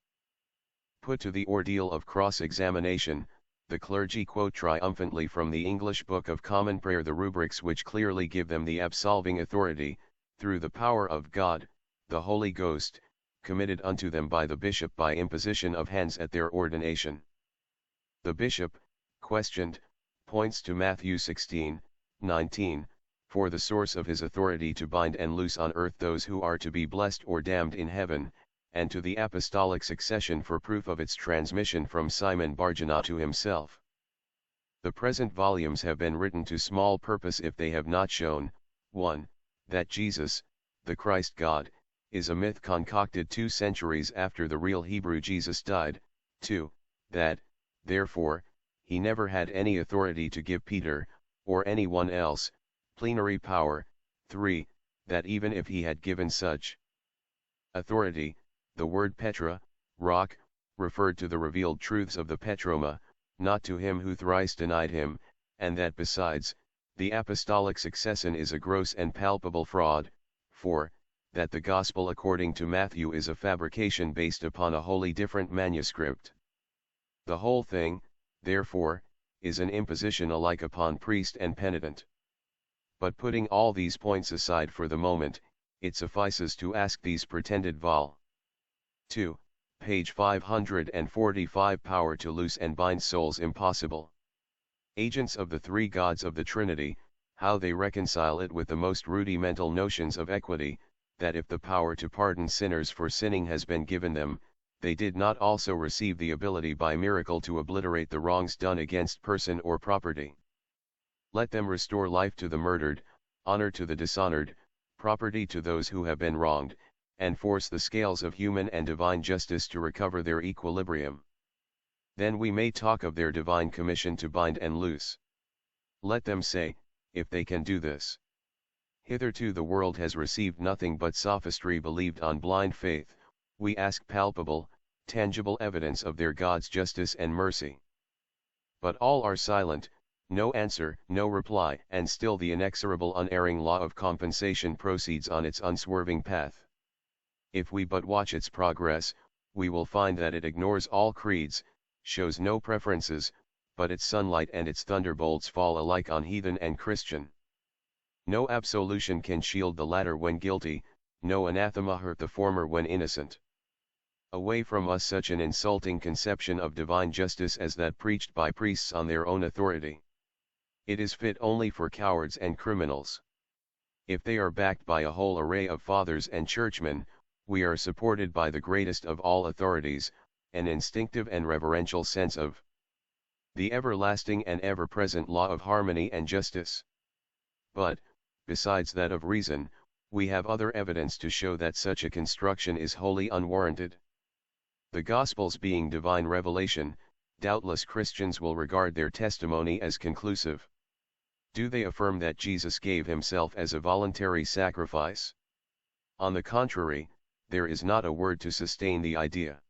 Put to the ordeal of cross-examination, the clergy quote triumphantly from the English Book of Common Prayer the rubrics which clearly give them the absolving authority, through the power of God, the Holy Ghost, committed unto them by the bishop by imposition of hands at their ordination. The bishop, questioned, points to Matthew 16:19, for the source of his authority to bind and loose on earth those who are to be blessed or damned in heaven, and to the apostolic succession for proof of its transmission from Simon Bar-Jonah to himself. The present volumes have been written to small purpose if they have not shown, 1. That Jesus, the Christ God, is a myth concocted 2 centuries after the real Hebrew Jesus died, 2. That, therefore, he never had any authority to give Peter, or anyone else, plenary power, 3. That even if he had given such authority, the word Petra, rock, referred to the revealed truths of the Petroma, not to him who thrice denied him, and that besides, the apostolic succession is a gross and palpable fraud, 4. That the Gospel according to Matthew is a fabrication based upon a wholly different manuscript. The whole thing, therefore, is an imposition alike upon priest and penitent. But putting all these points aside for the moment, it suffices to ask these pretended vol. 2. Page 545 power to loose and bind souls impossible. Agents of the 3 gods of the Trinity, how they reconcile it with the most rudimental notions of equity, that if the power to pardon sinners for sinning has been given them, they did not also receive the ability by miracle to obliterate the wrongs done against person or property. Let them restore life to the murdered, honor to the dishonored, property to those who have been wronged, and force the scales of human and divine justice to recover their equilibrium. Then we may talk of their divine commission to bind and loose. Let them say, if they can do this. Hitherto the world has received nothing but sophistry believed on blind faith. We ask palpable, tangible evidence of their God's justice and mercy. But all are silent, no answer, no reply, and still the inexorable unerring law of compensation proceeds on its unswerving path. If we but watch its progress, we will find that it ignores all creeds, shows no preferences, but its sunlight and its thunderbolts fall alike on heathen and Christian. No absolution can shield the latter when guilty, no anathema hurt the former when innocent. Away from us such an insulting conception of divine justice as that preached by priests on their own authority. It is fit only for cowards and criminals. If they are backed by a whole array of fathers and churchmen, we are supported by the greatest of all authorities, an instinctive and reverential sense of the everlasting and ever-present law of harmony and justice. But, besides that of reason, we have other evidence to show that such a construction is wholly unwarranted. The Gospels being divine revelation, doubtless Christians will regard their testimony as conclusive. Do they affirm that Jesus gave himself as a voluntary sacrifice? On the contrary, there is not a word to sustain the idea.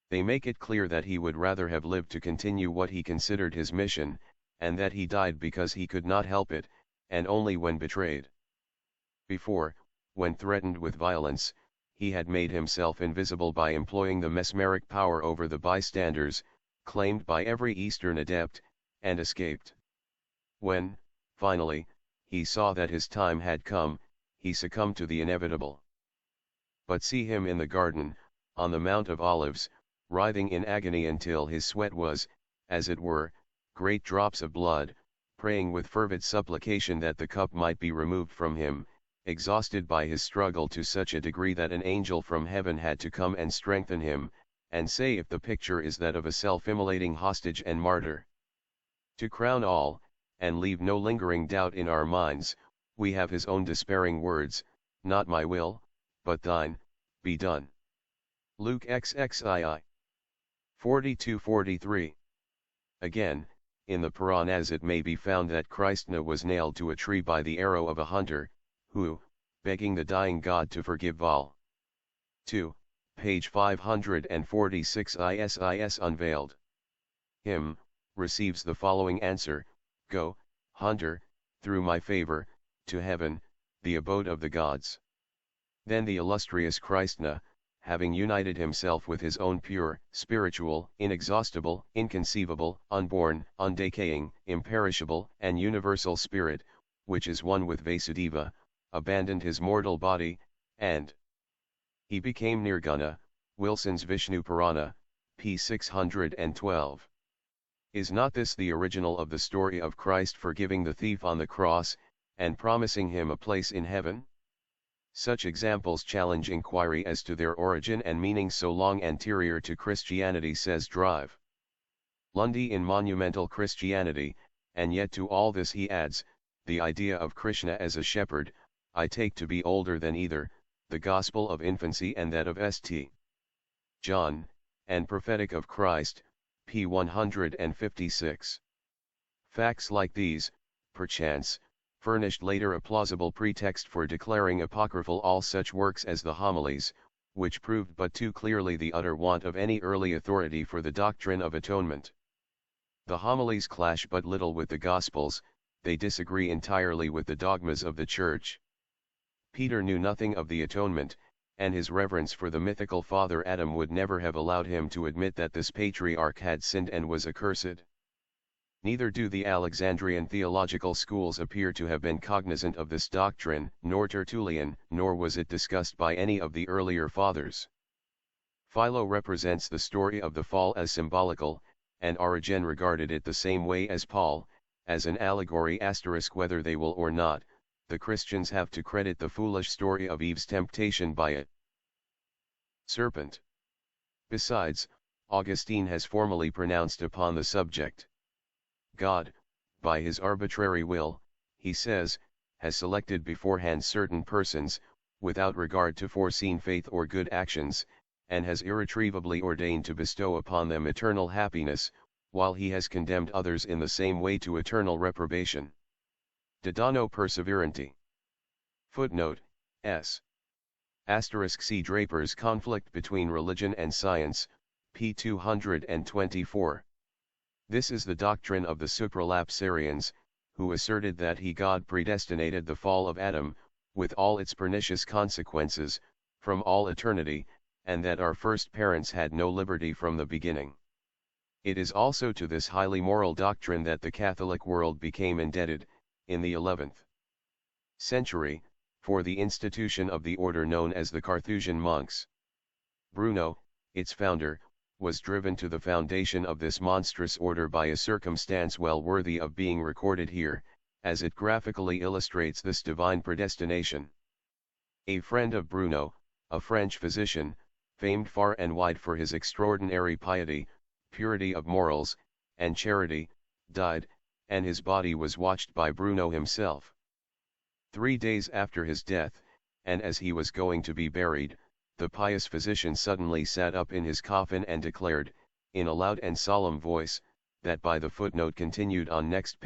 They make it clear that he would rather have lived to continue what he considered his mission, and that he died because he could not help it, and only when betrayed. Before, when threatened with violence, he had made himself invisible by employing the mesmeric power over the bystanders, claimed by every Eastern adept, and escaped. When, finally, he saw that his time had come, he succumbed to the inevitable. But see him in the garden, on the Mount of Olives, writhing in agony until his sweat was, as it were, great drops of blood, praying with fervid supplication that the cup might be removed from him, exhausted by his struggle to such a degree that an angel from heaven had to come and strengthen him, and say if the picture is that of a self-immolating hostage and martyr. To crown all, and leave no lingering doubt in our minds, we have his own despairing words, "Not my will, but thine, be done." Luke XXII. 42-43. Again, in the Puranas it may be found that Krishna was nailed to a tree by the arrow of a hunter, who, begging the dying god to forgive Vol. 2, page 546 ISIS Unveiled. Him, receives the following answer: "Go, hunter, through my favor, to heaven, the abode of the gods." Then the illustrious Krishna, having united himself with his own pure, spiritual, inexhaustible, inconceivable, unborn, undecaying, imperishable, and universal spirit, which is one with Vasudeva, abandoned his mortal body, and he became Nirguna. Wilson's Vishnu Purana, p. 612. Is not this the original of the story of Christ forgiving the thief on the cross, and promising him a place in heaven? Such examples challenge inquiry as to their origin and meaning so long anterior to Christianity, says Drive. Lundy in Monumental Christianity, and yet to all this he adds, the idea of Krishna as a shepherd, I take to be older than either, the Gospel of Infancy and that of St. John, and prophetic of Christ, p. 156. Facts like these, perchance, furnished later a plausible pretext for declaring apocryphal all such works as the homilies, which proved but too clearly the utter want of any early authority for the doctrine of atonement. The homilies clash but little with the Gospels, they disagree entirely with the dogmas of the Church. Peter knew nothing of the atonement, and his reverence for the mythical father Adam would never have allowed him to admit that this patriarch had sinned and was accursed. Neither do the Alexandrian theological schools appear to have been cognizant of this doctrine, nor Tertullian, nor was it discussed by any of the earlier fathers. Philo represents the story of the fall as symbolical, and Origen regarded it the same way as Paul, as an allegory. Whether they will or not, the Christians have to credit the foolish story of Eve's temptation by it. Serpent. Besides, Augustine has formally pronounced upon the subject. God, by his arbitrary will, he says, has selected beforehand certain persons, without regard to foreseen faith or good actions, and has irretrievably ordained to bestow upon them eternal happiness, while he has condemned others in the same way to eternal reprobation. Didano perseveranti. Footnote, S. See Draper's Conflict Between Religion and Science, p. 224. This is the doctrine of the supralapsarians, who asserted that God predestinated the fall of Adam, with all its pernicious consequences, from all eternity, and that our first parents had no liberty from the beginning. It is also to this highly moral doctrine that the Catholic world became indebted, in the 11th century, for the institution of the order known as the Carthusian monks. Bruno, its founder, was driven to the foundation of this monstrous order by a circumstance well worthy of being recorded here, as it graphically illustrates this divine predestination. A friend of Bruno, a French physician, famed far and wide for his extraordinary piety, purity of morals, and charity, died, and his body was watched by Bruno himself. 3 days after his death, and as he was going to be buried, the pious physician suddenly sat up in his coffin and declared, in a loud and solemn voice, that by the footnote continued on next page.